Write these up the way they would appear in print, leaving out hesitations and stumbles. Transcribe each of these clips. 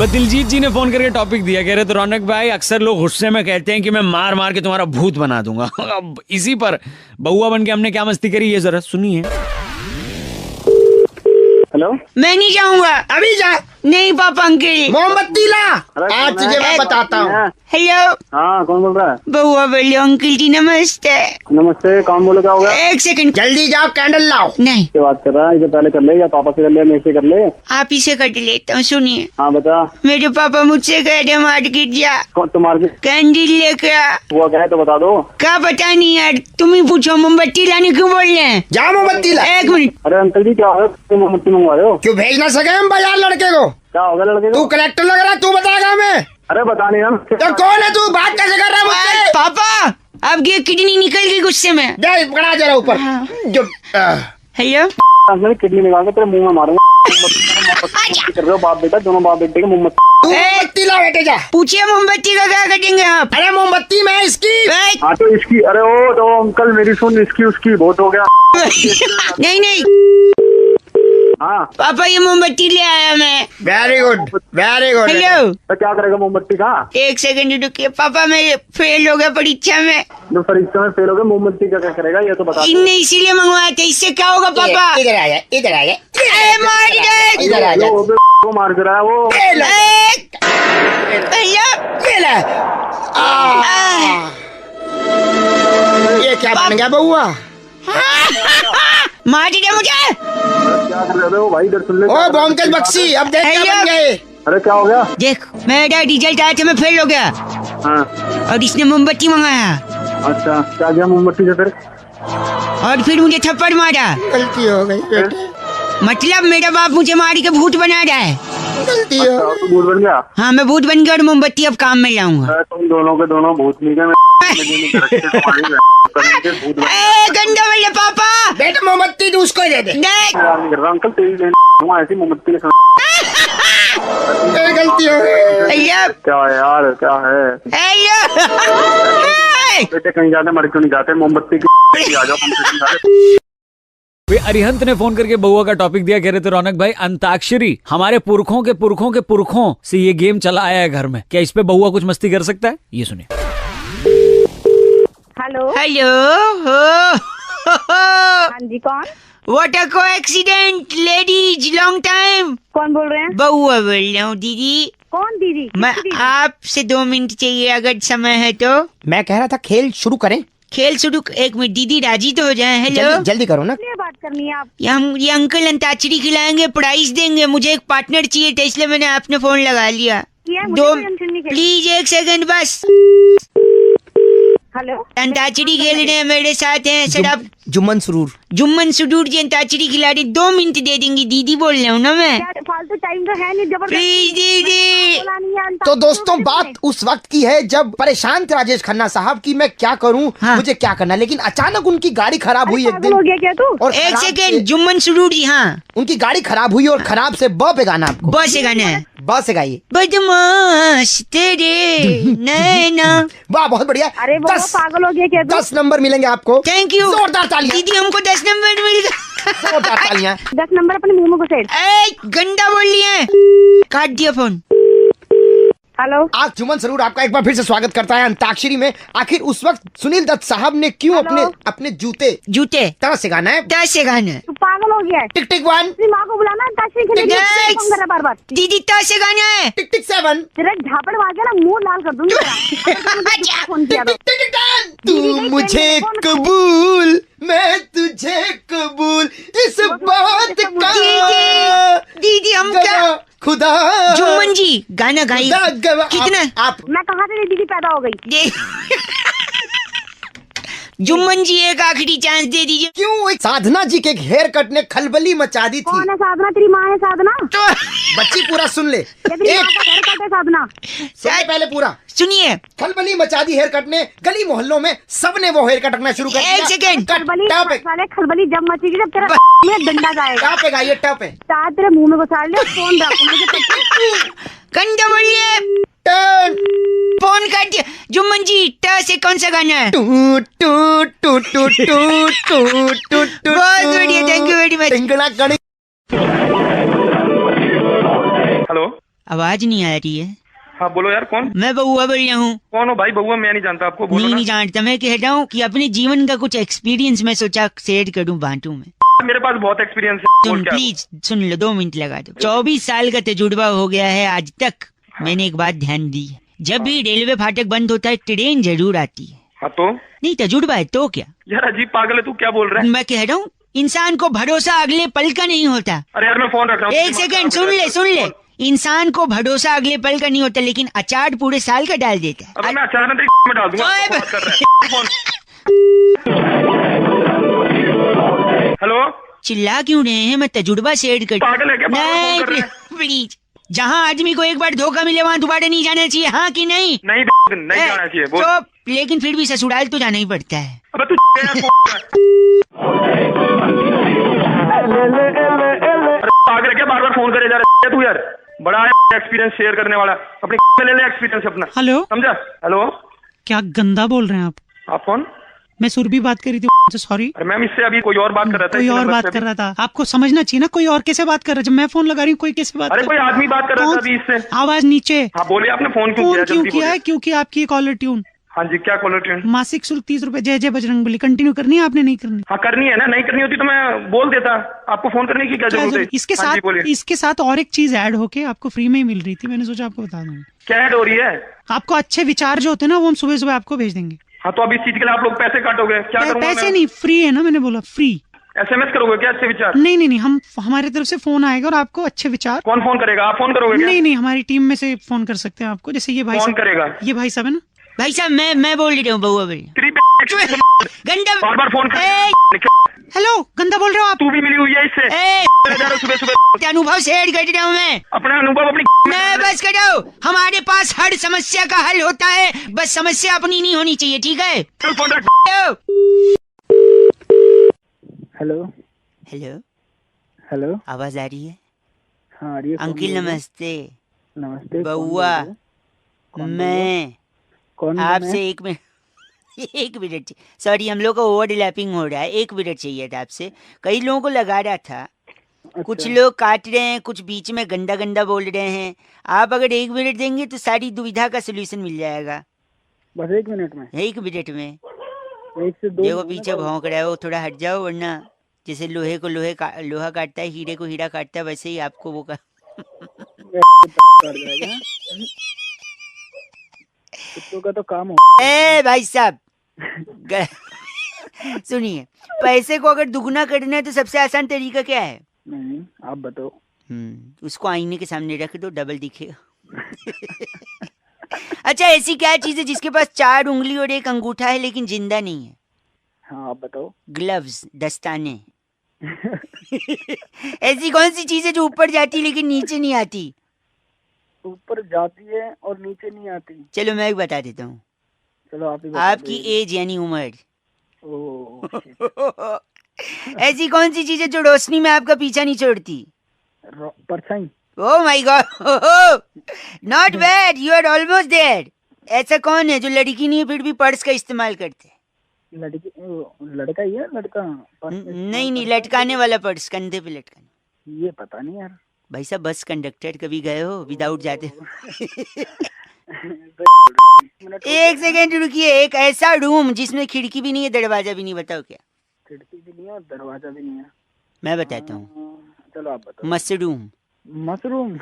दिलजीत जी ने फोन करके टॉपिक दिया, कह रहे तो रौनक भाई अक्सर लोग गुस्से में कहते हैं कि मैं मार मार के तुम्हारा भूत बना दूंगा। अब इसी पर बउआ बन के हमने क्या मस्ती करी, ये जरा सुनिए। हेलो, मैं नहीं जाऊंगा। अभी जा। नहीं पापा अंकल। मोमबत्ती ला, आज तुझे मैं बताता हूँ। हेलो। हाँ कौन बोल रहा है? बउआ बोले अंकल जी नमस्ते। नमस्ते, कौन बोले, क्या हो गया? एक सेकंड। जल्दी जाओ, कैंडल लाओ। नहीं, क्या बात कर रहा है? इसे पहले कर ले या पापा से कर ले, मेरे से कर ले। आप ही से कट लेता हूँ। सुनिए, हाँ बता। मेरे पापा मुझसे कह रहे मार्केट जा, कौन तुम्हारे कैंडल लेकर आ। हुआ क्या है तो बता दो। क्या पता नहीं यार, तुम ही पूछो। मोमबत्ती लाने क्यों बोल रहे हैं? जा मोमबत्ती ला। एक मिनट। अरे अंकल जी क्या हो, तुम मोमबत्ती मंगवा रहे हो? क्यों भेज ना सके हम बाजार लड़के को? क्या हो गया लड़के तू को? कलेक्टर लग रहा है, तू बताएगा हमें। अरे बता नहीं हम। तो कौन है तू, बात कैसे कर रहा है मुझसे? पापा अब ये किडनी निकल गई गुस्से में। दे पकड़ा जरा ऊपर। हाँ। जो हेलो। अंकल किडनी निकाल के तेरे मुंह में मारूंगा। मोमबत्ती कर रहे हो बाप बेटा, दोनों बाप बेटे के मोमबत्ती। तू मोमबत्ती ला बेटे, जा। पूछिए मोमबत्ती का क्या करेंगे आप? अरे मोमबत्ती में इसकी। हाँ तो इसकी, अरे ओ तो अंकल मेरी सुन, इसकी उसकी बहुत हो गया। नहीं नहीं हाँ पापा, ये मोमबत्ती ले आया मैं। Very good, very good. Hello. तो क्या करेगा मोमबत्ती का? एक सेकंड रुकिए पापा, मैं फेल हो गया परीक्षा में। जो परीक्षा में फेल हो गया, मोमबत्ती का क्या करेगा ये तो बता दो। इनने इसीलिए मंगवाया था। इससे क्या होगा पापा? इधर आ जा, इधर आ जा। अरे मार दे। इधर आ जा। वो मार कर रहा है वो। ये ले, भैया ये ले। ये क्या बन गया बउआ? मार दे मुझे। क्या कर रहे हो भाई, इधर सुन ले। ओ बॉम्बकेश बक्सी, अब देख क्या बन गए। अरे क्या हो गया? देख, मेरा रिजल्ट आया था, मैं फेल हो गया हाँ और इसने मोमबत्ती मंगाया अच्छा, क्या गया मोमबत्ती से फिर? और फिर मुझे थप्पड़ मारा। गलती हो गई बेटे, मतलब मेरा बाप मुझे मार के भूत बना रहा है। गलती हो अच्छा, तो भूत बन गया? हाँ, मैं भूत बन गया और मोमबत्ती अब काम में लाऊंगा। अरे तुम दोनों के दोनों भूत नहीं गए। गंदा भैया पापा। बेटा मोमबत्ती तू उसको ही दे दे। देख, अंकल तेरी ऐसी मोमबत्ती के गलती हो गई। भैया। क्या है यार, क्या है बेटे? कहीं जाते मर क्यों नहीं जाते? मोमबत्ती की आ जाओ। अरिहंत ने फोन करके बउआ का टॉपिक दिया, कह रहे थे रौनक भाई अंताक्षरी हमारे पुरखों के पुरखों के पुरखों से ये गेम चला आया है घर में, क्या इस पे बउआ कुछ मस्ती कर सकता है? ये सुनिए। हेलो। हेलो। हाँ जी, कौन? What a coincidence ladies, long time. कौन बोल रहे हैं? बउआ बोल रहा हूँ दीदी। कौन दीदी? मैं किसकी दीदी? आपसे 2 मिनट चाहिए अगर समय है तो। मैं कह रहा था खेल शुरू करें। खेल शुरू, एक मिनट दीदी राजी तो हो जाए। हेलो। जल्दी करो ना। किसलिए बात करनी है आप? ये अंकल अंताक्षरी खिलाएंगे, प्राइस देंगे। मुझे एक पार्टनर चाहिए था, इसलिए मैंने आपने फोन लगा लिया। किया है, मुझे कोई टेंशन नहीं। प्लीज 1 सेकंड बस। हेलो। अंताक्षरी खेल रहे हैं, मेरे साथ हैं सर आप। जुम्मन सुरूर। जुम्मन सुडूर जी अंताक्षरी खिला रही। 2 मिनट दे देंगी दीदी, बोल रहा हूँ ना मैं। यार फालतू टाइम तो है नहीं, जबरदस्ती प्लीज दीदी। बोला नहीं है। तो दोस्तों बात उस वक्त की है जब परेशान थे राजेश खन्ना साहब कि मैं क्या करूं, हाँ। मुझे क्या करना, लेकिन अचानक उनकी गाड़ी खराब हुई एक दिन। हो गया क्या तू? और 1 खराब सेकंड, से- जुम्मन सुडूर जी। हाँ, उनकी गाड़ी खराब हुई और खराब से ब पे गाना आपको। बस से गाना है। ब से गाइए। बदमाश तेरे नैना। वाह बहुत बढ़िया। अरे वो 10 पागल हो गया क्या तू? 10 नंबर मिलेंगे आपको। Thank you. जोरदार तालियां। दीदी हमको 10 नंबर मिल गया। जोरदार तालियां। 10 नंबर अपने मुंह में घुसेड़। गंदा बोल लिया। काट दिया फोन। हेलो। आज जुम्मन सरूर आपका एक बार फिर से स्वागत करता है अंताक्षरी में। आखिर उस वक्त सुनील दत्त साहब ने क्यों हेलो? अपने जूते तरह से गाना है। 10 से गाना है। तू पागल हो गया है? टिक टिक 1, अपनी माँ को बुलाना, अंताक्षरी खेलेगी। Next। फोन कर रहा बार बार। दीदी 10 से गाना है। टिक टिक 7, तेरा झापड़ मार के ना मुंह लाल कर दूंगी तेरा। फोन किया तो। टिक टिक टिक 10। दीदी तू कहीं मुझे ट्रेन में फोन- कबूल, मैं तुझे कबूल, इस बात का दीदी हम क्या? गवाह खुदा। जुम्मन जी गाना गाइए। खुदा गवाह। कितना? आप मैं कहाँ से दीदी पैदा हो गई? ये जुम्मन जी एक आखिरी चांस दे दीजिए। क्यों? एक साधना जी के हेयर कट ने खलबली मचा दी थी। कौन है साधना? तेरी माँ है साधना? तो बच्ची पूरा सुन ले। या तेरी माँ का हेयर कट है साधना? सुन ले पहले पूरा। सुनिए, खलबली मचा दी हेयर कट ने, गली मोहल्लों में सबने वो हेयर कट रखना शुरू कर दिया। एक सेकंड। कट खलबली टॉप पे, साले खलबली जब मचेगी जब तेरा में डंडा जाएगा। टॉप पे गाइए, टॉप पे। ताज तेरे मुंह में घुसाड़ ले। फोन रख मुझे पता। गंदा बोलिए। टर्न फोन काट दिया। जुम्मन जी ट से कौन सा गाना है? टू टू टू टू टू टू टू टू। बहुत बढ़िया, थैंक यू वेरी मच। टिंगड़ा गणी। हेलो। आवाज नहीं आ रही है। हाँ बोलो यार, कौन? मैं बउआ बोल रहा हूँ। कौन हो भाई? बउआ मैं नहीं जानता आपको, बोलो नहीं ना। नहीं जानता। मैं कह रहा हूँ कि अपने जीवन का कुछ एक्सपीरियंस मैं सोचा शेयर करूँ, बांटू में। मेरे पास बहुत एक्सपीरियंस है। तुम बोल क्या? प्लीज सुन लो, 2 मिनट लगा दो। 24 साल का तजुर्बा हो गया है आज तक। मैंने एक बात ध्यान दी है, जब भी रेलवे फाटक बंद होता है ट्रेन जरूर आती है। हाँ तो नहीं तजुर्बा है तो क्या? यार अजीब पागल है तू, क्या बोल रहा है? मैं कह रहा हूँ इंसान को भरोसा अगले पल का नहीं होता। अरे यार मैं फोन रख रहा हूँ। एक सेकंड सुन ले। इंसान को भरोसा अगले पल का नहीं होता, लेकिन अचार पूरे साल का डाल देता है। अबे मैं अचानक तेरी में डाल दूंगा। ओए, बात कर रहा है फोन। हेलो, चिल्ला क्यों रहे हैं? मैं तजुर्बा शेयर कर। पागल है क्या? बार-बार फोन कर रहे हैं। प्लीज, जहाँ आदमी को एक बार धोखा मिले वहाँ दोबारा नहीं जाना चाहिए, हाँ कि नहीं? नहीं नहीं जाना चाहिए, बोल। तो लेकिन फिर भी ससुराल तो जाना ही पड़ता है। अबे तू यार फोन कर। अरे पागल है क्या? बार बार फोन करे जा रहा है तू यार। बड़ा एक्सपीरियंस शेयर करने वाला, अपने ले ले एक्सपीरियंस अपना। हेलो, समझा? हेलो, क्या गंदा बोल रहे हैं आप कौन? मैं सुरभि बात कर रही थी, सॉरी। अरे मैम इससे अभी कोई और बात कर रहा था। कोई इसी और नंबर बात से कर रहा था, आपको समझना चाहिए ना। कोई और कैसे बात कर रहा है? जब मैं फोन लगा रही हूँ कोई कैसे बात अरे कर कोई आदमी बात कर रहा था अभी इससे। आवाज नीचे। हाँ बोलिए, आपने फोन क्यों फोन किया? क्यों जल्दी किया है? बोलिए। क्योंकि आपकी कॉलर ट्यून, हाँ जी, क्या कॉलर ट्यून? मासिक शुल्क 30 रुपए, जय जय बजरंगबली, कंटिन्यू करनी है आपने? नहीं करनी? हाँ करनी है ना, नहीं करनी होती तो मैं बोल देता। आपको फोन करने की क्या जरूरत है? इसके हाँ जी, साथ बोलिए। इसके साथ और एक चीज ऐड होके आपको फ्री में ही मिल रही थी, मैंने सोचा आपको बता दूंगा। क्या ऐड हो रही है? आपको अच्छे विचार जो होते हैं ना, वो हम सुबह सुबह आपको भेज देंगे। हाँ तो अब इस चीज के लिए आप लोग पैसे काटोगे? क्या करूँगा पैसे मैं? नहीं, फ्री है ना, मैंने बोला फ्री। SMS करोगे क्या अच्छे विचार? नहीं, हम हमारी तरफ से फोन आएगा और आपको अच्छे विचार। कौन फोन करेगा? आप फोन करोगे क्या? नहीं, हमारी टीम में से फोन कर सकते हैं आपको, जैसे ये भाई कौन साहब। करेगा? ये भाई साहब है ना। भाई साहब मैं बोल रही हूँ, बउआ बोल। गंदा बार बार फोन ए! कर। हेलो, गंदा बोल रहे हो आप? तू भी मिली हुई है इससे? ए! सुबह सुबह अनुभव शेयर कर रहा हूँ मैं। अपना अनुभव अपनी मैं बस करो, हमारे पास हर समस्या का हल होता है, बस समस्या अपनी नहीं होनी चाहिए, ठीक है? फोन रख। हेलो हेलो, हेलो, आवाज आ रही है? हाँ आ रही है। कौन अंकिल बोल रहे हैं? नमस्ते। नमस्ते। बउआ, मैं कौन? आपसे 1 मिनट 1 मिनट, सॉरी हम लोग का ओवरलैपिंग हो रहा है। 1 मिनट चाहिए था आपसे। कई लोगों को लगा रहा था, कुछ लोग काट रहे हैं, कुछ बीच में गंदा गंदा बोल रहे हैं। आप अगर 1 मिनट देंगे तो सारी दुविधा का सोल्यूशन मिल जाएगा। बस 1 मिनट में? 1 मिनट में। 1 से 2। देखो पीछे भौंक रहा है वो, थोड़ा हट जाओ, वरना जैसे लोहे को लोहा काटता है, हीरे को हीरा काटता है, वैसे ही आपको वो कुत्तों का तो काम हो। ए भाई साहब सुनिए, पैसे को अगर दुगना करना है तो सबसे आसान तरीका क्या है? नहीं, आप बताओ। उसको आईने के सामने रख दो, डबल दिखेगा। अच्छा, ऐसी क्या चीज है जिसके पास 4 उंगली और 1 अंगूठा है लेकिन जिंदा नहीं है? हाँ आप बताओ। ग्लव्स, दस्ताने। ऐसी कौन सी चीज है जो ऊपर जाती है लेकिन नीचे नहीं आती? ऊपर जाती है और नीचे नहीं आती। चलो मैं बता देता हूँ। चलो आप ही बता आपकी दीजिए। एज यानी उम्र। ओह shit। ऐसी कौन सी चीज है जो रोशनी में आपका पीछा नहीं छोड़ती? परछाई। Oh my god, not bad, you are almost there. ऐसा कौन है जो लड़की नहीं है फिर भी पर्स का इस्तेमाल करते हैं? लड़का ही है, लड़का। नहीं, लटकाने वाला पर्स, कंधे पे लटकाने। ये पता नहीं यार। भाई साहब बस कंडक्टर कभी गए हो विदाउट जाते हो? 1 सेकेंड रुकिए। एक ऐसा रूम जिसमें खिड़की भी नहीं है, दरवाजा भी नहीं, बताओ क्या? खिड़की भी नहीं है, दरवाजा भी नहीं है। मैं बताता हूँ, चलो आप बताओ। मशरूम। मशरूम।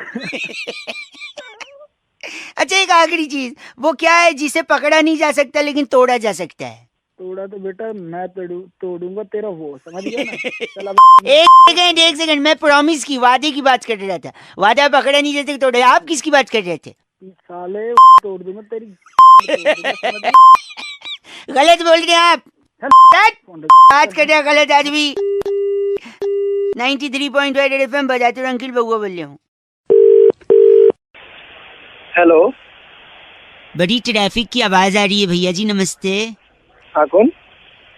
अच्छा, एक आखिरी चीज, वो क्या है जिसे पकड़ा नहीं जा सकता लेकिन तोड़ा जा सकता है? तोड़ा तो बेटा मैं तोड़ूंगा तेरा वो, समझ गया ना? चल अब। एक सेकंड, मैं प्रॉमिस की, वादे की बात कर रहा था। वादा पकड़ा नहीं जाता तोड़े। आप किसकी बात कर रहे थे? साले तोड़ दूंगा तेरी। गलत बोल रहे हैं आप। बात कर रहे हैं गलत आदमी। 93.5 FM बजाते रहो। अंकिल बउआ बोल रहा हूँ। हेलो, बड़ी ट्रैफिक की आवाज आ रही है भैया जी, नमस्ते। हाँ कौन?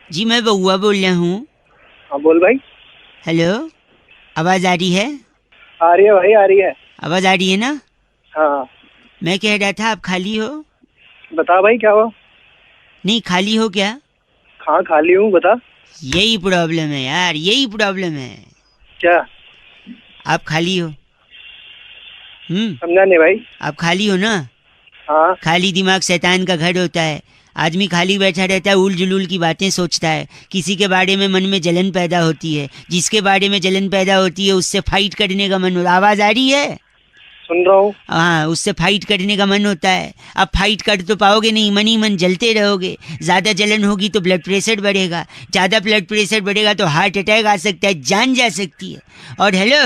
जी मैं बउआ बोल रहा हूँ। हाँ बोल भाई। हेलो, आवाज आ रही है? आ रही है भाई, आ रही है। आवाज आ रही है ना? हाँ मैं कह रहा था, आप खाली हो? बता भाई, क्या हुआ? नहीं, खाली हो क्या? हाँ खाली हूँ, बता। यही प्रॉब्लम है यार, यही प्रॉब्लम है। क्या? आप खाली हो? समझा नहीं भाई। आप खाली हो ना? हाँ खाली दिमाग शैतान का घर होता है। आदमी खाली बैठा रहता है, उल जुलूल की बातें सोचता है, किसी के बारे में मन में जलन पैदा होती है, जिसके बारे में जलन पैदा होती है उससे फाइट करने का मन होता है। आवाज आ रही है? सुन रहा हूँ। हाँ, उससे फाइट करने का मन होता है। अब फाइट कर तो पाओगे नहीं, मन ही मन जलते रहोगे। ज्यादा जलन होगी तो ब्लड प्रेशर बढ़ेगा, ज्यादा ब्लड प्रेशर बढ़ेगा तो हार्ट अटैक आ सकता है, जान जा सकती है। और हेलो,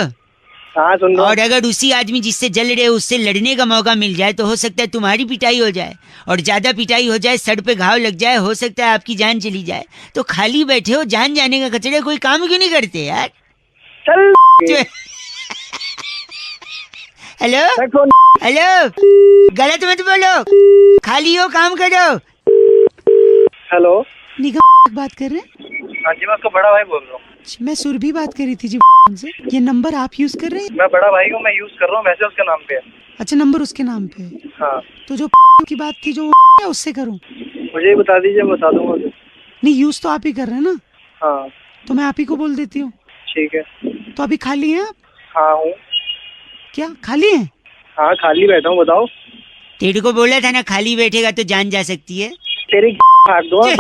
हाँ सुन रहा हूँ। और अगर उसी आदमी जिससे जल रहे हो उससे लड़ने का मौका मिल जाए तो हो सकता है तुम्हारी पिटाई हो जाए, और ज्यादा पिटाई हो जाए, सर पे घाव लग जाए, हो सकता है आपकी जान चली जाए। तो खाली बैठे हो, जान जाने का कचड़े, कोई काम क्यों नहीं करते यार? चल हेलो रखो। हेलो, गलत मत बोलो, खाली हो काम करो। हेलो। निगम बात कर रहे हैं? हाँ जी, मैं उसका बड़ा भाई बोल रहा हूँ। मैं सुरभि बात कर रही थी जी से। ये नंबर आप यूज कर रहे हैं? मैं बड़ा भाई हूँ, मैं यूज कर रहा हूँ, वैसे उसके नाम पे है। अच्छा, नंबर उसके नाम पे है। हाँ। तो जो की बात थी जो उससे करूं? मुझे ही बता दीजिए, मैं बता दूंगा। नहीं, यूज तो आप ही कर रहे हैं ना? हाँ तो मैं आप ही को बोल देती हूँ। ठीक है। तो अभी खाली हैं आप? हाँ हूँ। क्या खाली हैं? हाँ खाली बैठा हूँ, बताओ। तेरे को बोला था ना खाली बैठेगा तो जान जा सकती है। तेरी फाड़ दूंगा।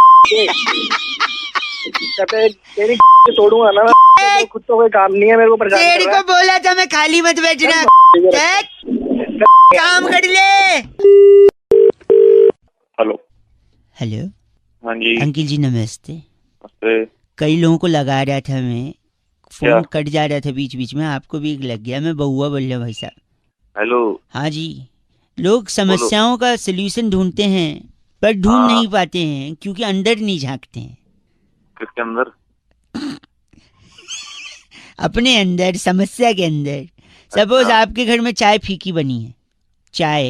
तेरी तोड़ूंगा ना। तो खुद तो कोई काम नहीं है, मेरे को परेशान तेरे कर रहा को बोला था मैं खाली मत बैठना। है। काम कर ले। हेलो। हेलो हाँ जी। अंकिल जी नमस्ते। नमस्ते। कई लोगों को लगा रहा था मैं, फोन क्या? कट जा रहा था बीच बीच में, आपको भी लग गया। मैं बहुआ बोल रहा हूँ भाई साहब। हेलो। हाँ जी, लोग समस्याओं का सलूशन ढूंढते हैं पर ढूंढ हाँ। नहीं पाते हैं क्योंकि अंदर नहीं झांकते हैं। किसके अंदर? अपने अंदर, समस्या के अंदर। सपोज अच्छा। आपके घर में चाय फीकी बनी है, चाय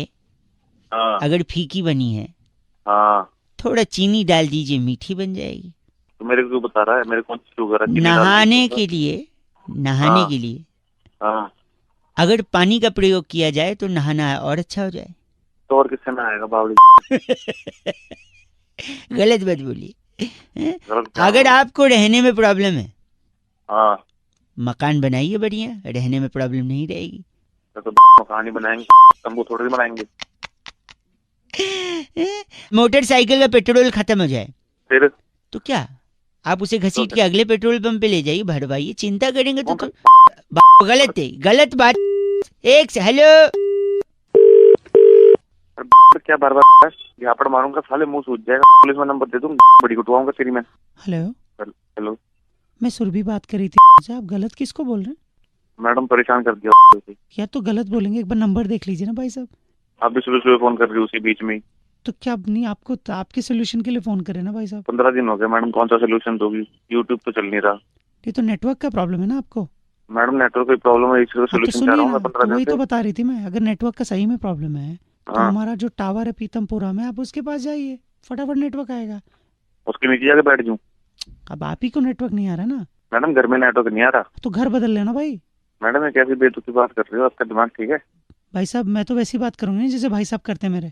हाँ अगर फीकी बनी है हाँ। थोड़ा चीनी डाल दीजिए, मीठी बन जाएगी। तो मेरे को क्यों बता रहा है? मेरे कौन सी शुगर है? चीनी डाल नहाने दी। के लिए, नहाने हाँ। के लिए हाँ। अगर पानी का प्रयोग किया जाए तो नहाना और अच्छा हो जाए। तो और किससे ना आएगा बावली? गलत बात बोलिए। गलत क्या अगर बोला? आपको रहने में प्रॉब्लम है, हाँ मकान बनाइए बढ़िया, रहने में प्रॉब्लम नहीं रहेगी। तो मकान ही बनाएंगे, तंबू थोड़ी बनाएंगे। मोटरसाइकिल का पेट्रोल खत्म हो जाए फिर तो क्या, आप उसे घसीट के अगले पेट्रोल पंप पे ले जाइए, भरवाइए। चिंता करेंगे तो गलत है, गलत बात। एक से हेलो, क्या बार बार झापड़ मारूंगा, साले मुंह सूझ जाएगा। पुलिस में नंबर दे दूं, बड़ी कुटवाऊंगा तेरी मैं। हेलो, हेलो मैं सुरभि बात कर रही थी। आप गलत किसको बोल रहे हैं? मैडम, परेशान कर दिया। या तो गलत बोलेंगे, एक बार नंबर देख लीजिए ना भाई साहब। आप भी सुबह सुबह फोन कर रही हो उसी बीच में। तो क्या अब नहीं, आपको तो आपके सोल्यूशन के लिए फोन करें ना भाई साहब? 15 दिन हो गए मैडम, कौन सा सोल्यूशन दोगी? यूट्यूब तो चल नहीं रहा। ये तो नेटवर्क का प्रॉब्लम है ना आपको। मैडम नेटवर्क की प्रॉब्लम है, इसका हाँ, तो सोल्यूशन चाह सुनिए रहा हूँ ना, मैं तो 15 वही दिन तो से। बता रही थी मैं। अगर नेटवर्क का सही में प्रॉब्लम है तो हाँ। हमारा जो टावर है पीतमपुरा में, आप उसके पास जाइए, फटाफट नेटवर्क आएगा। उसके नीचे जाके बैठ जाऊँ? अब आप ही को नेटवर्क नहीं आ रहा ना, मैडम घर में नेटवर्क नहीं आ रहा। तो घर बदल लेना भाई। मैडम ये कैसी बेतुकी बात कर रही हो? आपका दिमाग ठीक है? भाई साहब, मैं तो वैसी बात करूंगी जैसे भाई साहब करते हैं मेरे।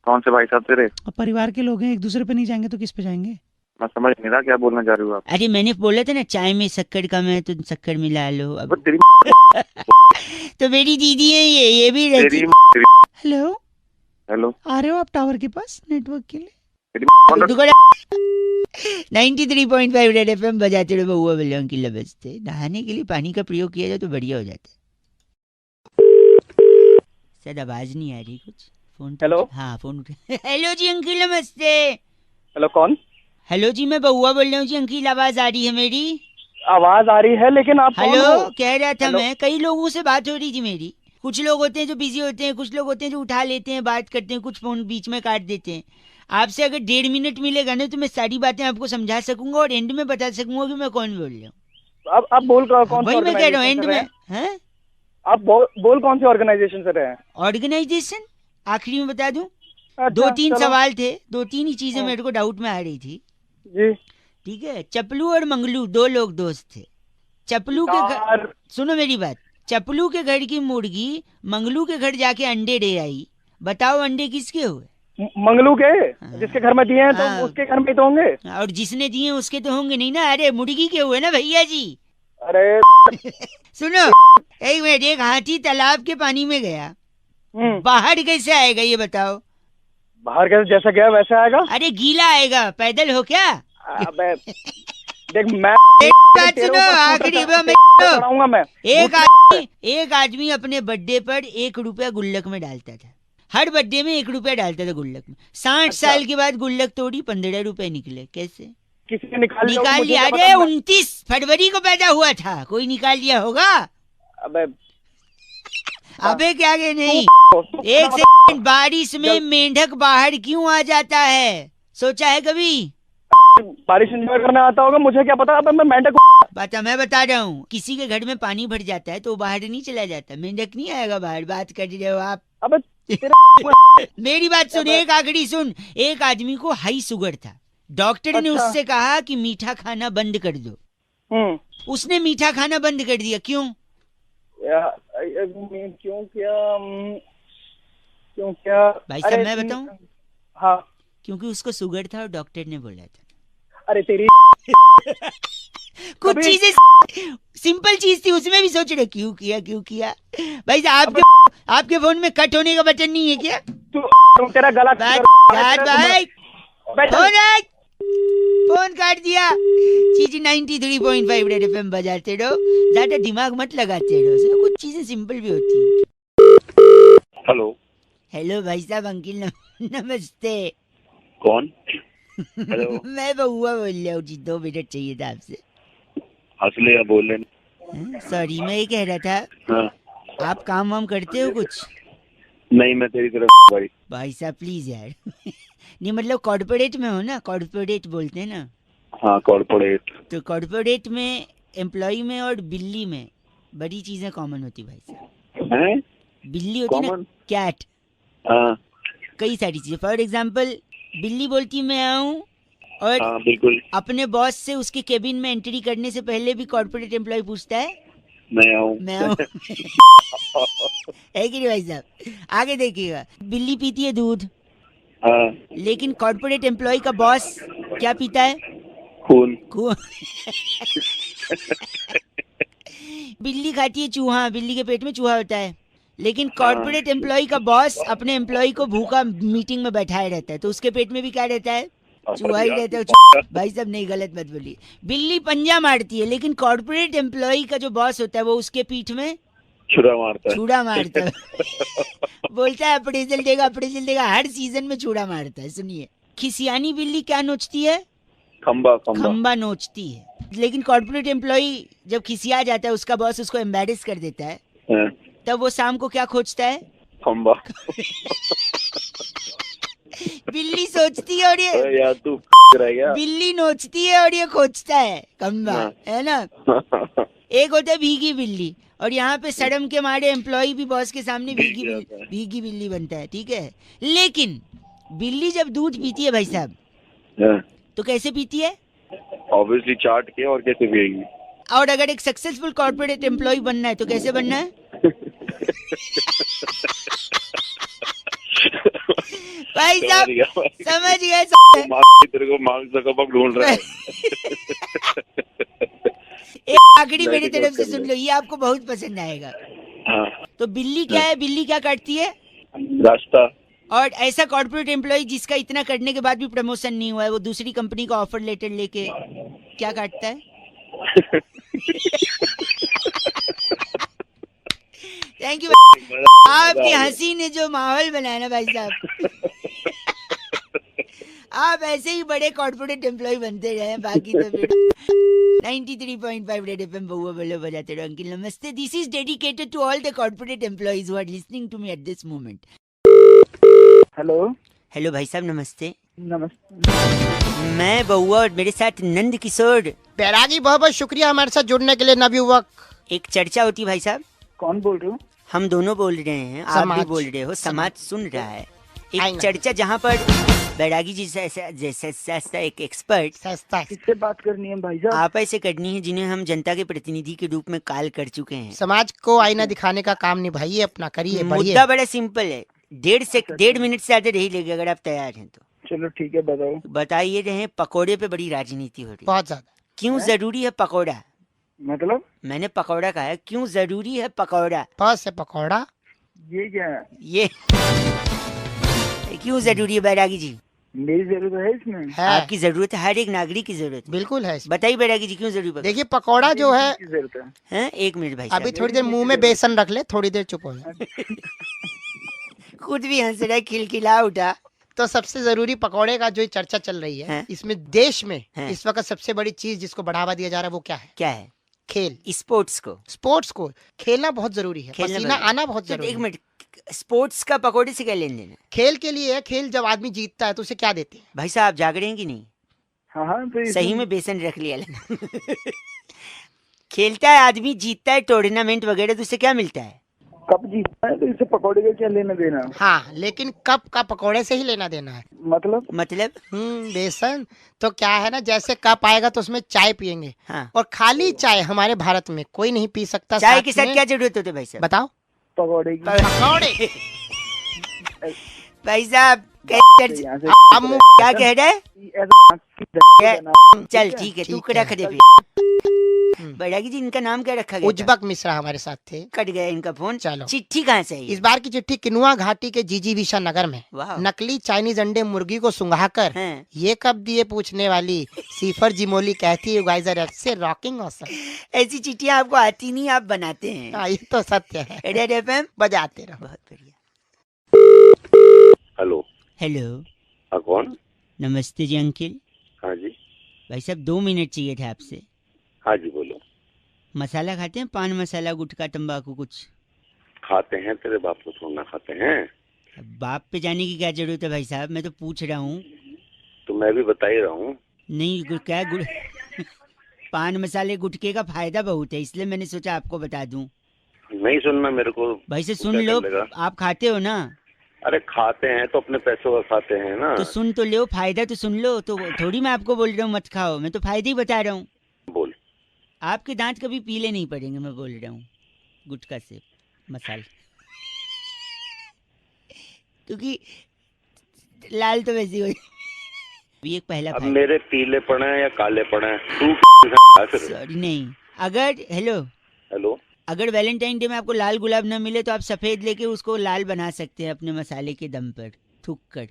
कौन से भाई साहब तेरे? अब परिवार के लोग हैं, एक दूसरे पे नहीं जाएंगे तो किस पे जाएंगे? मैं समझ नहीं रहा क्या बोलना चाह रही हो आप। अरे मैंने बोला था ना चाय में शक्कर कम है तो शक्कर मिला लो। अब अब तेरी तो मेरी दीदी है ये भी रहती। तेरी हेलो, हेलो आ रहे हो आप टावर के पास नेटवर्क के लिए? तेरी 93.5 रेड एफएम बजाते रहो, बहुआ बल्लों की लबजते। नहाने के लिए पानी का प्रयोग किया जाए तो बढ़िया हो जाता है। सर आवाज नहीं आ रही कुछ फोन पे। हेलो। हाँ फोन हेलो जी अंकिल नमस्ते। हेलो कौन? हेलो जी मैं बहुआ बोल रहा हूँ जी। अंकिल आवाज आ रही है मेरी? आवाज आ रही है, लेकिन आप कौन हेलो हो? कह रहा था हेलो? मैं, कई लोगों से बात हो रही थी मेरी। कुछ लोग होते हैं जो बिजी होते हैं, कुछ लोग होते हैं जो उठा लेते हैं, बात करते हैं, कुछ फोन बीच में काट देते हैं। आपसे अगर 1.5 मिनट मिलेगा ना तो मैं सारी बातें आपको समझा सकूंगा और एंड में बता सकूंगा कि मैं कौन बोल रहा हूँ। आप बोल कौन वही मैं कह रहा हूँ एंड में। हैं? आप बोल कौन से ऑर्गेनाइजेशन से रहे हैं? ऑर्गेनाइजेशन आखिरी में बता दूं। अच्छा, 2-3 चलो। सवाल थे, 2-3 ही चीजें हाँ। मेरे को डाउट में आ रही थी। जी। ठीक है, चपलू और मंगलू 2 लोग दोस्त थे। चपलू के घर, यार, सुनो मेरी बात, चपलू के घर की मुर्गी मंगलू के घर जाके अंडे दे आई। बताओ अंडे किसके हुए? मंगलू के जिसके घर में दिए हैं तो हाँ। उसके घर में ही तो होंगे। और जिसने दिए उसके तो होंगे नहीं ना। अरे मुर्गी के हुए ना भैया जी। अरे सुनो एक मिनट, एक हाथी तालाब के पानी में गया, बाहर कैसे आएगा ये बताओ? बाहर कैसे, जैसा गया वैसे आएगा? अरे गीला आएगा, पैदल हो क्या? अबे देख, मैं बात सुनो, आखिरी में चढ़ाऊंगा मैं। एक आदमी अपने बर्थडे पर 1 रुपया गुल्लक में डालता था। हर बर्थडे में 1 रुपया डालता था गुल्लक में। 60 साल के बाद गुल्लक तोड़ी, 15 रुपए निकले। कैसे किसी ने निकाल लिया? अरे 29 फरवरी को पैदा हुआ था, कोई निकाल लिया होगा? अबे क्या के नहीं। एक सेकंड, बारिश में मेंढक बाहर क्यों आ जाता है, सोचा है कभी? बारिश एंजॉय करने आता होगा, मुझे क्या पता। अब मैं मेंढक पता, मैं बता रहा हूँ, किसी के घर में पानी भर जाता है तो बाहर नहीं चला जाता, मेंढक नहीं आएगा बाहर। बात कर रहे हो आप? अबे मेरी बात सुन, एक आखिरी सुन। एक आदमी को हाई शुगर था, डॉक्टर ने उससे कहा कि मीठा खाना बंद कर दो। उसने मीठा खाना बंद कर दिया, क्यों? क्यों क्या भाई साहब मैं बताऊं? हाँ, क्योंकि उसको शुगर था और डॉक्टर ने बोला था। अरे तेरी कुछ चीजें सिंपल चीज थी, उसमें भी सोच रहे क्यों किया। भाई साहब आपके फोन में कट होने का बटन नहीं है क्या? तुम तेरा गला भाई फोन काट दिया। चीजें 93.5 रेड एफएम बजाते रहो, ज्यादा दिमाग मत लगाते रहो, कुछ चीजें सिंपल भी होती है। हेलो भाई साहब, अंकिल नमस्ते। कौन? हेलो। मैं बउआ बोल रहा हूँ जी, 2 मिनट चाहिए था आपसे। असली या बोल रहे? सॉरी, मैं ये कह रहा था, हाँ। आप काम वाम करते हो कुछ? नहीं, मैं तेरी तरफ भाई साहब प्लीज यार। नहीं मतलब कॉर्पोरेट में हो ना, कॉर्पोरेट बोलते हैं ना। हाँ, कॉर्पोरेट। तो कॉर्पोरेट में एम्प्लॉय में और बिल्ली में बड़ी चीजें कॉमन होती भाई साहब। हैं? बिल्ली होती ना, कैट। हाँ। कई सारी चीजें, फॉर एग्जाम्पल बिल्ली बोलती मैं आऊँ, और हाँ, बिल्कुल। अपने बॉस से उसके केबिन में एंट्री करने से पहले भी कॉर्पोरेट एम्प्लॉय पूछता है मैं आऊँ। है कि नहीं भाई साहब? आगे देखिएगा, बिल्ली पीती है दूध, हाँ। लेकिन कॉर्पोरेट एम्प्लॉय का बॉस क्या पीता है? खून। बिल्ली खाती है चूहा, बिल्ली के पेट में चूहा होता है, लेकिन कॉर्पोरेट एम्प्लॉय का बॉस अपने एम्प्लॉय को भूखा मीटिंग में बैठाए रहता है, तो उसके पेट में भी क्या रहता है? चूहा ही रहता है। भाई साहब नहीं, गलत मत बोलिए। बिल्ली पंजा मारती है, लेकिन कॉर्पोरेट एम्प्लॉय का जो बॉस होता है वो उसके पीठ में छुरा मारता है। बोलता है अप्रेजल देगा, हर सीजन में छुरा मारता है। सुनिए, खिसियानी बिल्ली क्या नोचती है? खंबा नोचती है। लेकिन कॉर्पोरेट एम्प्लॉय जब खिसिया जाता है, उसका बॉस उसको एम्बैरेस कर देता है, तब वो शाम को क्या खोजता है? खंबा। बिल्ली सोचती है और ये यार तू बिल्ली नोचती है और ये खोजता है खंबा, है ना? एक होता है भीगी बिल्ली, और यहाँ पे शर्म के मारे एम्प्लॉय भी बॉस के सामने भीगी बिल्ली बनता है, ठीक है? लेकिन बिल्ली जब दूध पीती है भाई साहब, तो कैसे पीती है? ऑब्वियसली चाट के, और कैसे पिएगी? और अगर एक सक्सेसफुल कॉर्पोरेट एम्प्लॉय बनना है तो कैसे बनना है? भाई साहब समझ गए। तेरे को मांग सको ढूंढ रहा है। एक आखिरी मेरी तरफ से सुन लो, ये आपको बहुत पसंद आएगा। हाँ। तो बिल्ली क्या है? बिल्ली क्या काटती है? रास्ता। और ऐसा कॉर्पोरेट एम्प्लॉय जिसका इतना करने के बाद भी प्रमोशन नहीं हुआ है, वो दूसरी कंपनी का ऑफर लेटर लेके क्या काटता है? Thank you. आपकी हंसी ने जो माहौल बनाया ना भाई साहब, आप ऐसे ही बड़े कॉर्पोरेट एम्प्लॉय बनते रहे। बाकी तो 93.5 रेड एफएम बउआ बोले बजाते रहो। अंकिल नमस्ते, this is dedicated to all the corporate employees who are listening to me at this moment. Hello भाई साहब नमस्ते। मैं बउआ और मेरे साथ नंद किशोर। बैरागी, बहुत बहुत शुक्रिया हमारे साथ जुड़ने के लिए नवयुवक। एक चर्चा होती भाई साहब। कौन बोल रहे हो? हम दोनों बोल रहे हैं, आप भी बोल रहे हो, समाज सुन रहा है। एक चर्चा जहाँ पर बैरागी जी जैसा एक एक्सपर्ट किससे बात करनी है भाई साहब? आप ऐसे करनी है जिन्हें हम जनता के प्रतिनिधि के रूप में कॉल कर चुके हैं। समाज को आईना दिखाने का काम निभाइए, अपना करिए। मुद्दा बड़ा सिंपल है, 1.5 मिनट से ज्यादा नहीं लेगा, अगर आप तैयार हैं तो। चलो ठीक है, बताओ। बताइए रहे, पकोड़े पे बड़ी राजनीति हो रही है। बहुत ज्यादा। क्यों जरूरी है पकोड़ा? मतलब मैंने पकौड़ा कहा है, क्यों जरूरी है पकौड़ा? प से पकौड़ा। ये क्या है? ये क्यों जरूरी है बैरागी जी? मेरी जरूरत है इसमें? है, आपकी जरूरत है, हर एक नागरिक की जरूरत है। बिल्कुल है इसमें। बताइए बैरागी जी क्यों जरूरी? देखिए पकौड़ा जो है, किसकी जरूरत है? हैं, एक मिनट भाई अभी साहब, थोड़ी देर मुंह में बेसन रख ले, थोड़ी देर चुप हो जा। खुद भी हंस रहा है, खिलखिला उठा। तो सबसे जरूरी पकौड़े का जो चर्चा चल रही है, हैं? इसमें देश में हैं? इस वक्त सबसे बड़ी चीज जिसको बढ़ावा दिया जा रहा है वो क्या है? क्या है? खेल। स्पोर्ट्स को। स्पोर्ट्स को खेलना बहुत जरूरी है, खेलना पसीना बहुत- आना बहुत तो जरूरी एक है। मिनट, स्पोर्ट्स का पकौड़े से क्या लेन देना? खेल के लिए है, खेल जब आदमी जीतता है तो उसे क्या देते हैं? भाई साहब जाग रहे हैं कि नहीं? हाँ हाँ तो सही में बेसन रख लिया खेलता है आदमी, जीतता है टूर्नामेंट वगैरह, तो उससे क्या मिलता है? कब जीतना है तो इससे पकौड़े का क्या लेना देना? हाँ, लेकिन कप का पकौड़े से ही लेना देना है। मतलब बेसन तो क्या है ना, जैसे कप आएगा तो उसमें चाय पियेंगे, हाँ, और खाली चाय हमारे भारत में कोई नहीं पी सकता। चाय के साथ में- क्या जरूरत होती है भाई साहब? बताओ। पकौड़े की। पकौड़े। भाई साहब यहाँ से अब मुंह क्या कह रहा है? ऐसा चल ठीक है, तू ठीक रख है। दे फिर। बैरागी जी इनका नाम क्या रखा गया था? उज्जबक मिश्रा हमारे साथ थे। कट गया इनका फोन। चलो। चिट्ठी कहाँ से आई? इस बार की चिट्ठी किनुआ घाटी के जीजीविशा नगर में वाह। नकली चाइनीज अंडे मुर्गी को सुंघाकर हैं। ये कब दिए पूछने वाली सीफर जिमोली कहती है गाइस आर से रॉकिंग ऑसम। ऐसी चिट्ठियां आपको आती नहीं, आप बनाते हैं। हाँ, ये तो सत्य है। रेड एफएम बजाते रहो। बहुत बढ़िया। हेलो। हेलो, हाँ कौन? नमस्ते जी अंकिल। हाँ जी। भाई साहब 2 मिनट चाहिए थे आपसे। हाँ जी बोलो। मसाला खाते हैं? पान मसाला, गुटखा, तंबाकू कुछ? खाते हैं, तेरे बाप को छोड़ना खाते हैं। अब बाप पे जाने की क्या जरूरत है भाई साहब, मैं तो पूछ रहा हूँ। तो मैं भी बता ही रहा हूँ। नहीं क्या पान मसाले गुटखे का फायदा बहुत है, इसलिए मैंने सोचा आपको बता दूं। नहीं सुनना मेरे को। भाई से तू सुन क्या लो, कर लेगा? आप खाते हो ना? अरे खाते हैं तो अपने पैसों का खाते हैं ना। तो सुन तो लो, फायदा तो सुन लो। तो थोड़ी मैं आपको बोल रहा हूँ मत खाओ, मैं तो फायदे ही बता रहा हूँ। बोल। आपके दांत कभी पीले नहीं पड़ेंगे, मैं बोल रहा हूँ, गुटखा से मसाला। क्योंकि लाल तो वैसे हो ये एक पहला अब फायदा। मेरे पीले पड़े हैं या काले पड़े हैं तू फिर। सॉरी नहीं, अगर हेलो, हेलो। अगर वैलेंटाइन डे में आपको लाल गुलाब न मिले तो आप सफेद लेके उसको लाल बना सकते हैं अपने मसाले के दम पर थूक कर।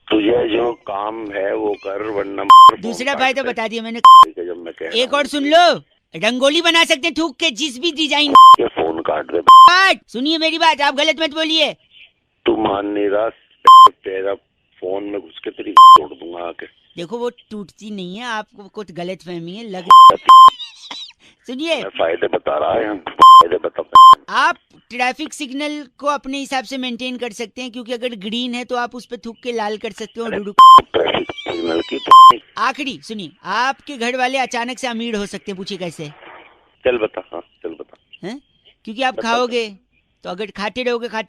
तुझे जो काम है वो कर, वरना दूसरा फायदा बता दिया मैंने। ठीक है, जब मैं कह रहा एक हूँ और सुन लो, रंगोली बना सकते हैं थूक के, जिस भी डिजाइन। ये फोन काट दे। सुनिए मेरी बात, आप गलत मत बोलिए। तू मान नहीं रहा, तेरा फोन में घुस के तेरी तोड़ दूंगा आके। देखो वो टूटती नहीं है, आपको कुछ गलत फहमी है लग। सुनिए, मैं फायदे बता रहा है, फायदे बता। आप ट्रैफिक सिग्नल को अपने हिसाब से मेंटेन कर सकते हैं, क्योंकि अगर ग्रीन है तो आप उस पर थूक के लाल कर सकते हो। ट्रैफिक सिग्नल की आखिरी सुनिए, आपके घर वाले अचानक से अमीर हो सकते हैं, पूछिए कैसे? चल बता। हाँ चल बता। हैं? क्योंकि आप खाओगे तो अगर खाते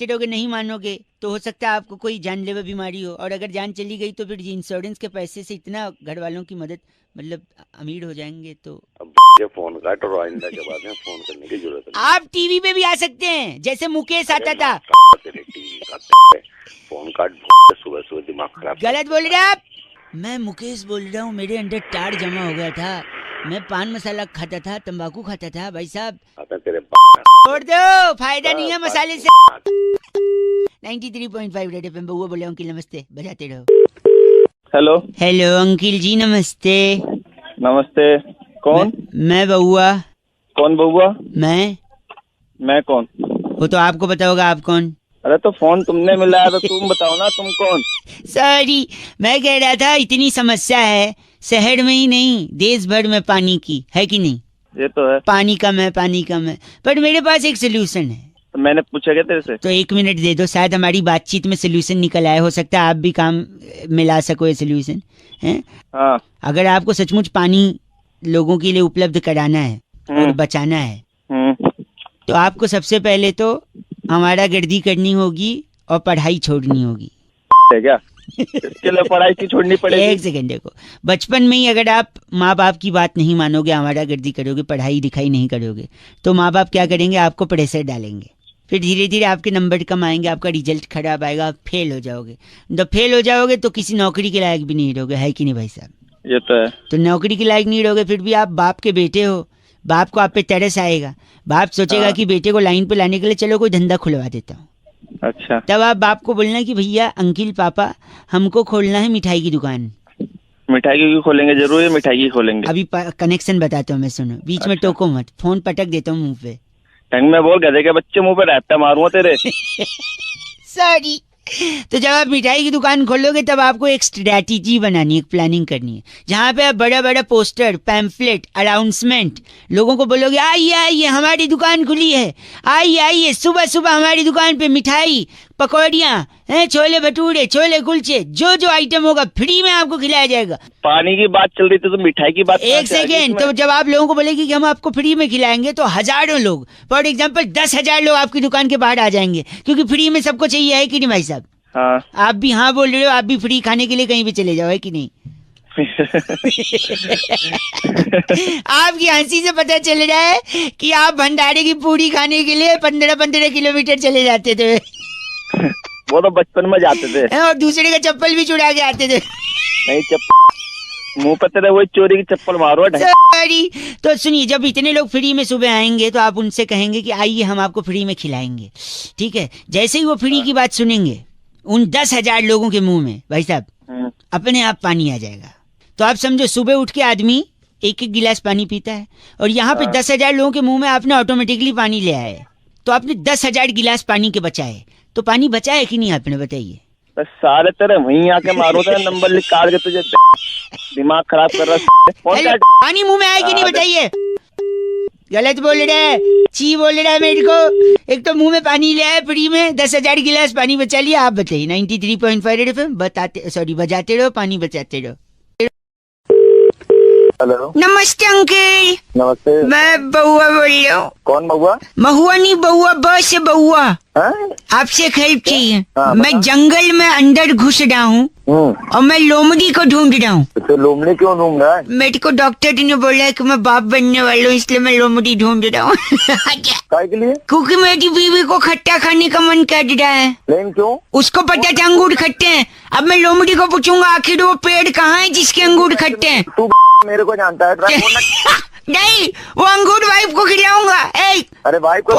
रहोगे नहीं मानोगे तो हो सकता है आपको कोई जानलेवा बीमारी हो, और अगर जान चली गई तो फिर इंश्योरेंस के पैसे से इतना घर वालों की मदद, मतलब अमीर हो जाएंगे। तो अब ये फोन काट और आइंदा के बाद में फोन करने की जरूरत आप टीवी पे भी आ सकते हैं, जैसे मुकेश आता था। तेरे टीवी का फोन काट, सुबह सुबह दिमाग खराब। गलत बोल रहे आप। मैं मुकेश बोल रहा हूँ, मेरे अंदर टाड़ जमा हो गया था। मैं पान मसाला खाता था, तंबाकू खाता था। भाई साहब आता तेरे छोड़ दो, फायदा नहीं है मसाले से। 93.5 रेड एफएम। बउआ बोले अंकिल नमस्ते, बजाते रहो। हेलो। हेलो अंकिल जी नमस्ते। नमस्ते। कौन? मैं बउआ। कौन बउआ? मैं कौन? वो तो आपको पता होगा, आप कौन? अरे तो फोन तुमने मिलाया तो तुम बताओ ना, तुम कौन? सॉरी, मैं कह रहा था इतनी समस्या है शहर में ही नहीं देश भर में पानी की, है कि नहीं? ये तो है। पानी कम है, पर मेरे पास एक सोल्यूशन है। तो मैंने पूछा क्या तेरे से? तो 1 मिनट दे दो, शायद हमारी बातचीत में सोल्यूशन निकल आए। हो सकता है आप भी काम मिला सको ये सोल्यूशन है। हाँ। अगर आपको सचमुच पानी लोगों के लिए उपलब्ध कराना है और बचाना है, तो आपको सबसे पहले तो हमारा गर्दी करनी होगी और पढ़ाई छोड़नी होगी। है क्या? इसके लिए पढ़ाई की छोड़नी पड़ेगी? एक सेकंड देखो, बचपन में ही अगर आप माँ बाप की बात नहीं मानोगे, हमारा गर्दी करोगे, पढ़ाई लिखाई नहीं करोगे, तो माँ बाप क्या करेंगे? आपको प्रेशर डालेंगे। फिर धीरे धीरे आपके नंबर कम आएंगे, आपका रिजल्ट खराब आएगा, आप फेल हो जाओगे। जब फेल हो जाओगे तो किसी नौकरी के लायक भी नहीं रहोगे, है कि नहीं भाई साहब? ये तो है। तो नौकरी के लायक नहीं रहोगे, फिर भी आप बाप के बेटे हो, बाप को आप पे तरस आएगा, बाप सोचेगा कि बेटे को लाइन पे लाने के लिए चलो कोई धंधा खुलवा देता हूँ। अच्छा, तब आप बाप को बोलना कि भैया अंकिल पापा हमको खोलना है मिठाई की दुकान। मिठाई की खोलेंगे, जरूर है मिठाई की खोलेंगे। अभी कनेक्शन बताता हूँ मैं, सुनो, बीच में टोको मत, फोन पटक देता हूँ मुंह पे। ढंग में बोल, गधे के बच्चे मुंह पे रहता मारूंगा तेरे। सॉरी। तो जब आप मिठाई की दुकान खोलोगे तब आपको एक स्ट्रैटेजी बनानी है, एक प्लानिंग करनी है, जहाँ पे आप बड़ा बड़ा पोस्टर, पैम्फलेट, अनाउंसमेंट, लोगों को बोलोगे आइए आइए हमारी दुकान खुली है, आइए आइए सुबह सुबह हमारी दुकान पे मिठाई, पकौड़ियाँ हैं, छोले भटूरे, छोले कुलचे, जो जो आइटम होगा फ्री में आपको खिलाया जाएगा। पानी की बात चल रही थी तो मिठाई की बात एक सेकेंड, तो जब आप लोगों को बोलेगी कि हम आपको फ्री में खिलाएंगे तो हजारों लोग, फॉर एग्जाम्पल 10,000 लोग आपकी दुकान के बाहर आ जाएंगे, क्योंकि फ्री में सबको चाहिए, है कि नहीं भाई साहब? हाँ। आप भी हाँ बोल रहे हो, आप भी फ्री खाने के लिए कहीं भी चले जाओ, है कि नहीं? आपकी हंसी से पता चल रहा है कि आप भंडारे की पूरी खाने के लिए 15-15 किलोमीटर चले जाते थे। वो तो बचपन में जाते थे। और दूसरे का चप्पल भी चुरा के आते थे। नहीं, चप्पल मुंह पे तेरे वही चोरी की चप्पल मारो। सॉरी। तो सुनिए, जब इतने लोग फ्री में सुबह आएंगे तो आप उनसे कहेंगे कि आइए हम आपको फ्री में खिलाएंगे, ठीक है? जैसे ही वो फ्री की बात सुनेंगे उन 10,000 लोगों के मुंह में भाई साहब अपने आप पानी आ जाएगा। तो आप समझो, सुबह उठ के आदमी एक एक गिलास पानी पीता है और यहाँ पे 10,000 लोगों के मुंह में आपने ऑटोमेटिकली पानी ले आए, तो आपने 10,000 गिलास पानी के बचाए। तो पानी बचा है कि नहीं आपने, बताइए? बस सारे तेरे वहीं आके मारो, तेरा नंबर लिख काट के तुझे दिमाग खराब कर रहा। पानी मुंह में आए कि नहीं, बताइए? गलत बोल रहा है, ची बोल रहा है मेरे को। एक तो मुंह में पानी ले आए फ्री में, 10,000 गिलास पानी बचा लिया। आप बताइए। 93.5 रेड एफएम बजाते रहो, पानी बचाते रहो। हेलो, नमस्ते अंकल। नमस्ते। मैं बउआ बोल रहा हूँ। कौन बउआ? महुआ नहीं, बउआ, बस से बउआ। आपसे एक हेल्प चाहिए। मैं जंगल में अंदर घुस रहा हूँ और मैं लोमड़ी को ढूंढ रहा हूँ। तो लोमड़ी क्यों ढूंढ रहा है? मेरे को डॉक्टर ने बोला है कि मैं बाप बनने वाला हूँ, इसलिए मैं लोमड़ी ढूंढ रहा हूँ। काय के लिए? क्योंकि मेरी बीवी को खट्टा खाने का मन कर रहा है। लेकिन क्यों? उसको पता था अंगूर खट्टे हैं। अब मैं लोमड़ी को पूछूंगा आखिर वो पेड़ कहाँ है जिसके अंगूर खट्टे हैं? तू मेरे को जानता है। नहीं, वो अंगूर वाइफ को खिलाऊंगा। अरे भाई को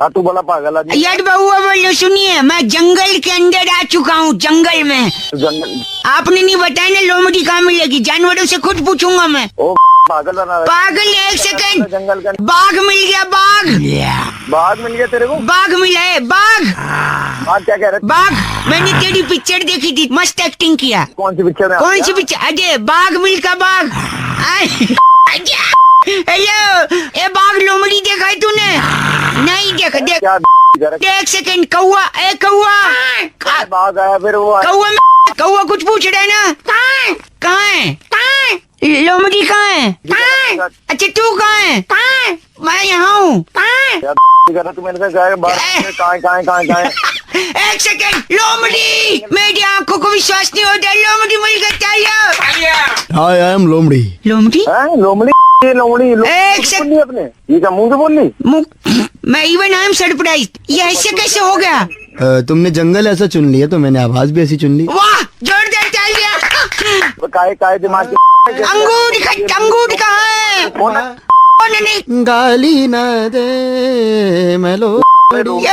हाँ, तू बड़ा पागल है यार। बउआ बोलो, सुनिए, मैं जंगल के अंदर आ चुका हूँ, जंगल में। जंगल? आपने नहीं बताया ना लोमड़ी कहाँ मिलेगी, जानवरों से खुद पूछूंगा मैं। ओ पागल बना रहा है। पागल, एक सेकंड। जंगल का बाघ मिल गया, बाघ। बाघ मिल गया तेरे को? बाघ मिला है, बाघ। बाघ क्या कह रहे? बाघ, मैंने तेरी पिक्चर देखी थी, मस्त एक्टिंग किया। कौन सी पिक्चर में? कौन सी पिक्चर? अरे बाघ मिल्खा बाघ। हेलो, ए बाघ लोमड़ी देखा है तूने? नहीं देखा। देख, एक सेकंड। कौआ, ए कौआ। बाघ आया फिर वो कौआ, कौआ कुछ पूछ रहा है ना? कहाँ है? लोमड़ी कहाँ है? अच्छा, तू कहाँ है? मैं यहाँ हूँ। तू मेरे से कहाँ? एक सेकंड। लोमड़ी, मेरी आंखों को विश्वास नहीं होता। लोमड़ी मिल गया। आई एम लोमड़ी। लोमड़ी? लोमड़ी? लोमड़ी एक सेकंड। अपने ये क्या मुंह से बोल ली? मैं इवन आई एम सरप्राइज। ये ऐसे कैसे हो गया? तुमने जंगल ऐसा चुन लिया तो मैंने आवाज भी ऐसी चुन ली। वाह, जोरदार तालियां। काय दिमाग अंगूर कहाँ है? गाली न दे मैं लोमड़ी,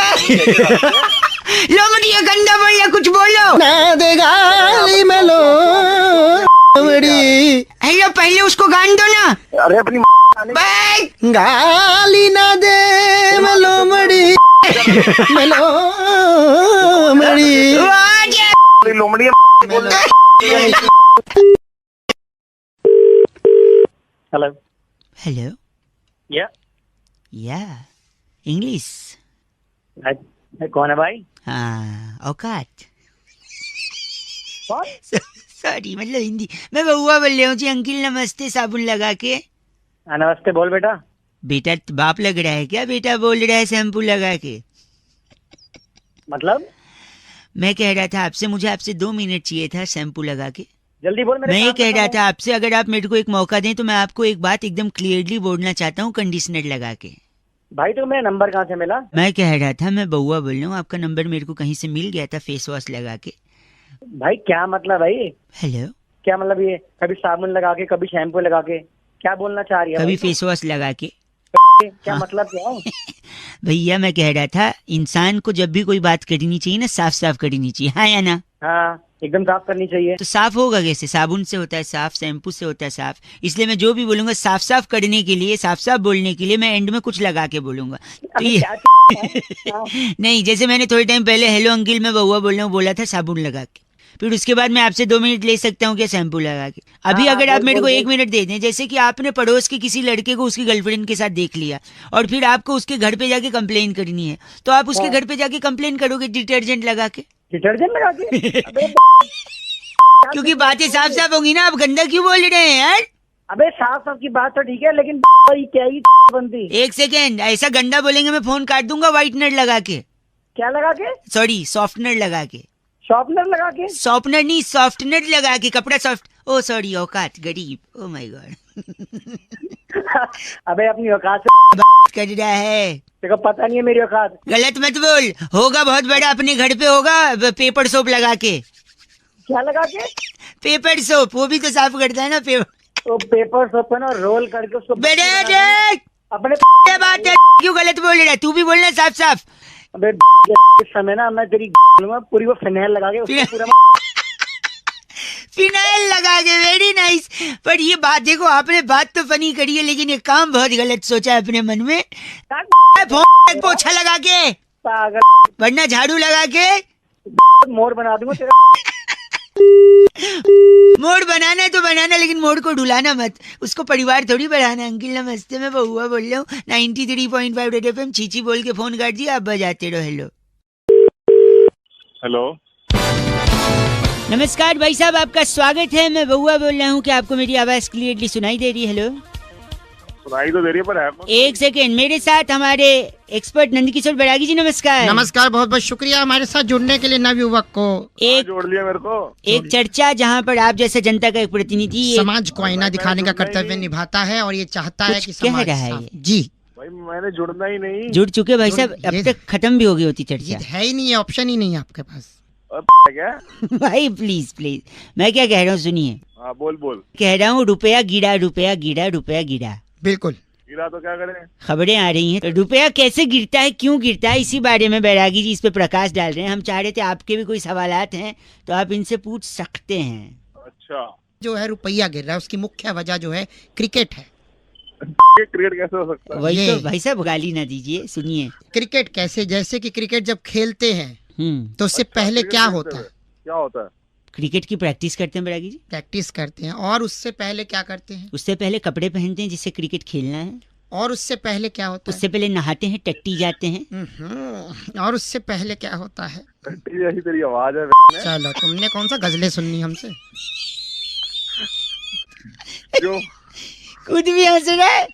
ये गंदा बोल रहा, कुछ बोलो ना दे गाली मैं लोमड़ी। हेलो, पहले उसको गान दो ना। अरे अपनी गाली ना दे मैं लोमड़ी, मैं लोमड़ी। लोमड़ी हेलो। हेलो, या इंग्लिश? कौन है भाई? हाँ, औकात। सॉरी, मतलब हिंदी। मैं बउआ बोल रहा हूँ जी। अंकिल नमस्ते, साबुन लगा के। नमस्ते, बोल बेटा। बेटा बाप लग रहा है क्या? बेटा बोल रहा है शैम्पू लगा के। मतलब? मैं कह रहा था आपसे, मुझे आपसे 2 मिनट चाहिए था शैम्पू लगा के। जल्दी बोल। मैं ये कह रहा था आपसे, अगर आप मेरे को एक मौका दें तो मैं आपको एक बात एकदम क्लियरली बोलना चाहता हूँ, कंडीशनर लगा के। भाई तो मेरा नंबर कहाँ से मिला? मैं कह रहा था, मैं बउआ बोल रहा हूँ, आपका नंबर मेरे को कहीं से मिल गया था फेस वॉश लगा के। भाई क्या मतलब भाई? हेलो, क्या मतलब? ये कभी साबुन लगा के, कभी शैम्पू लगा के, क्या बोलना चाह रही है कभी भाई? फेस वॉश लगा के। क्या मतलब क्या है? भैया मैं कह रहा था, इंसान को जब भी कोई बात करनी चाहिए ना, साफ साफ करनी चाहिए, हाँ या ना? हाँ, एकदम साफ करनी चाहिए। तो साफ होगा कैसे? साबुन से होता है साफ, शैम्पू से होता है साफ। इसलिए मैं जो भी बोलूंगा साफ साफ करने के लिए, साफ साफ बोलने के लिए मैं एंड में कुछ लगा के बोलूंगा। तो अबे ये क्या नहीं, जैसे मैंने थोड़े टाइम पहले हेलो अंकिल मैं बउआ बोल रहा हूँ बोला था साबुन लगा के, फिर उसके बाद मैं आपसे 2 मिनट ले सकता हूँ क्या शैम्पू लगा के? अभी हाँ, अगर आप बोल, मेरे को बोल, 1 मिनट दे दें, जैसे कि आपने पड़ोस के किसी लड़के को उसकी गर्लफ्रेंड के साथ देख लिया और फिर आपको उसके घर पे जाके कंप्लेन करनी है, तो आप उसके घर पे जाके कंप्लेन करोगे डिटर्जेंट लगा के? डिटर्जेंट लगा के? अबे क्योंकि बातें साफ साफ होंगी ना। आप गंदा क्यों बोल रहे हैं यार? अबे साफ साफ की बात तो ठीक है, लेकिन भाई क्या ही बनती? 1 सेकेंड, ऐसा गंदा बोलेंगे मैं फोन काट दूंगा व्हाइटनर लगा के। क्या लगा के? सॉरी, सॉफ्टनर लगा के। शॉर्पनर लगा के? सॉफ्टनर नहीं, सॉफ्टनर लगा के, कपड़ा सॉफ्ट। ओ सॉरी, औकात गरीब। Oh my God. अबे अपनी औकात से कर रहा है, तेरे को पता नहीं है मेरी औकात। गलत मत बोल। होगा बहुत बड़ा, अपने घर पे होगा पेपर सोप लगा के। क्या लगा के? पेपर सोप, वो भी तो साफ करता है ना पेपर। तो पेपर सोप है ना, रोल करके उसको बेटे अपने बात है, क्यों गलत बोल रहा है? तू भी बोलना साफ साफ। अबे इस समय ना मैं तेरी लूंगा पूरी, वो फिनाइल लगा के उसको पूरा फिनाइल लगा के। Very nice. पर ये बात देखो, आपने बात तो फनी करी है, लेकिन ये काम बहुत गलत सोचा है अपने मन में। फोन पोछा लगा के, पागल, वरना झाड़ू लगा के। मोर बना दूंगा तेरा। मोड़ बनाना है तो बनाना, लेकिन मोड़ को ढुलाना मत, उसको परिवार थोड़ी बढ़ाना। अंकिल नमस्ते, मैं बहुआ बोल रहा हूँ 93.5 रेड एफएम। चीची बोल के फोन काट दिया, आप बजाते रहो। हेलो हेलो, नमस्कार भाई साहब, आपका स्वागत है। मैं बहुआ बोल रहा हूँ, क्या आपको मेरी आवाज क्लियरली सुनाई दे रही है? हेलो, सुनाई तो दे रही है पर है कौन? 1 सेकेंड, मेरे साथ हमारे एक्सपर्ट नंदकिशोर बैरागी जी, नमस्कार। नमस्कार, बहुत बहुत शुक्रिया हमारे साथ जुड़ने के लिए नवयुवक को। एक जोड़ लिया मेरे को। एक चर्चा जहाँ पर आप जैसे जनता का एक प्रतिनिधि ये समाज को आईना दिखाने का कर्तव्य निभाता है और ये चाहता है कुछ कि कह समाज रहा है साफ- ये। जी, भाई मैंने जुड़ना ही नहीं। जुड़ चुके भाई साहब, अब ये- तक खत्म भी हो गई होती ये चर्चा। है ही नहीं है, ऑप्शन ही नहीं है आपके पास। और क्या? भाई प्लीज प्लीज, मैं क्या कह रहा हूँ सुनिए। हाँ बोल बोल। कह रहा हूँ रुपया गिरा, रुपया गिरा, रुपया गिरा। बिल्कुल, गिरा तो क्या करें? खबरें आ रही हैं, तो रुपया कैसे गिरता है, क्यों गिरता है, इसी बारे में बैरागी जी इस पे प्रकाश डाल रहे हैं। हम चाह रहे थे आपके भी कोई सवालात हैं तो आप इनसे पूछ सकते हैं। अच्छा, जो है रुपया गिर रहा है उसकी मुख्य वजह जो है क्रिकेट है। ये क्रिकेट कैसे हो सकता है? वही ये- तो भाई साहब, गाली ना दीजिए, सुनिए। क्रिकेट कैसे, जैसे कि क्रिकेट जब खेलते हैं तो उससे अच्छा, पहले क्रिकेट क्या खेलते होता हुए है? क्या होता है? क्रिकेट की प्रैक्टिस करते हैं बैरागी जी। प्रैक्टिस करते हैं, और उससे पहले क्या करते हैं? उससे पहले कपड़े पहनते हैं जिससे क्रिकेट खेलना है। और उससे पहले क्या होता है? उससे पहले नहाते हैं, टट्टी जाते हैं। और उससे पहले क्या होता है? यही तेरी आवाज है। चलो, तुमने कौन सा गजलें सुननी हमसे? जो खुद भी हंस रहा है।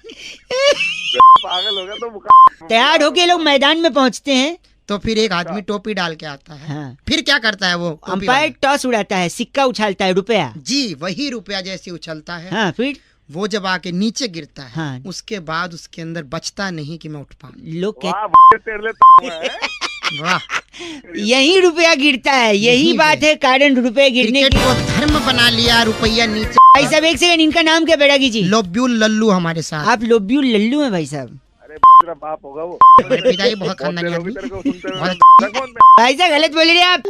पागल हो गया तो तैयार होके लोग मैदान में पहुंचते हैं। तो फिर एक आदमी टोपी डाल के आता है। हाँ। फिर क्या करता है वो टोपी अंपायर वाला? टॉस उड़ाता है, सिक्का उछालता है, रुपया। जी, वही रुपया जैसे उछलता है हाँ, फिर वो जब आके नीचे गिरता है, हाँ। उसके बाद उसके अंदर बचता नहीं कि मैं उठ पाऊं। लोग कहते वाह तेरे लिए है। वाह, यही रुपया गिरता है, यही यही बात है। है कारण रुपये गिरने क्रिकेट की। को धर्म बना लिया, रुपया नीचे। भाई साहब 1 सेकंड, इनका नाम क्या बैरागी जी? लोब्यूल लल्लू हमारे साथ। आप लोब्यू लल्लू हैं भाई साहब। अरे तेरा बाप होगा वो। मेरे पिताजी बहुत बहुत खानदानी देर होगी आदमी। तेरे को सुनते हुए। बहुत- कौन भाई साहब गलत बोल रहे हैं आप,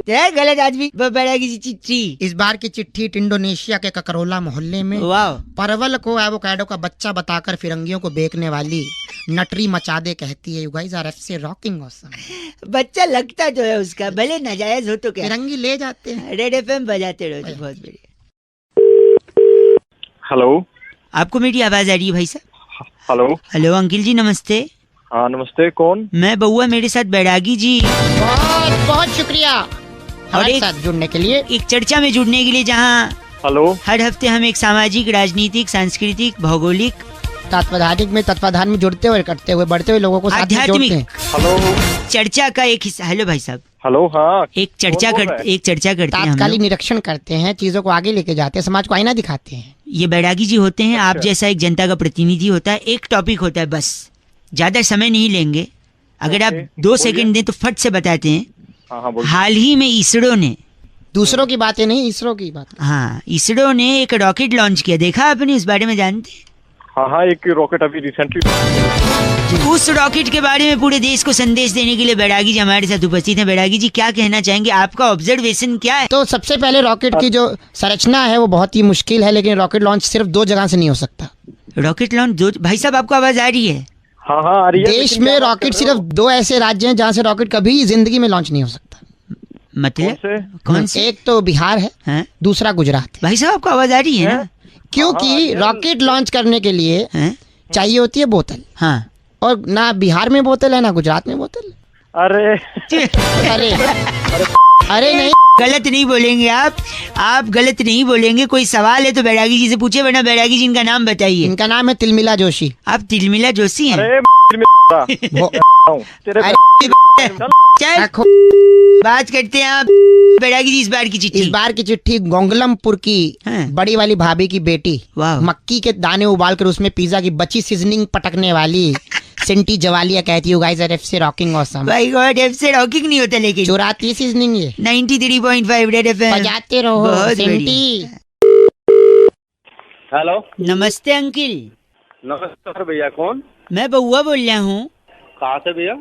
है गलत आदमी। बैरागी जी चिट्ठी। इस बार की चिट्ठी इंडोनेशिया के ककरोला मोहल्ले में वाह, परवल को एवोकाडो का बच्चा बताकर फिरंगियों को बेचने वाली नटरी मचादे कहती है, you guys are FC rocking awesome. बच्चा लगता तो है उसका, भले नाजायज हो तो क्या। फिरंगी ले जाते हैं। रेड एफएम बजाते रहो जी, बहुत बढ़िया। हेलो आपको मेरी आवाज आ रही है भाई साहब? हेलो। हेलो अंकिल जी नमस्ते। हाँ नमस्ते, कौन? मैं बउआ, मेरे साथ बैरागी जी। बहुत बहुत शुक्रिया हमारे एक- साथ जुड़ने के लिए। एक चर्चा में जुड़ने के लिए, जहाँ हेलो। हर हफ्ते हम एक सामाजिक, राजनीतिक, सांस्कृतिक, भौगोलिक, तत्वधान में जुड़ते हुए, करते हुए, बढ़ते हुए लोगों को साथ में जोड़ते आध्यात्मिक हैं। हेलो। चर्चा का एक हिस्सा। हेलो भाई साहब, हेलो। हाँ एक चर्चा कौन बोल रहा है? एक चर्चा करते हैं हम तात्कालिक लोग। निरीक्षण करते हैं, चीजों को आगे लेके जाते हैं, समाज को आईना दिखाते हैं। ये बैरागी जी होते हैं, आप जैसा एक जनता का प्रतिनिधि होता है। एक टॉपिक होता है, बस ज्यादा समय नहीं लेंगे। अगर आप ओके, 2 बोलिए। सेकंड दें तो फट से बताते हैं। हाँ हाँ बोल। हाल ही में इसरो ने दूसरों की बातें नहीं, इसरो की बात। हाँ, इसरो ने एक रॉकेट लॉन्च किया, देखा आपने? इस बारे में जानते? हाँ हाँ, एक रॉकेट अभी रिसेंटली। उस रॉकेट के बारे में पूरे देश को संदेश देने के लिए बैरागी जी हमारे साथ उपस्थित हैं। बैरागी जी, क्या कहना चाहेंगे? आपका ऑब्जर्वेशन क्या है? तो सबसे पहले रॉकेट की जो संरचना है वो बहुत ही मुश्किल है, लेकिन रॉकेट लॉन्च सिर्फ 2 जगह से नहीं हो सकता। Rocket launch 2? भाई साहब, आपको आवाज आ रही है? हाँ हाँ, आ रही है। देश में रॉकेट सिर्फ 2 ऐसे राज्य हैं जहाँ से रॉकेट कभी जिंदगी में लॉन्च नहीं हो सकता। मतलब कौन से? एक तो बिहार है, हाँ? दूसरा गुजरात है। भाई साहब, आपको आवाज आ रही है ना? क्योंकि रॉकेट लॉन्च करने के लिए हाँ? चाहिए होती है बोतल, हाँ। और ना बिहार में बोतल है ना गुजरात में बोतल। अरे अरे अरे नहीं, गलत नहीं बोलेंगे आप गलत नहीं बोलेंगे। कोई सवाल है तो बैरागी जी से पूछे, वरना बैरागी जी इनका नाम बताइए। इनका नाम है तिलमिला जोशी। आप तिलमिला जोशी हैं? अरे तेरे चल, बात करते हैं आप। बैरागी जी, इस बार की चिट्ठी। इस बार की चिट्ठी गोंगलमपुर की हाँ। बड़ी वाली भाभी की बेटी वाह। मक्की के दाने उबालकर उसमें पिज्जा की बची सीजनिंग पटकने वाली सिंटी जवालिया कहती है, guys are FC rocking awesome. भाई गॉड, एफ से रॉकिंग नहीं होता, लेकिन चुराती सीजनिंग ये 93.5 रेड एफएम बजाते रहो बहुत सिंटी। हेलो, नमस्ते अंकिल, नमस्कार भैया। कौन? मैं बउआ बोल रहा हूँ। कहाँ से भैया?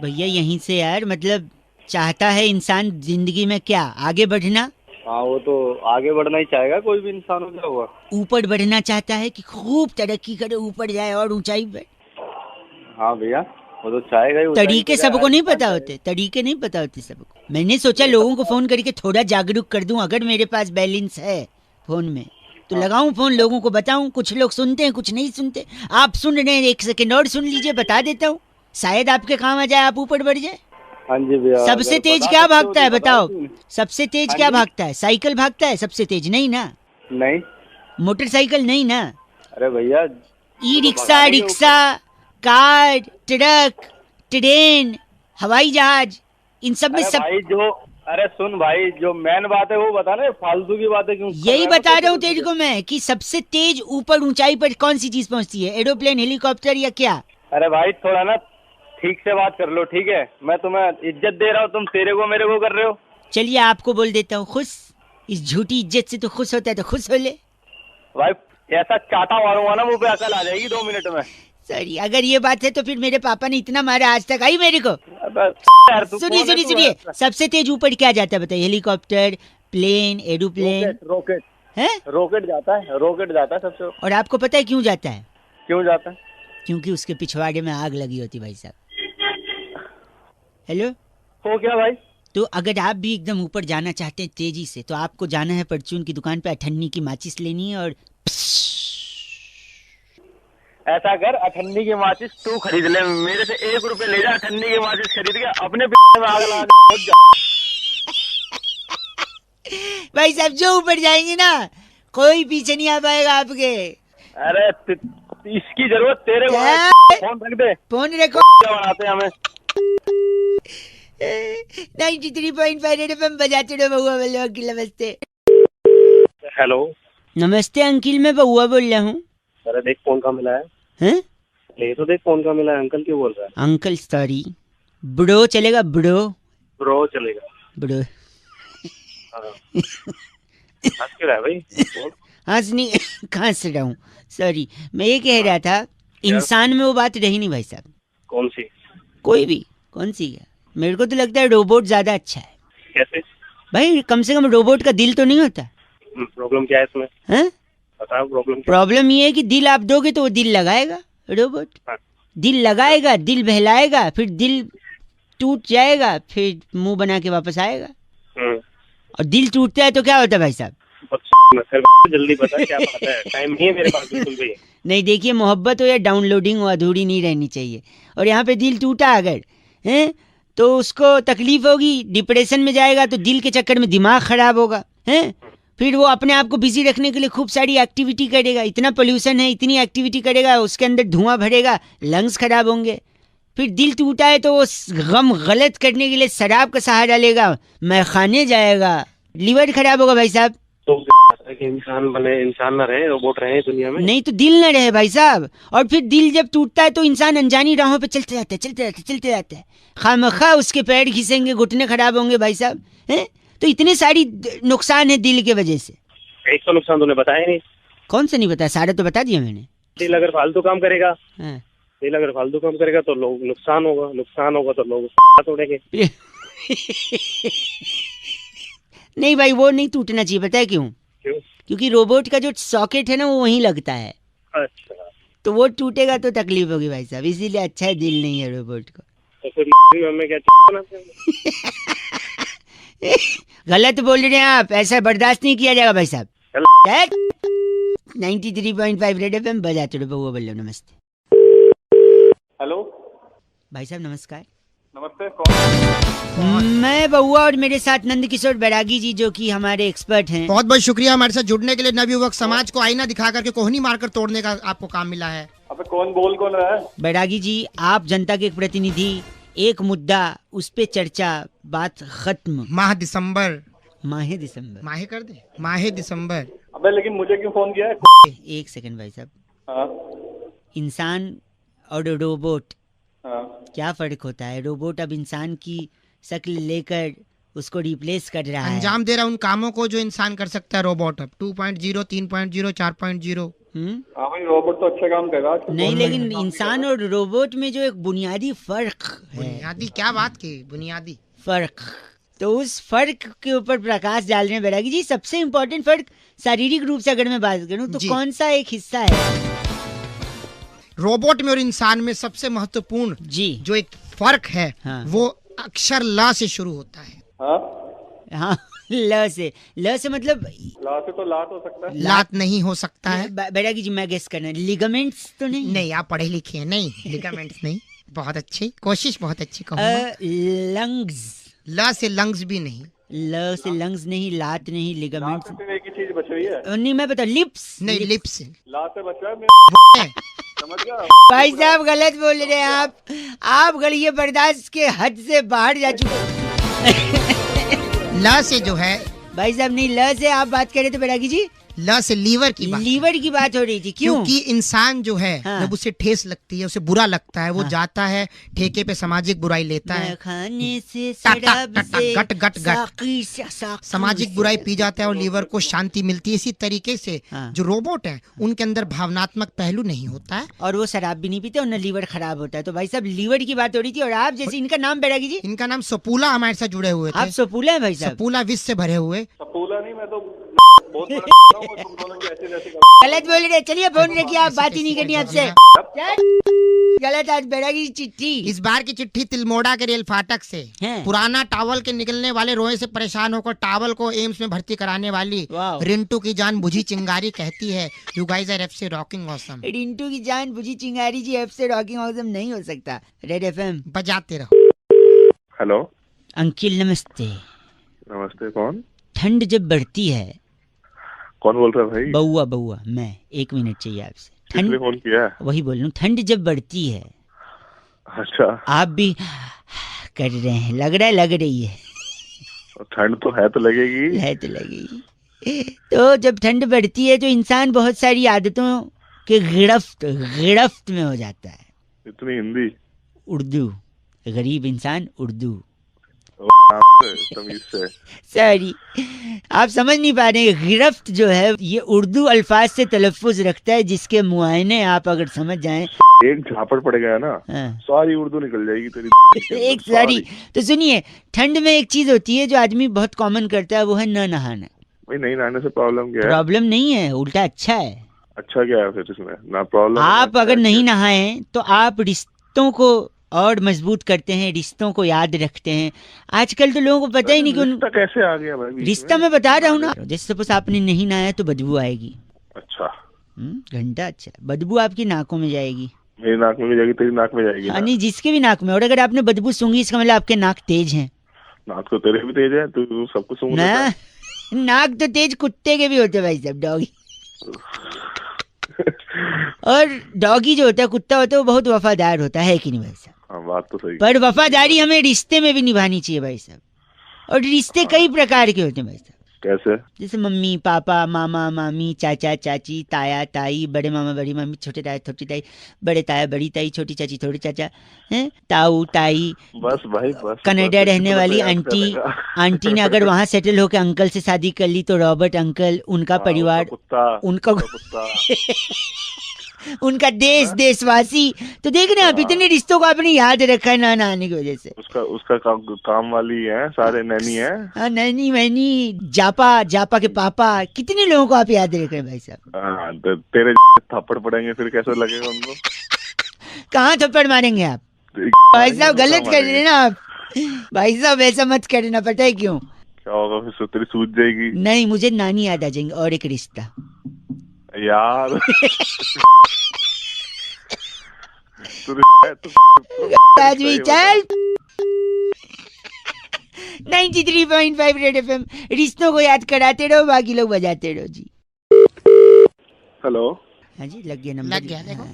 भैया यहीं से यार, मतलब चाहता है इंसान जिंदगी में क्या, आगे बढ़ना। हाँ, वो तो आगे बढ़ना ही चाहेगा, कोई भी इंसान हो क्या हुआ। ऊपर बढ़ना चाहता है कि खूब तरक्की करे, ऊपर जाए और ऊंचाई पे। हाँ भैया, वो तो चाहेगा ही। तरीके सबको नहीं पता होते, तरीके नहीं पता होते सबको। मैंने सोचा लोगों को फोन करके थोड़ा जागरूक कर दूं। अगर मेरे पास बैलेंस है फोन में तो लगाऊं फोन, लोगों को बताऊं। कुछ लोग सुनते हैं, कुछ नहीं सुनते। आप सुन रहे हैं, 1 सेकंड और सुन लीजिए, बता देता हूँ, शायद आपके काम आ जाए, आप ऊपर बढ़ जाए। हाँ जी भैया। सबसे तेज क्या भागता है बताओ? सबसे तेज क्या भागता है? साइकिल भागता है सबसे तेज? नहीं ना। नहीं, मोटरसाइकिल नहीं ना। अरे भैया, e rickshaw, rickshaw, car, truck, train, हवाई जहाज, इन सब में अरे सब। भाई जो, अरे सुन भाई, जो मेन बात है वो बता ना, फालतू की बातें क्यों? यही बता रहा हूँ तेरे को मैं कि सबसे तेज ऊपर ऊंचाई पर कौन सी चीज पहुंचती है? एरोप्लेन, हेलीकॉप्टर या क्या? अरे भाई थोड़ा ना ठीक से बात कर लो, ठीक है? मैं तुम्हें इज्जत दे रहा हूँ, तुम तेरे को मेरे को कर रहे हो। चलिए आपको बोल देता हूँ खुश। इस झूठी इज्जत से तो खुश होता है तो खुश हो ले। भाई ऐसा चाटा मारूंगा ना मुंह पे, अकल आ जाएगी 2 मिनट में। सॉरी, अगर ये बात है तो फिर मेरे पापा ने इतना मारा आज तक आई मेरे को। यार तू सुनिए कौन है सुनिए तू? सुनिए, सबसे तेज ऊपर क्या जाता है बताइए? Helicopter, plane, aeroplane rocket, rocket, है? रॉकेट जाता है, रॉकेट जाता है सबसे। और आपको पता है क्यों जाता है? क्यों जाता है? क्योंकि उसके पिछवाड़े में आग लगी होती भाई साहब। हेलो, हो क्या भाई? तो अगर आप भी एकदम ऊपर जाना चाहते हैं तेजी से, तो आपको जाना है परचून की दुकान पे, अठन्नी की माचिस लेनी है और ऐसा कर, अठन्नी की माचिस तू खरीद ले, मेरे से 1 रुपए ले जा। अठन्नी की माचिस खरीद के अपने में आग लगा दे। भाई साहब जो ऊपर जाएंगे ना, कोई पीछे नहीं आ पाएगा आपके। अरे इसकी जरूरत तेरे को है। क्या? फोन रख दे, फोन रखो। क्या बनाते हैं हमें। 93.5 रेड एफएम बजाते रहो। बउआ बोल रहा हूँ अंकिल, नमस्ते। हेलो, नमस्ते अंकिल, मैं बउआ बोल रहा हूँ। अरे देख फोन कहाँ मिला है। हैं? ले तो देख फोन कहाँ मिला है। अंकल क्यों बोल रहा है? अंकल सॉरी, ब्रो चलेगा? ब्रो, ब्रो चलेगा। ब्रो। हंस क्यों रहा है भाई? बोल। हंस नहीं, हंस रहा हूँ, सॉरी। मैं ये कह रहा था, इंसान में वो बात रही नहीं भाई साहब। कौन सी? कोई भी, कौन सी है? मेरे को तो लगता है रोबोट ज्यादा अच्छा है। कैसे भाई कम से कम रोबोट का दिल तो नहीं होता। प्रॉब्लम क्या है इसमें? हैं? बताओ प्रॉब्लम क्या? प्रॉब्लम ये है कि दिल आप दोगे तो वो दिल लगाएगा रोबोट। हाँ। दिल लगाएगा, दिल बहलाएगा, फिर दिल टूट जाएगा, फिर मुंह बना के वापस आएगा। और दिल टूटता है तो क्या होता है भाई साहब? जल्दी बता क्या बात है, टाइम नहीं है मेरे पास बिल्कुल भी। नहीं देखिए, मोहब्बत हो या डाउनलोडिंग हो, अधूरी नहीं रहनी चाहिए। और यहाँ पे दिल टूटा अगर हैं तो उसको तकलीफ होगी, डिप्रेशन में जाएगा, तो दिल के चक्कर में दिमाग खराब होगा हैं। फिर वो अपने आप को बिजी रखने के लिए खूब सारी एक्टिविटी करेगा। इतना पोल्यूशन है, इतनी एक्टिविटी करेगा, उसके अंदर धुआं भरेगा, लंग्स खराब होंगे। फिर दिल टूटा है तो वो गम गलत करने के लिए शराब का सहारा लेगा, मैखाने जाएगा, लीवर खराब होगा भाई साहब। तो कि इंसान बने, इंसान ना रहे, रोबोट रहे दुनिया में। नहीं तो दिल ना रहे भाई साहब। और फिर दिल जब टूटता है तो इंसान अनजानी राहों पे चलते जाता है, चलते जाता है, चलते जाता है। खामखा उसके पैर घिसेंगे, घुटने खराब होंगे भाई साहब हैं। तो इतने सारी नुकसान है दिल के वजह से। एक तो नुकसान तूने बताया नहीं। कौन सा नहीं बताया, सारे तो बता दिया मैंने। दिल अगर फालतू काम करेगा, हाँ। दिल अगर फालतू काम करेगा तो लोग नुकसान होगा तो लोग तोड़ेंगे। नहीं भाई, वो नहीं टूटना चाहिए, पता है क्यों? क्यों? क्योंकि रोबोट का जो सॉकेट है ना वो वहीं लगता है, अच्छा, तो वो टूटेगा तो तकलीफ होगी भाई साहब, इसीलिए अच्छा है दिल नहीं है रोबोट को। तो फिर हमें क्या बनाते हैं? गलत बोल रहे हैं आप, ऐसा बर्दाश्त नहीं किया जाएगा भाई साहब। 93.5 रेड एफएम बजाते रहो। बउआ बल्लभ नमस्ते। हेलो भाई साहब नमस्कार। नमस्ते, कौन? मैं बउआ और मेरे साथ नंद किशोर बैरागी जी जो कि हमारे एक्सपर्ट हैं। बहुत बहुत शुक्रिया हमारे साथ जुड़ने के लिए। नवयुवक समाज को आईना दिखा करके कोहनी मारकर तोड़ने का आपको काम मिला है। अबे कौन बोल कौन रहा है? बैरागी जी, आप जनता के एक प्रतिनिधि, एक मुद्दा, उस पे चर्चा, बात खत्म। माह दिसंबर, माहे कर दे, माहे दिसंबर। अबे लेकिन मुझे क्यों फोन किया है? एक सेकंड भाई साहब, हाँ इंसान और रोबोट हाँ क्या फर्क होता है? रोबोट अब इंसान की शक्ल लेकर उसको रिप्लेस कर रहा है, अंजाम दे रहा है उन कामों को जो इंसान कर सकता है रोबोट अब 2.0, 3.0, 4.0। हाँ भाई, रोबोट तो अच्छा काम कर रहा है। नहीं, लेकिन इंसान और रोबोट में जो एक बुनियादी फर्क है, बुनियादी क्या बात की बुनियादी फर्क, तो उस फर्क के ऊपर प्रकाश डाल रहे हैं बैरागी जी। सबसे इम्पोर्टेंट फर्क शारीरिक रूप से अगर मैं बात करूं तो जी। कौन सा एक हिस्सा है रोबोट में और इंसान में? सबसे महत्वपूर्ण जी जो एक फर्क है, हाँ। वो अक्षर ल से शुरू होता है। हाँ, हाँ, ल से मतलब ला से तो लात हो सकता है। लात नहीं हो सकता है। बैरागी जी मैं गेस करना, लिगामेंट्स तो नहीं? नहीं, आप पढ़े लिखे हैं। नहीं, लिगामेंट्स नहीं। बहुत अच्छी कोशिश, बहुत अच्छी कहूँगा। लंग्स, ल से लंग्स भी नहीं। ल से लंग्स नहीं, लात नहीं, लिगामेंट्स लात से एक ही चीज बच रही है। नहीं, मैं बता, लिप्स नहीं, लिप्स। लात से बच रहा है, समझ गया? भाई साहब गलत बोल रहे हैं आप गलिए बर्दाश्त के हद से बाहर जा चुके। ल से जो है, भाई साहब नहीं, ल से आप बात कर रहे थे बैरागी जी, ल से लीवर की बात। लीवर की बात हो रही थी। क्यों? क्योंकि इंसान जो है हाँ। जब उसे ठेस लगती है, उसे बुरा लगता है, वो हाँ। जाता है ठेके पे सामाजिक बुराई लेता है, खाने से टक, शराब टक, से गट, गट, गट। साकी सामाजिक से। बुराई पी जाता है और लीवर को शांति मिलती है। इसी तरीके से हाँ। जो रोबोट है उनके अंदर भावनात्मक पहलू नहीं होता है। और वो शराब भी नहीं पीते और न लीवर खराब होता है। तो भाई साहब लीवर की बात हो रही थी, और आप जैसे, इनका नाम बैरागी जी? इनका नाम सपूला हमारे साथ जुड़े हुए आप थे। सपूला है भाई साहब? सपूला विष से भरे हुए। सपूला नहीं, मैं तो बहुत बड़ा हूँ, तुम दोनों की ऐसे जैसे गलत बोल रहे, चलिए फोन रखिए, आप बात ही नहीं करनी आपसे। गलत। आज बैरागी चिट्ठी। इस बार की चिट्ठी तिलमोड़ा के रेल फाटक से। हैं। पुराना टावल के निकलने वाले रोए से परेशान होकर टावल को एम्स में भर्ती कराने वाली वाह। रिंटू की जान बुझी चिंगारी कहती है, you guys are FC rocking awesome. Rintu की जान बुझी चिंगारी जी एफ से रॉकिंग ऑसम नहीं हो सकता। रेड एफएम बजाते रहो। हेलो, अंकिल नमस्ते। नमस्ते, कौन? ठंड जब बढ़ती है, कौन बोल रहा है भाई? बउआ मैं, 1 मिनट चाहिए आपसे। किसने फोन किया है? वही बोल रहा हूँ, ठंड जब बढ़ती है, अच्छा, आप भी कर रहे हैं, लग रही है ठंड तो है, तो लगेगी। है तो लगेगी। तो जब ठंड बढ़ती है तो इंसान बहुत सारी आदतों के गिरफ्त में हो जाता है। इतनी हिंदी? उर्दू, गरीब इंसान उर्दू। तमीज से। सॉरी, आप समझ नहीं पा रहे। गिरफ्त जो है ये उर्दू अल्फाज से तलफ्फुज रखता है, जिसके मुआयने आप अगर समझ जाएं, एक झापड़ पड़ गया ना, हाँ। सारी उर्दू निकल जाएगी तेरी। एक सारी। तो सुनिए, ठंड में एक चीज होती है जो आदमी बहुत कॉमन करता है, वो है न नहाना। भाई नहीं नहाने से प्रॉब्लम क्या है? प्रॉब्लम नहीं है, उल्टा अच्छा है। अच्छा क्या है फिर इसमें? ना प्रॉब्लम। आप अगर नहीं नहाएं तो आप रिश्तों को और मजबूत करते हैं, रिश्तों को याद रखते हैं। आजकल तो लोगों को पता ही नहीं कि रिश्ता कैसे आ गया भाई बीच रिश्ता में? मैं बता रहा हूँ ना। जैसे सपोज आपने नहीं नहाया तो बदबू आएगी। अच्छा, घंटा अच्छा, बदबू आपकी नाकों में जाएगी। मेरी नाक में भी जाएगी, तेरी नाक में जाएगी हाँ ना? नहीं, जिसके भी नाक में। और अगर आपने बदबू सूंघी इसका मतलब आपके नाक तेज हैं। नाक तो तेरे भी तेज है, तू सबको सूंघ ना, लेता है। नाक तो तेज कुत्ते के भी होते हैं भाई साहब, डॉगी। और डॉगी जो होता है, कुत्ता होता है, वो बहुत वफादार होता है कि नहीं भाई साहब? हाँ, बात तो सही। पर वफादारी हमें रिश्ते में भी निभानी चाहिए भाई साहब। और रिश्ते कई प्रकार के होते हैं भाई साहब। कैसे? जैसे मम्मी पापा मामा मामी चाचा चाची ताया ताई बड़े मामा बड़ी मामी छोटे ताया छोटी ताई बड़े ताया बड़ी ताई छोटी चाची छोटे चाचा हैं ताऊ ताई बस भाई बस। कनाडा बस, रहने इतना वाली तो याद आंटी करेगा। आंटी ने अगर वहां सेटल होकर अंकल से शादी कर ली तो रॉबर्ट अंकल उनका हाँ, परिवार कुत्ता उनका कुत्ता। उनका देश देशवासी। तो देख रहे हैं आप इतने रिश्तों को आपने याद रखा है ना आने की वजह से। उसका काम वाली है, सारे नैनी है। हाँ नैनी मैनी जापा के पापा कितने लोगों को आप याद रख रहे हैं भाई साहब। हाँ, तेरे थप्पड़ पड़ेंगे फिर कैसे लगेगा उनको? कहाँ थप्पड़ मारेंगे आप भाई साहब? गलत कर रहे हैं ना आप भाई साहब, ऐसा मत करना। पता है क्यों? क्या होगा फिर? सुतरी सूझ जाएगी। नहीं मुझे नानी याद आ जाएंगे और एक रिश्ता यार आज भी चल 93.5 रेड एफएम रिश्तों को याद कराते रहो बाकी लोग बजाते रहो जी। हेलो। हाँ जी लग गया नंबर। लग गया देखो।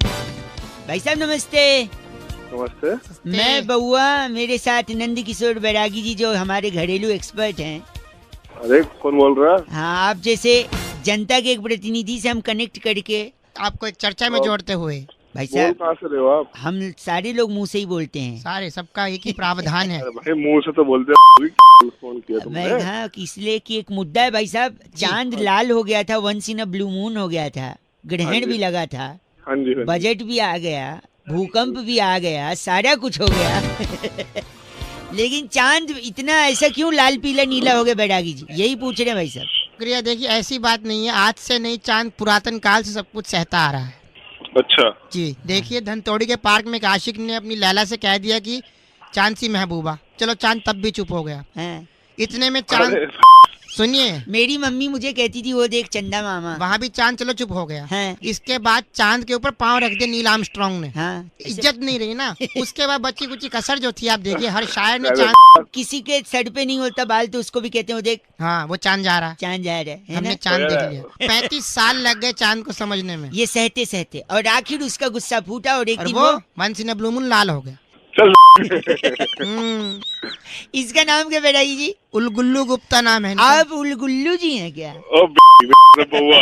भाई साहब नमस्ते। नमस्ते। मैं बउआ, मेरे साथ नंद किशोर बैरागी जी जो हमारे घरेलू एक्सपर्ट हैं। अरे कौन बोल रहा है? हाँ आप जैसे जनता के एक प्रतिनिधि से हम कनेक्ट करके आपको एक चर्चा में जोड़ते हुए। भाई बोल साहब कहाँ से रहे हो आप? हम सारे लोग मुंह से ही बोलते हैं। सारे सबका एक ही प्रावधान है। अरे भाई मुंह से तो बोलते हैं। फोन किया तुमने? मैं हाँ इसलिए कि एक मुद्दा है भाई साहब, चांद लाल हो गया था, once in a blue moon हो गया था, ग्रहण भी लगा था, हाँ जी, हाँ जी। बजट भी आ गया, भूकंप भी आ गया, सारा कुछ हो गया लेकिन चांद इतना ऐसा क्यों लाल पीला नीला हो गया बैरागी जी? यही पूछ रहे हैं भाई साहब। शुक्रिया। देखिए ऐसी बात नहीं है, आज से नहीं, चांद पुरातन काल से सब कुछ सहता आ रहा है। अच्छा जी देखिए धनतोड़ी के पार्क में एक आशिक ने अपनी लैला से कह दिया कि चांद सी महबूबा, चलो चांद तब भी चुप हो गया। हाँ। इतने में चांद, सुनिए, मेरी मम्मी मुझे कहती थी वो देख चंदा मामा, वहाँ भी चांद चलो चुप हो गया। हाँ। इसके बाद चांद के ऊपर पाँव रख दिया नील आर्मस्ट्रांग ने। हाँ। इज्जत नहीं रही ना। उसके बाद बच्ची कुची कसर जो थी, आप देखिए हर शायर ने चांद, किसी के सर पे नहीं होता बाल तो उसको भी कहते हैं वो देख हाँ वो चांद जा रहा, चांद जा रहा है हमने ना? चांद देख लिया। 35 साल लग गए चांद को समझने में। ये सहते सहते और आखिर उसका गुस्सा फूटा और एक और दिन वो वो once in a blue moon लाल हो गया। चल इसका नाम क्या बैरागी जी? उलगुल्लू गुप्ता नाम है इनका। आप उलगुल्लू जी हैं क्या? ओ बउआ,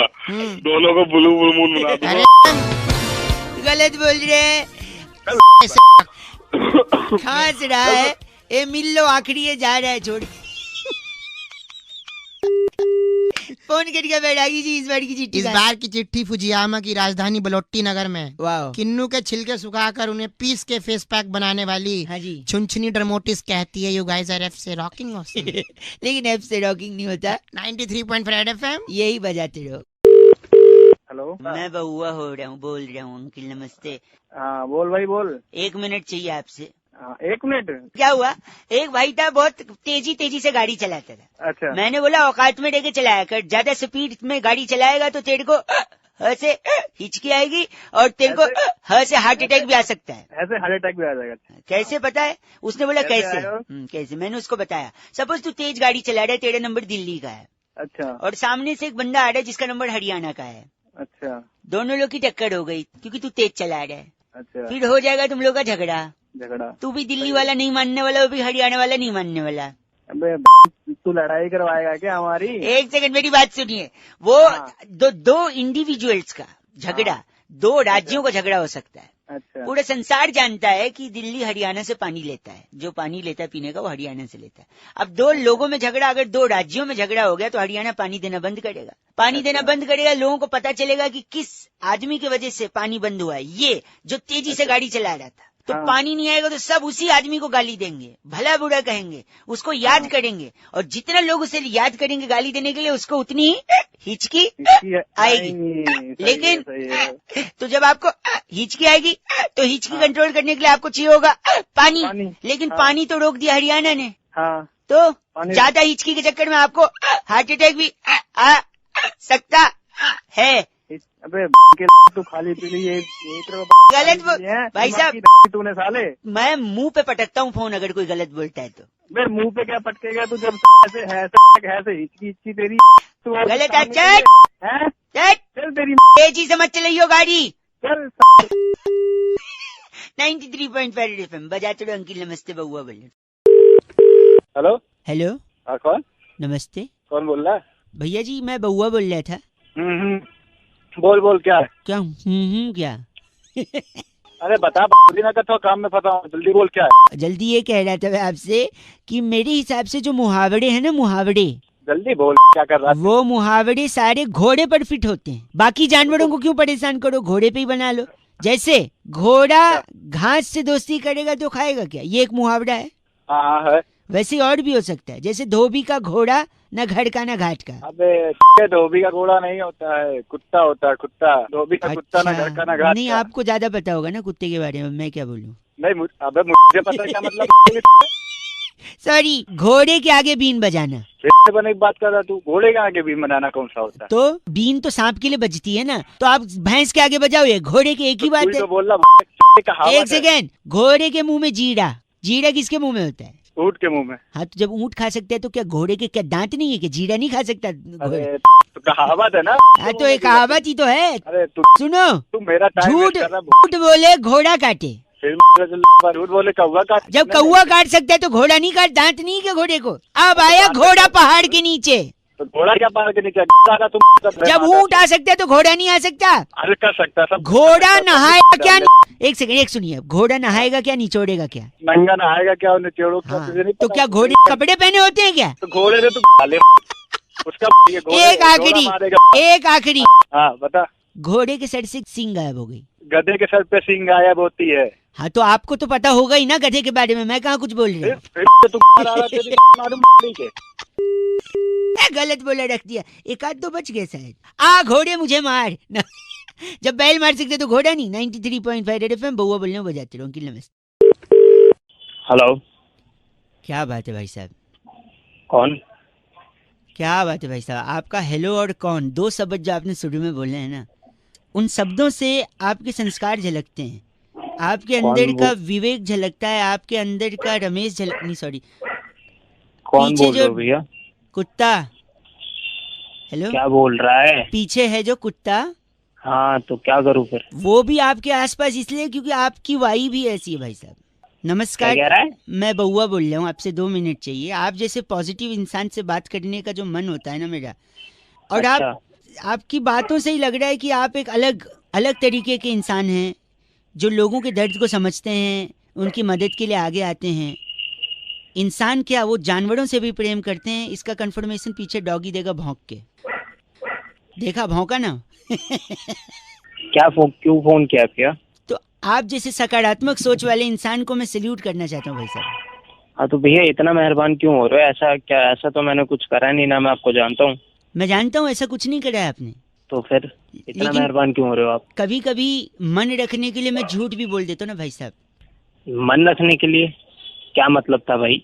दोनों को ब्लू मून बना दो। अरे गलत बोल रहे हैं, खांस रहा है। ए मिल लो आखिरी ये जा रहा है छोड़ फोन करके बैरागी जी इस बार की चिट्ठी इस का- बार की चिट्ठी फुजियामा की राजधानी बलोट्टी नगर में वाह। किन्नू के छिलके सुखाकर उन्हें पीस के फेस पैक बनाने वाली हाँ जी छुनछुनी डरमोटिस कहती है, यू गाइस आर एफ से रॉकिंग लेकिन ऐप से रॉकिंग नहीं होता, 93.5 एफएम। यही बजाते रहो। हेलो। मैं बउआ हो रहा हूँ, बोल रहा हूँ। अंकिल नमस्ते। हाँ बोल भाई बोल। 1 मिनट चाहिए आपसे। हाँ 1 मिनट। क्या हुआ? एक भाई था बहुत तेजी तेजी से गाड़ी चलाता था। अच्छा। मैंने बोला औकात में लेके चलाया कर, ज्यादा स्पीड में गाड़ी चलाएगा तो तेरे को ह से हिचकी आएगी और तेरे को ह से हार्ट अटैक भी आ सकता है। ऐसे हार्ट अटैक भी आ जाएगा? कैसे पता है? उसने बोला कैसे कैसे? आया? कैसे? मैंने उसको बताया, सपोज तू तेज गाड़ी चला रहा है, तेरा नंबर दिल्ली का है अच्छा और सामने से एक बंदा आ रहा है जिसका नंबर हरियाणा का है। अच्छा दोनों लोग की टक्कर हो गई क्योंकि तू तेज चला रहा है। अच्छा। फिर हो जाएगा तुम लोग का झगड़ा। झगड़ा। तू भी दिल्ली वाला नहीं मानने वाला, वो भी हरियाणा वाला नहीं मानने वाला। अबे तू लड़ाई करवाएगा क्या हमारी? एक सेकंड मेरी बात सुनिए। वो हाँ। दो इंडिविजुअल्स का झगड़ा, हाँ। 2 राज्यों का झगड़ा हो सकता है। अच्छा। पूरा संसार जानता है कि दिल्ली हरियाणा से पानी लेता है, जो पानी लेता है पीने का वो हरियाणा से लेता है। अब 2 लोगों में झगड़ा, अगर 2 राज्यों में झगड़ा हो गया तो हरियाणा पानी देना बंद करेगा। पानी देना बंद करेगा, लोगों को पता चलेगा कि किस आदमी की वजह से पानी बंद हुआ है, ये जो तेजी से गाड़ी चला रहा था। तो हाँ। पानी नहीं आएगा तो सब उसी आदमी को गाली देंगे, भला बुरा कहेंगे, उसको याद करेंगे और जितना लोग उसे याद करेंगे गाली देने के लिए उसको उतनी ही हिचकी आएगी। लेकिन तो जब आपको हिचकी आएगी तो हिचकी कंट्रोल करने के लिए आपको चाहिए होगा पानी। लेकिन हाँ। पानी तो रोक दिया हरियाणा ने, हाँ। तो पानी- ज्यादा हिचकी के चक्कर में आपको हार्ट अटैक भी आ सकता है। अबे तू खाली पीली ये गलत भाई साहब, तूने साले। मैं मुंह पे पटकता हूँ फोन अगर कोई गलत बोलता है तो। बे मुंह पे क्या पटकेगा तू जब ऐसे है हिचकी हिचकी तेरी तू गलत है, है? चल तेरी तेजी से मत चलाइयो गाड़ी। चल 93.5 एफएम बजाते रहो। अंकिल नमस्ते, बउआ बोले। हेलो। हेलो हाँ कौन? नमस्ते। कौन बोल रहा है? भैया जी मैं बउआ बोल रहा था। बोल बोल क्या है? क्या क्या अरे बता ना कर, तो काम में फंसा हूं, जल्दी बोल क्या है? जल्दी ये कह रहा था मैं आपसे कि मेरे हिसाब से जो मुहावरे हैं ना, मुहावरे, जल्दी बोल क्या कर रहा है? वो मुहावरे सारे घोड़े पर फिट होते हैं। बाकी जानवरों को क्यों परेशान करो, घोड़े पे ही बना लो। जैसे घोड़ा घास से दोस्ती करेगा तो खाएगा क्या, ये एक मुहावरा है। हाँ है। वैसे और भी हो सकता है, जैसे धोबी का घोड़ा न घर का न घाट का। अबे धोबी का घोड़ा नहीं होता है, कुत्ता होता है, कुत्ता। धोबी का कुत्ता ना घर का ना घाट नहीं, का। आपको ज्यादा पता होगा ना कुत्ते के बारे में, मैं क्या बोलूं। नहीं अबे मुझे पता है क्या मतलब। सॉरी, घोड़े के आगे बीन बजाना। फिर बने की बात कर रहा तू, घोड़े के आगे भी बनाना कौन सा होता है? तो बीन तो सांप के लिए बजती है ना, तो आप भैंस के आगे बजाओ, ये घोड़े के एक ही बात है। तो बोल एक सेकेंड, घोड़े के मुंह में जीरा, जीरा किसके मुंह में होता है? ऊंट के मुंह में। हाँ, तो जब ऊंट खा सकते हैं तो क्या घोड़े के क्या दांत नहीं है कि जीरा नहीं खा सकता घोड़े? तो कहावत है ना। हाँ, तो एक कहावत ही तो है। अरे तू सुनो, तू मेरा टाइम झूठ झूठ बोले घोड़ा काटे, फिर झूठ बोले कौवा काट। जब कौवा काट सकता है तो घोड़ा नहीं काट, दांत नहीं के घोड़े को। अब आया घोड़ा पहाड़ के नीचे, तो घोड़ा क्या पहाड़ के नीचे? जब ऊंट आ सकता है तो घोड़ा नहीं आ सकता। अरे कर सकता सब। घोड़ा नहाएगा क्या? एक सेकंड, एक सुनिए, घोड़ा नहाएगा क्या, निचोड़ेगा क्या? नंगा नहाएगा क्या और निचोड़ो क्या? हाँ, तुझे नहीं तो पता? क्या घोड़े कपड़े पहने होते हैं क्या? तो घोड़े से तू डाले उसका एक आखिरी, एक आखिरी, हाँ बता। घोड़े के सर से सींग गायब हो गई। गधे के सर पे सींग गायब होती है। हाँ, तो आपको तो पता होगा ही ना गधे के बारे में, मैं कहाँ कुछ बोल रही हूँ। फिर तू मालूम के गलत बोला, रख दिया। एक आध तो बच गए शायद। आ घोड़े मुझे मार न, जब बैल मार सकते तो घोड़ा नहीं। 93.5 रेड एफएम, बउआ बोलने बजाते रहो। अंकिल नमस्ते। हेलो, क्या बात है भाई साहब? कौन? क्या बात है भाई साहब? आपका हेलो और कौन, दो शब्द जो आपने शुरू में बोले हैं ना, उन शब्दों से आपके संस्कार झलकते हैं, आपके अंदर का विवेक झलकता है, आपके अंदर का रमेश नहीं सॉरी, कौन पीछे बोल रहे जो हो भैया? कुत्ता, हेलो, क्या बोल रहा है? पीछे है जो कुत्ता, हाँ तो क्या करूँ फिर? वो भी आपके आसपास इसलिए क्योंकि आपकी वाई भी ऐसी है भाई साहब। नमस्कार, क्या कह रहा है? मैं बउआ बोल रहा हूँ, आपसे 2 मिनट चाहिए। आप जैसे पॉजिटिव इंसान से बात करने का जो मन होता है ना मेरा, और अच्छा। आपकी बातों से ही लग रहा है कि आप एक अलग अलग तरीके के इंसान हैं, जो लोगों के दर्द को समझते हैं, उनकी मदद के लिए आगे आते हैं। इंसान क्या, वो जानवरों से भी प्रेम करते हैं। इसका कंफर्मेशन पीछे डॉगी देगा भौंक के। देखा भौंका ना? क्यों फोन किया क्या? तो आप जैसे सकारात्मक सोच वाले इंसान को मैं सैल्यूट करना चाहता हूँ भाई साहब। हाँ तो भैया इतना मेहरबान क्यों हो रहे हो? ऐसा क्या, ऐसा तो मैंने कुछ करा नहीं ना, मैं आपको जानता हूँ। मैं जानता हूँ ऐसा कुछ नहीं करा है आपने, तो फिर इतना लेकिन मेहरबान क्यों हो रहे हो आप? कभी कभी मन रखने के लिए मैं झूठ भी बोल देता हूँ ना भाई साहब। मन रखने के लिए क्या मतलब था भाई?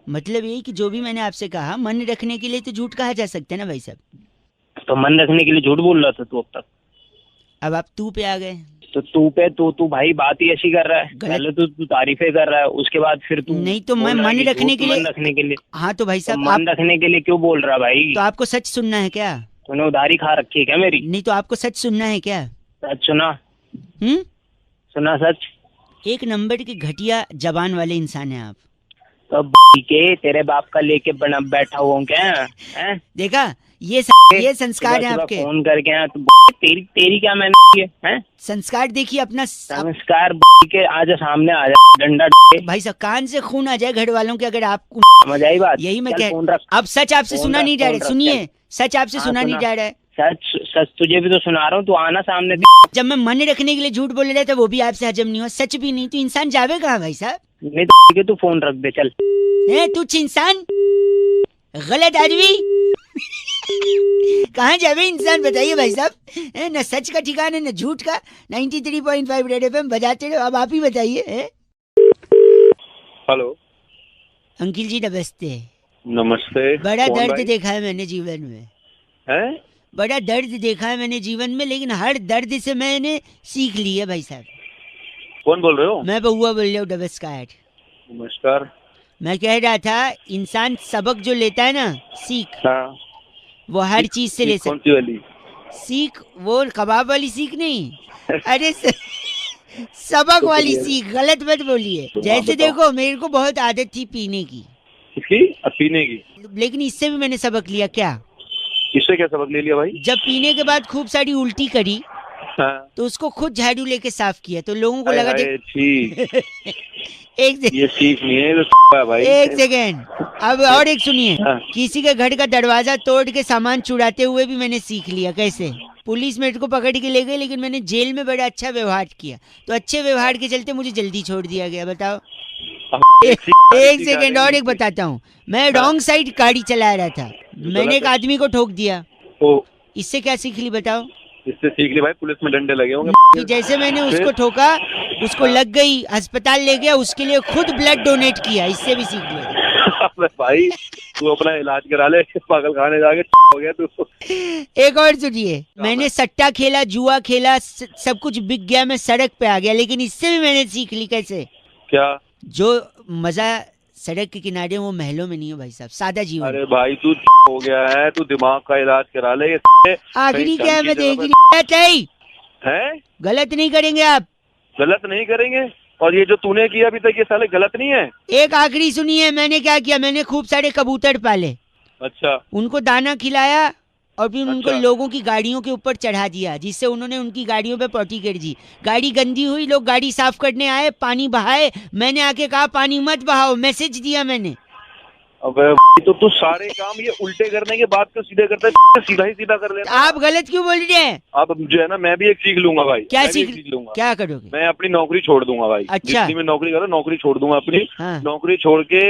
मतलब यही कि जो भी मैंने आपसे कहा, मन रखने के लिए तो झूठ कहा जा सकता है ना भाई साहब। तो मन रखने के लिए झूठ बोल रहा था तू अब तक? अब आप तू पे आ गए। तो तू पे तू भाई बात ही ऐसी कर रहा है। गलत। पहले तू तारीफें कर रहा है, उसके बाद फिर तू नहीं तो मैं बोल रहा है मन कि रखने झूठ के लिए, मन रखने के लिए। हाँ तो भाई तो साहब मन रखने के लिए क्यों बोल रहा भाई? तो आपको सच सुनना है क्या? तूने उधारी खा रखी है क्या मेरी? नहीं तो आपको सच सुनना है क्या? सच सुना? हम्म, सुना सच? एक नंबर की घटिया जबान वाले इंसान है आप। तो के तेरे बाप का लेके बना बैठा हुआ हूँ क्या? हैं? देखा, ये संस्कार है सुबह आपके। फोन करके आया तो तेरी क्या मैंने की है? संस्कार देखिए अपना। संस्कार के आजा सामने आ जा डंडा भाई साहब कान से खून आ जाए घर वालों के अगर आपको समझ आई बात? यही मैं चल कह, फोन रख। अब सच आपसे फोन सुना रख, नहीं जा फोन रहा। रख, सुनिए, चल। सच आपसे हाँ, सुना नहीं सुना। जा रहा है। सच तुझे भी तो सुना रहा हूँ, तू आना सामने। जब मैं मन रखने के लिए झूठ बोल रहा था वो भी आपसे हजम नहीं हुआ, सच भी नहीं, तो इंसान जावे कहाँ भाई साहब? नहीं तो तू फोन रख दे चल। तुच्छ इंसान, गलत आदमी, कहाँ जावे इंसान बताइए भाई साहब? न सच का ठिकाना न झूठ का। 93.5 रेड एफएम बजाते रहो। अब आप ही बताइए। हेलो अंकिल जी नमस्ते। नमस्ते। बड़ा कौन दर्द भाई? देखा है मैंने जीवन में, हैं? बड़ा दर्द देखा है मैंने जीवन में, लेकिन हर दर्द से मैंने सीख ली है भाई साहब। कौन बोल रहे हो? मैं बउआ बोल रहा हूँ, नमस्कार। नमस्कार। मैं कह रहा था, इंसान सबक जो लेता है ना, सीख, हाँ, वो हर चीज से ले कौन सकता। सी वाली? सीख वो कबाब वाली सीख नहीं, अरे सबक वाली सीख। गलत मत बोलिए। तो जैसे आप बताओ। देखो, मेरे को बहुत आदत थी पीने की, किसकी? अब पीने की? लेकिन इससे भी मैंने सबक लिया। क्या? इससे क्या सबक ले लिया भाई? जब पीने के बाद खूब सारी उल्टी करी हाँ। तो उसको खुद झाड़ू लेके साफ किया तो लोगों को लगा हाय, ठीक। एक सेकंड, ये सीख नहीं है, तो है भाई। एक सेकेंड, अब और एक सुनिए। हाँ। किसी के घर का दरवाजा तोड़ के सामान चुराते हुए भी मैंने सीख लिया कैसे। पुलिस मेरे को पकड़ के ले गई लेकिन मैंने जेल में बड़ा अच्छा व्यवहार किया तो अच्छे व्यवहार के चलते मुझे जल्दी छोड़ दिया गया। बताओ। एक सेकेंड और एक बताता हूँ। मैं रॉन्ग साइड गाड़ी चला रहा था, मैंने एक आदमी को ठोक दिया। इससे क्या सीख ली बताओ? इससे सीख ली भाई, पुलिस में डंडे लगे होंगे। कि जैसे मैंने उसको ठोका, उसको लग गई, अस्पताल ले गया, उसके लिए खुद ब्लड डोनेट किया। इससे भी सीख लिया। अबे भाई तू अपना इलाज करा ले, पागल खाने जाके हो गया तू। एक और सुनिए, मैंने सट्टा खेला, जुआ खेला, सब कुछ बिक गया, मैं सड़क पे आ गया। लेकिन इससे भी मैंने सीख ली। कैसे? क्या? जो मजा सड़क के किनारे वो महलों में नहीं हो भाई साहब, सादा जीवन। अरे भाई तू हो गया है, तू दिमाग का इलाज करा ले। आखिरी क्या है, मैं देख रही है, गलत नहीं करेंगे आप। गलत नहीं करेंगे। और ये जो तूने किया अभी तक ये साले गलत नहीं है। एक आखिरी सुनिए, मैंने क्या किया, मैंने खूब सारे कबूतर पाले। अच्छा। उनको दाना खिलाया और फिर उनको अच्छा। लोगों की गाड़ियों के ऊपर चढ़ा दिया, जिससे उन्होंने उनकी गाड़ियों पे पॉटी कर दी। गाड़ी गंदी हुई, लोग गाड़ी साफ करने आए, पानी बहाए, मैंने आके कहा पानी मत बहाओ, मैसेज दिया मैंने। अबे तो तू सारे काम ये उल्टे करने के बाद तो सीधे करता है, सीधा ही सीधा कर लेना। आप गलत क्यों बोल रहे हैं? अब जो है ना, मैं भी एक सीख लूंगा भाई। क्या मैं भी एक सीख लूंगा? क्या करोगे? मैं अपनी नौकरी छोड़ दूंगा भाई। अच्छा। जितनी मैं नौकरी करूँ, नौकरी छोड़ दूंगा अपनी। हाँ। नौकरी छोड़ के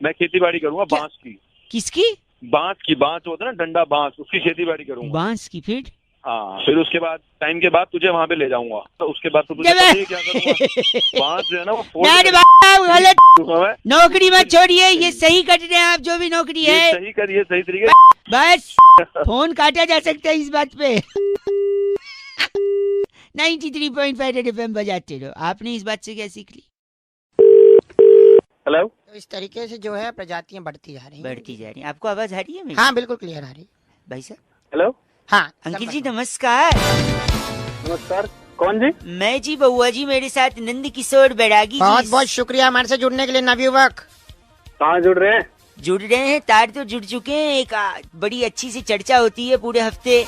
मैं खेती बाड़ी करूंगा, क्या? बांस की। किसकी? बांस की, बांस होता है ना, डंडा बांस, उसकी खेती बाड़ी करूंगा। बांस की? फिर हाँ, फिर उसके बाद टाइम के बाद तुझे वहाँ पे ले जाऊंगा। तो उसके बाद तो तुझे पता ही है क्या करूंगा। बांस जो है ना वो फोड़ नहीं के बाप, गलत। दूंगा मैं। नौकरी मत छोड़िए, ये सही कर रहे हैं आप, जो भी नौकरी ये है। सही करिए, सही तरीके। बस फोन काटा जा सकता है इस बात पे। 93.5 रेड एफएम बजाते रहो। आपने इस बात से क्या सीख ली? हेलो। तो इस तरीके से जो है प्रजातियां बढ़ती जा रही हैं। बढ़ती जा रही है। आपको आवाज आ रही है मेरी? हाँ बिल्कुल क्लियर आ रही है। भाई साहब। हेलो। हाँ अंकिल जी नमस्कार। नमस्कार, कौन जी? मैं जी बउआ जी, मेरे साथ नंद किशोर बैरागी जी। बहुत बहुत शुक्रिया हमारे से जुड़ने के लिए नवयुवक। कहाँ जुड़ रहे हैं? जुड़ रहे हैं, तार तो जुड़ चुके हैं। एक बड़ी अच्छी सी चर्चा होती है पूरे हफ्ते,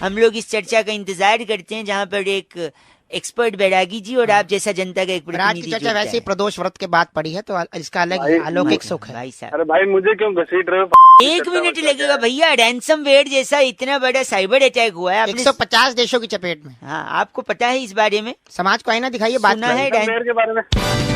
हम लोग इस चर्चा का इंतजार करते हैं, जहाँ पर एक एक्सपर्ट बैरागी जी और आप जैसा जनता का एक रात की प्रतिनिधि चर्चा जुड़ता वैसे ही है। प्रदोष व्रत के बाद पड़ी है तो इसका अलग भाई, अलौकिक सुख है। भाई साहब अरे भाई मुझे क्यों घसीट रहे हो? एक मिनट लगेगा भैया। रैंसमवेयर जैसा इतना बड़ा साइबर अटैक हुआ है, आपने 150 देशों की चपेट में। हाँ, आपको पता है इस बारे में? समाज को आईना दिखाइए, बात सुना है रैंसमवेयर के बारे में?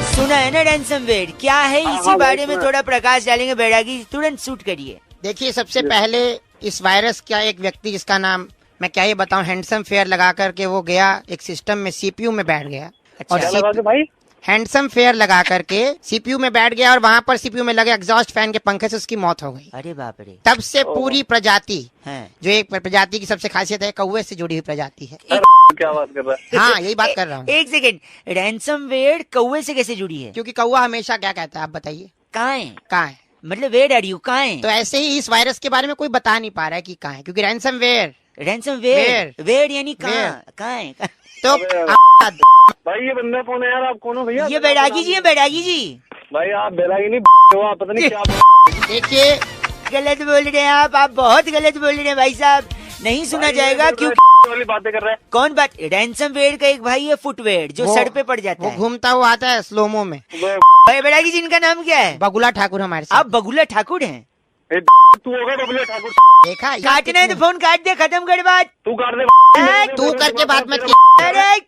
सुना है ना रैंसमवेयर क्या है? हाँ, इसी हाँ, बारे भाई, में सुना। थोड़ा प्रकाश डालेंगे बैरागी जी, तुरंत शूट करिए। देखिए सबसे पहले इस वायरस का एक व्यक्ति, जिसका नाम मैं क्या ये बताऊं, हैंडसम फेयर लगा करके वो गया एक सिस्टम में, सीपीयू में बैठ गया। अच्छा। क्या लगा के भाई? हैंडसम फेयर लगा करके सीपीयू में बैठ गया और वहाँ पर सीपीयू में लगे एग्जॉस्ट फैन के पंखे से उसकी मौत हो गई। अरे बाप रे। तब से पूरी प्रजाति, हैं। जो एक प्रजाति की सबसे खासियत है, कौवे से जुड़ी हुई प्रजाति है। क्या बात कर रहा है? हाँ यही बात कर रहा हूँ। एक सेकेंड, रैंसमवेयर कौवे से कैसे जुड़ी है? क्योंकि कौवा हमेशा क्या कहता है, आप बताइए कहाँ है? कहाँ है। मतलब वेयर आर यू, कहाँ है? तो ऐसे ही इस वायरस के बारे में कोई बता नहीं पा रहा है कि कहाँ है, क्योंकि रैंसमवेयर रैंसमवेयर, वेयर यानी कहाँ? कहाँ है? तो भाई ये बंदा कौन है यार? आप कौन हो भैया? ये बैरागी जी है, बैरागी जी। भाई आप बैरागी नहीं हो, आप पता नहीं क्या देखिए गलत बोल रहे हैं आप बहुत गलत बोल रहे हैं भाई साहब, नहीं सुना जाएगा। क्यों वाली बातें कर रहे हैं? कौन बात? रैंसमवेयर का एक भाई है फुटवेयर, जो सर पे पड़ जाता वो है। घूमता हुआ आता है स्लोमो में। भाई बैरागी जी, इनका नाम क्या है? बगुला ठाकुर हमारे साथ। आप बगुला ठाकुर हैं? ए, तू होगा बबुले ठाकुर? देखा यार काटना है तो कितनी- फोन काट दे, खत्म कर बात। तू काट दे। तू करके बात मत अरे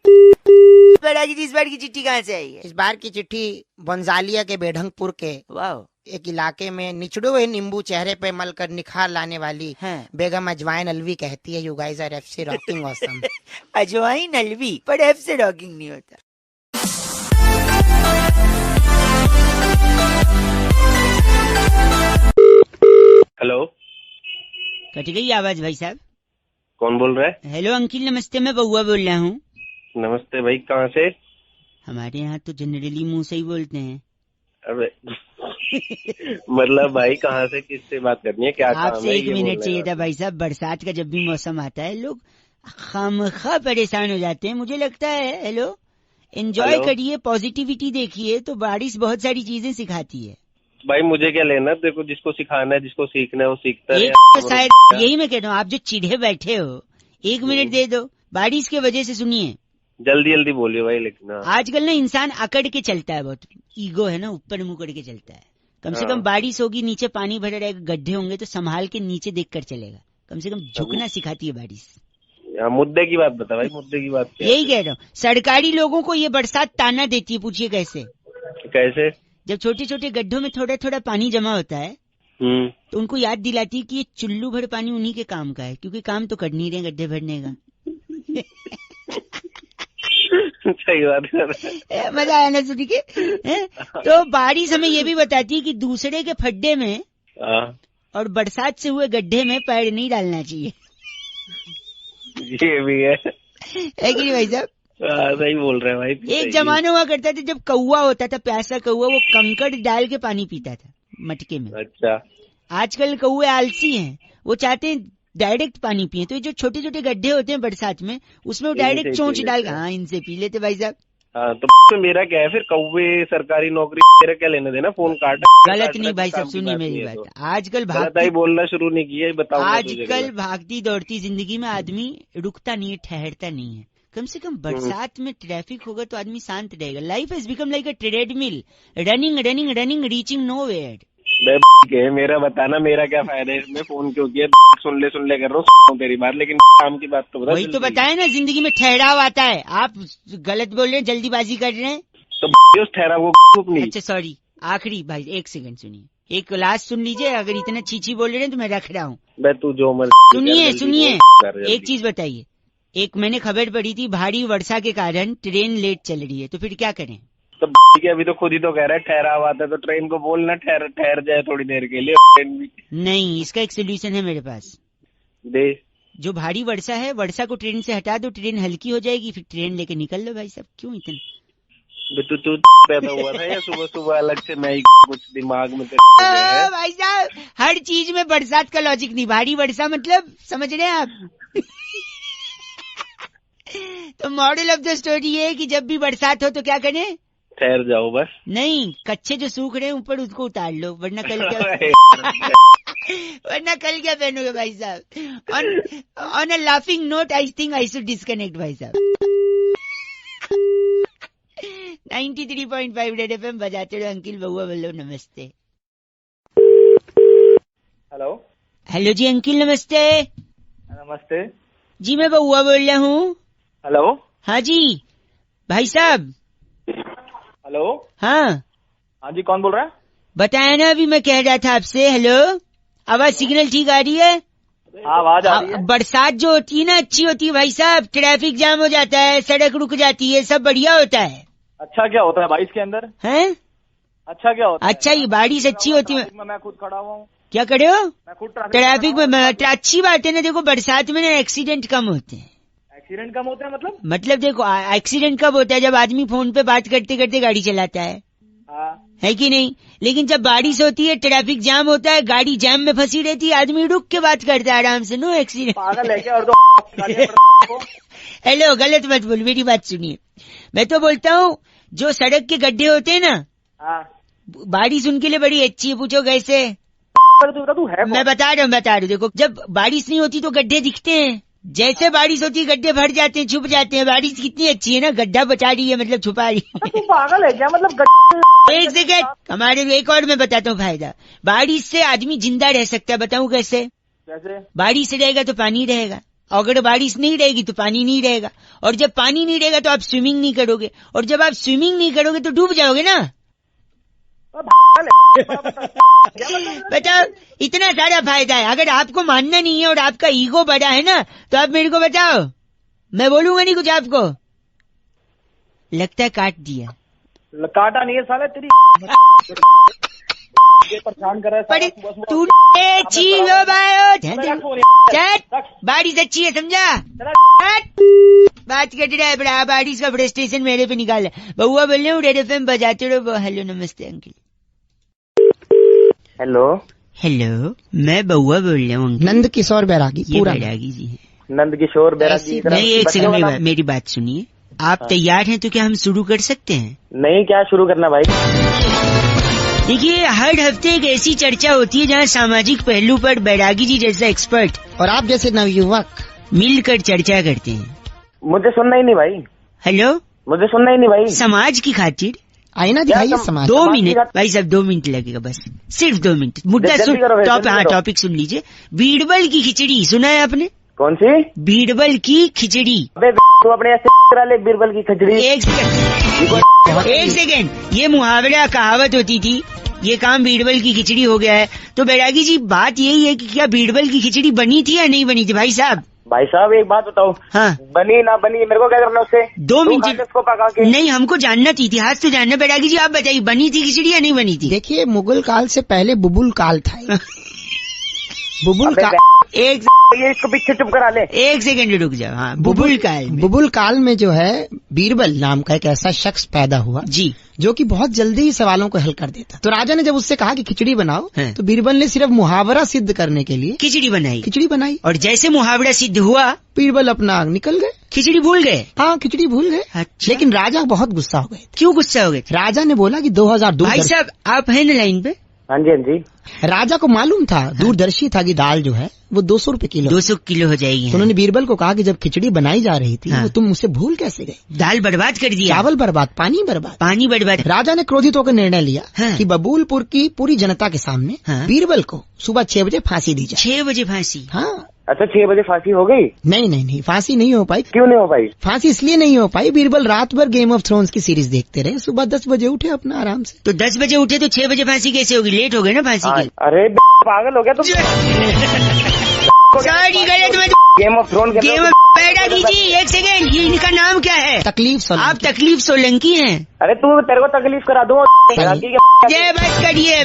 बैरागी जी, इस बार की चिट्ठी कहाँ से आई है? इस बार की चिट्ठी बंजालिया के बेढंगपुर के वाह। एक इलाके में निचड़े हुए नींबू चेहरे पे मलकर निखार लाने वाली हाँ। बेगम अजवाइन अलवी कहती है, you guys are FC rocking awesome. अजवाइन अलवी, पर एफ से रॉकिंग नहीं होता। हेलो। कट गई आवाज भाई साहब। कौन बोल रहा है? हेलो अंकिल नमस्ते, मैं बउआ बोल रहा हूँ। नमस्ते भाई, कहाँ से? हमारे यहाँ तो जनरली मुंह से ही बोलते हैं। अबे मतलब भाई कहाँ से, किससे बात करनी है, क्या काम आपसे है? एक ये मिनट बोलने चाहिए का। था भाई साहब। बरसात का जब भी मौसम आता है लोग खामखा परेशान हो जाते हैं, मुझे लगता है। Hello, enjoy hello? करिए, पॉजिटिविटी देखिए, तो बारिश बहुत सारी चीजें सिखाती है। भाई मुझे क्या लेना, देखो जिसको सिखाना है जिसको सीखना है वो सीखता है। एक तो शायद यही मैं कह रहा हूँ, आप जो चिढ़े बैठे हो 1 मिनट दे दो। बारिश की वजह से सुनिए, जल्दी जल्दी बोलिए भाई। लेकिन हाँ। आजकल ना इंसान अकड़ के चलता है, बहुत ईगो है ना, ऊपर मुंह करके चलता है। कम से कम बारिश होगी, नीचे पानी भरा रहेगा, गड्ढे होंगे तो संभाल के नीचे देख कर चलेगा। कम से कम झुकना सिखाती है बारिश। मुद्दे की बात बता भाई, मुद्दे की बात क्या है? यही कह रहा हूँ, सरकारी लोगों को ये बरसात ताना देती है। पूछिए कैसे? कैसे? जब छोटे छोटे गड्ढों में थोड़ा थोड़ा पानी जमा होता है तो उनको याद दिलाती है कि ये चुल्लू भर पानी उन्हीं के काम का है, क्योंकि काम तो कर नहीं रहे गड्ढे भरने का। सही बात है। मजा आया ना सुन के? तो बारिश हमें ये भी बताती है कि दूसरे के खड्डे में और बरसात से हुए गड्ढे में पैर नहीं डालना चाहिए। ये भी है कि नहीं भाई साहब? सही बोल रहे हैं भाई। एक जमाना हुआ करता था जब कौवा होता था, प्यासा कौवा, वो कंकड़ डाल के पानी पीता था मटके में। अच्छा। आजकल कौवे आलसी हैं, वो चाहते हैं डायरेक्ट पानी पिए। तो ये जो छोटे छोटे गड्ढे होते हैं बरसात में, उसमें वो डायरेक्ट चोंच डाल, हाँ इनसे पी लेते भाई साहब। हाँ तो मेरा क्या है फिर, कौवे सरकारी नौकरी मेरा क्या लेने देना, फोन काट। गलत नहीं भाई साहब, सुनिए मेरी बात। आजकल भागती बोलना शुरू नहीं किया, बताओ। आजकल भागती दौड़ती जिंदगी में आदमी रुकता नहीं है, ठहरता नहीं है। कम से कम बरसात में ट्रैफिक होगा तो आदमी शांत रहेगा। Life has become like a treadmill, running running running, reaching nowhere. मेरा बताना, मेरा क्या फायदा है इसमें, फोन क्यों किया? सुन ले कर रहा हूँ तेरी बात, लेकिन काम की बात तो बता। वही तो बताया ना, जिंदगी में ठहराव आता है। आप गलत बोल रहे हैं, जल्दीबाजी कर रहे हैं। तो उस ठहराव को नहीं। अच्छा सॉरी, आखिरी भाई 1 सेकंड सुनिए, एक लास्ट सुन लीजिए। अगर इतना चीची बोल रहे हैं तो मैं रख रहा हूँ। तू जो मर्जी सुनिए एक चीज बताइए। एक मैंने खबर पढ़ी थी, भारी वर्षा के कारण ट्रेन लेट चल रही है, तो फिर क्या करें? तो अभी तो खुद ही तो कह रहा है ठहराव आता है, तो ट्रेन को बोलना ठहर जाए थोड़ी देर के लिए। ट्रेन भी नहीं, इसका एक सोल्यूशन है मेरे पास। दे। जो भारी वर्षा है, वर्षा को ट्रेन से हटा दो, ट्रेन हल्की हो जाएगी, फिर ट्रेन लेके निकल लो भाई साहब। क्यों इतना तू पैदा हुआ था या सुबह सुबह अलग से मैं कुछ दिमाग में भाई साहब? हर चीज में बरसात का लॉजिक नहीं। भारी वर्षा मतलब समझ रहे हैं आप? तो मॉडल ऑफ द स्टोरी ये है कि जब भी बरसात हो तो क्या करें? ठहर जाओ बस। नहीं, कच्चे जो सूख रहे हैं ऊपर उसको उतार लो, वरना कल क्या वरना कल क्या पहनोगे भाई साहब? On a laughing note I think I should disconnect भाई साहब। 93.5 रेड एफएम बजाते रहो। अंकिल बउआ बोलो नमस्ते। हेलो। हेलो जी अंकिल नमस्ते। नमस्ते जी, मैं बउआ बोल रहा हूँ। हेलो। हाँ जी भाई साहब। हेलो। हाँ जी, कौन बोल रहा है? बताया ना, अभी मैं कह रहा था आपसे। हेलो, आवाज सिग्नल ठीक आ रही है? आवाज आ रही है। बरसात जो होती है ना अच्छी होती है भाई साहब। ट्रैफिक जाम हो जाता है, सड़क रुक जाती है, सब बढ़िया होता है। अच्छा क्या होता है बारिश के अंदर? हैं? अच्छा क्या होता है? अच्छा, ये बारिश अच्छी होती है। मैं खुद खड़ा हुआ हूँ। क्या करे हो? मैं खुद ट्रैफिक में। अच्छी बात है ना, देखो बरसात में ना एक्सीडेंट कम होते हैं। एक्सीडेंट कम होते हैं मतलब देखो, एक्सीडेंट कब होता है? जब आदमी फोन पे बात करते करते गाड़ी चलाता है। है कि नहीं? लेकिन जब बारिश होती है, ट्रैफिक जाम होता है, गाड़ी जाम में फंसी रहती है, आदमी रुक के बात करता है आराम से। No accident. पागल है क्या? और हेलो, गलत मत बोल, मेरी बात सुनिए। मैं तो बोलता हूँ जो सड़क के गड्ढे होते हैं ना, बारिश उनके लिए बड़ी अच्छी है। पूछो कैसे? मैं बता रहा हूँ। देखो, जब बारिश नहीं होती तो गड्ढे दिखते हैं, जैसे बारिश होती है गड्ढे भर जाते हैं, छुप जाते हैं। बारिश कितनी अच्छी है ना, गड्ढा बचा रही है, मतलब छुपा रही है। तू पागल है क्या? मतलब एक सेकंड, हमारे एक और मैं बताता हूँ फायदा। बारिश से आदमी जिंदा रह सकता है। बताऊँ कैसे? बारिश रहेगा तो पानी रहेगा, अगर बारिश नहीं रहेगी तो पानी नहीं रहेगा, और जब पानी नहीं रहेगा तो आप स्विमिंग नहीं करोगे, और जब आप स्विमिंग नहीं करोगे तो डूब जाओगे ना। बताओ, इतना सारा फायदा है। अगर आपको मानना नहीं है और आपका ईगो बड़ा है ना, तो आप मेरे को बताओ, मैं बोलूंगा नहीं कुछ आपको। लगता है काट दिया। काटा नहीं है साले, तेरी परेशान कर रहा है तू। बारिश अच्छी है, समझा? बात कर रहा है बड़ा, बारिश का फ्रस्ट्रेशन मेरे पे निकाला। बउआ बोल रहे हूँ, रेड एफएम बजाते रहो। हेलो नमस्ते अंकिल। हेलो, मैं बउआ बोल रहा हूँ। नंद किशोर बैरागी। पूरा बैरागी जी है। नंद किशोर बैरागी। नहीं, एक सेकंड, मेरी बात सुनिए। आप तैयार हैं तो क्या हम शुरू कर सकते हैं? नहीं, क्या शुरू करना भाई? देखिए, हर हफ्ते एक ऐसी चर्चा होती है जहाँ सामाजिक पहलू पर बैरागी जी जैसा एक्सपर्ट और आप जैसे नवयुवक मिलकर चर्चा करते हैं। मुझे सुनना ही नहीं भाई, हेलो, मुझे सुनना ही नहीं भाई। समाज की खातिर आईना दिखाइए समाज। 2 मिनट भाई साहब, 2 मिनट लगेगा बस, सिर्फ 2 मिनट। मुद्दा जल्दी सुन, करो भाई, जल्दी करो। टॉपिक सुन लीजिए। बीरबल की खिचड़ी सुना है आपने? कौन सी? बीरबल की खिचड़ी। अबे तू अपने ऐसे करा ले बीरबल की खिचड़ी। एक सेकेंड, ये मुहावरा कहावत होती थी, ये काम बीरबल की खिचड़ी हो गया है। तो बैरागी जी, बात यही है कि क्या बीरबल की खिचड़ी बनी थी या नहीं बनी थी भाई साहब? भाई साहब एक बात बताओ, हाँ, बनी ना बनी मेरे को क्या करना उससे? 2 तू मिनट खा ले उसको पका के। नहीं, हमको जानना था, इतिहास तो जानना। बैरागी जी आप बताइए, बनी थी खिचड़ी या नहीं बनी थी? देखिए, मुगल काल से पहले बुबुल काल था। बुबुल अबे काल, एक ये इसको पीछे चुप करा ले। एक सेकंड रुक जाओ। हाँ, बुबुल काल में। बुबुल काल में जो है बीरबल नाम का एक ऐसा शख्स पैदा हुआ जी, जो कि बहुत जल्दी ही सवालों को हल कर देता। तो राजा ने जब उससे कहा कि खिचड़ी बनाओ, हाँ। तो बीरबल ने सिर्फ मुहावरा सिद्ध करने के लिए खिचड़ी बनाई। खिचड़ी बनाई। और जैसे मुहावरा सिद्ध हुआ, बीरबल अपना निकल गए। खिचड़ी भूल गए। हाँ, खिचड़ी भूल गए। अच्छा। लेकिन राजा बहुत गुस्सा हो गए थे। क्यों गुस्सा हो गए? राजा ने बोला कि 2000 भाई साहब आप हैं ना लाइन पे? हाँ जी, हाँ जी। राजा को मालूम था, दूरदर्शी था कि दाल जो है वो 200 रुपए किलो। 200 किलो हो जाएगी। तो उन्होंने बीरबल को कहा कि जब खिचड़ी बनाई जा रही थी, हाँ। तो तुम उसे भूल कैसे गए? दाल बर्बाद कर दिया, चावल बर्बाद, पानी बर्बाद। पानी बर्बाद। राजा ने क्रोधित होकर निर्णय लिया हाँ। कि बबूलपुर की पूरी जनता के सामने हाँ। बीरबल को सुबह 6 बजे फांसी दी जाए। 6 बजे फांसी? हाँ। अच्छा 6 बजे फांसी हो गई? नहीं, फांसी नहीं हो पाई। क्यों नहीं हो पाई? फांसी इसलिए नहीं हो पाई, बीरबल रात भर गेम ऑफ थ्रोन्स की सीरीज देखते रहे, सुबह 10 बजे उठे अपना आराम से। तो 10 बजे उठे तो 6 बजे फांसी कैसे होगी? लेट हो गए ना फांसी के। अरे पागल हो गया तुम। सॉरी, गलत मत। गेम ऑफ थ्रोन के गेम बैरागी जी, एक सेकेंड, ये इनका नाम क्या है? तकलीफ सोलंकी। आप तकलीफ सोलंकी हैं? अरे तू तेरे को तकलीफ करा दूं। ये बस करिए।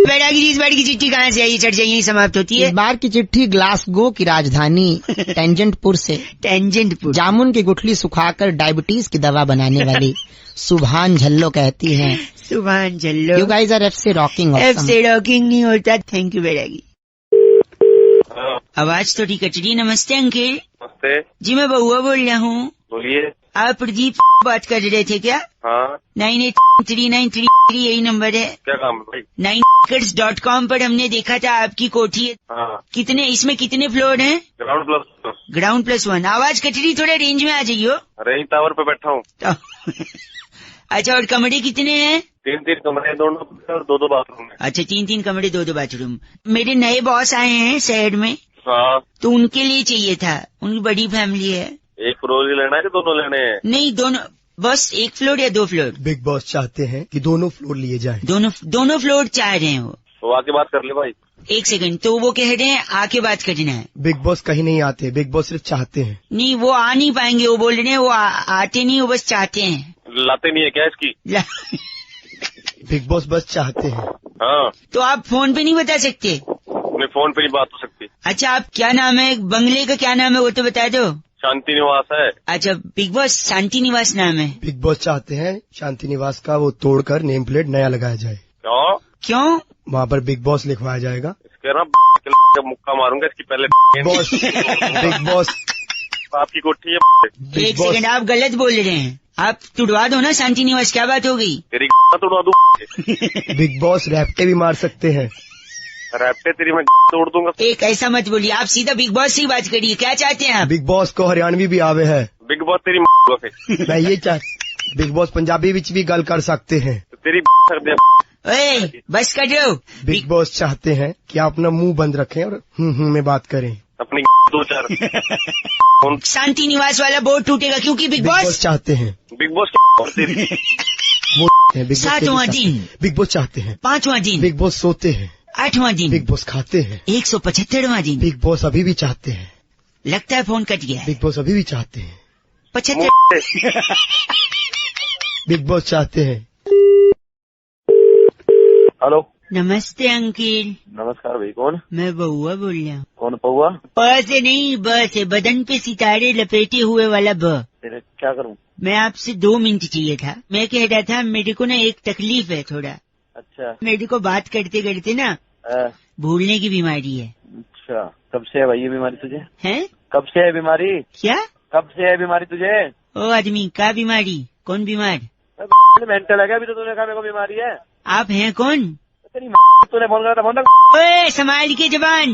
बैरागी जी, इस बार की चिट्ठी कहाँ से आई? चर्चा यही समाप्त होती है। इस बार की चिट्ठी ग्लासगो की राजधानी टेंजेंटपुर से टेंजेंटपुर। जामुन की गुठली सुखाकर डायबिटीज की दवा बनाने वाली सुभान झल्लो कहती हैं, सुभान झल्लो, यू गाइस आर एफ से रॉकिंग। एफ से रॉकिंग नहीं होता। थैंक यू बैरागी। आवाज थोड़ी कट रही। नमस्ते अंकिल। नमस्ते जी, मैं बउआ बोल रहा हूँ। बोलिए। आप प्रदीप बात कर रहे थे क्या? हाँ 983933 यही नंबर है। क्या काम है भाई? 9acres.com पर हमने देखा था आपकी कोठी है। हाँ कितने, इसमें कितने फ्लोर हैं? Ground plus. ग्राउंड +1। आवाज कट रही, थोड़ा रेंज में आ जाइयो। अरे यहीं टावर पे बैठा हूँ। अच्छा, और कमरे कितने हैं? 3 कमरे, दोनों और 2 बाथरूम है। अच्छा, 3 कमरे, 2 बाथरूम। मेरे नए बॉस आए हैं शहर में, हाँ तो उनके लिए चाहिए था। उनकी बड़ी फैमिली है। एक फ्लोर ही लेना है कि दोनों लेने हैं? नहीं, दोनों, बस 1 फ्लोर या 2 फ्लोर? बिग बॉस चाहते हैं कि दोनों फ्लोर लिए जाएं। दोनों फ्लोर चाह रहे हैं वो। तो आके बात कर ले भाई। एक सेकंड, तो वो कह रहे हैं आके बात करना है। बिग बॉस कहीं नहीं आते, बिग बॉस सिर्फ चाहते हैं। नहीं, वो आ नहीं पाएंगे। वो बोल रहे हैं वो आते नहीं, वो बस चाहते हैं। लाते नहीं है क्या इसकी? बिग बॉस बस चाहते हैं। हाँ तो आप फोन पे नहीं बता सकते? अपने फोन पे नहीं बात हो सकती। अच्छा, आप क्या नाम है बंगले का? क्या नाम है वो तो बता दो। शांति निवास है। अच्छा, बिग बॉस शांति निवास नाम है। बिग बॉस चाहते हैं शांति निवास का वो तोड़कर नेम प्लेट नया लगाया जाए। क्यों? वहाँ पर बिग बॉस लिखवाया जाएगा। इसके ना मुक्का मारूंगा इसकी पहले। बॉस बिग बॉस आपकी कोठी है। एक सेकंड, आप गलत बोल रहे हैं। आप तुड़वा दो ना शांति निवास। क्या बात हो गई? तेरी तोड़वा दूं। बिग बॉस रैप्टे भी मार सकते हैं। रैप्टे तेरी मैं तोड़ दूंगा। एक ऐसा मत बोलिए, आप सीधा बिग बॉस से ही बात करिए। क्या चाहते हैं आप? बिग बॉस को हरियाणवी भी आवे है। बिग बॉस तेरी मैं ये बिग बॉस पंजाबी विच भी गल कर सकते हैं। तेरी ओए, बस कर दो। बिग बॉस चाहते हैं कि आप अपना मुंह बंद रखें और में बात करें। अपनी 2-4 शांति निवास वाला बोर्ड टूटेगा क्योंकि बिग बॉस चाहते हैं। बिग बॉस तेरी वो है बिग बॉस 7वां दिन, बिग बॉस चाहते हैं। 5वां दिन, बिग बॉस सोते हैं। 8वां दिन, बिग बॉस खाते हैं। 175वां दिन। बिग बॉस अभी भी चाहते हैं। लगता है फोन कट गया है। बिग बॉस अभी भी चाहते हैं। 75। बिग बॉस चाहते हैं। हेलो नमस्ते अंकिल। नमस्कार भाई, कौन? मैं बउआ बोल रहा हूँ। कौन पौआ? प से नहीं, ब से, बदन पे सितारे लपेटे हुए वाला ब। तेरे क्या करूँ? मैं आपसे 2 मिनट चाहिए था। मैं कह रहा था मेरे को ना एक तकलीफ है थोड़ा। अच्छा। मेरे को बात करते करते ना भूलने की बीमारी है। अच्छा, कब से है भाई ये बीमारी तुझे? हैं? कब से है बीमारी? क्या? कब से है बीमारी तुझे? ओ आदमी, क्या बीमारी? कौन बीमार? मेंटल है क्या? अभी तो तूने कहा मेरे को बीमारी है। आप हैं कौन? तेरी तूने फोन करा था, फोन रख। ओए संभाल के जबान।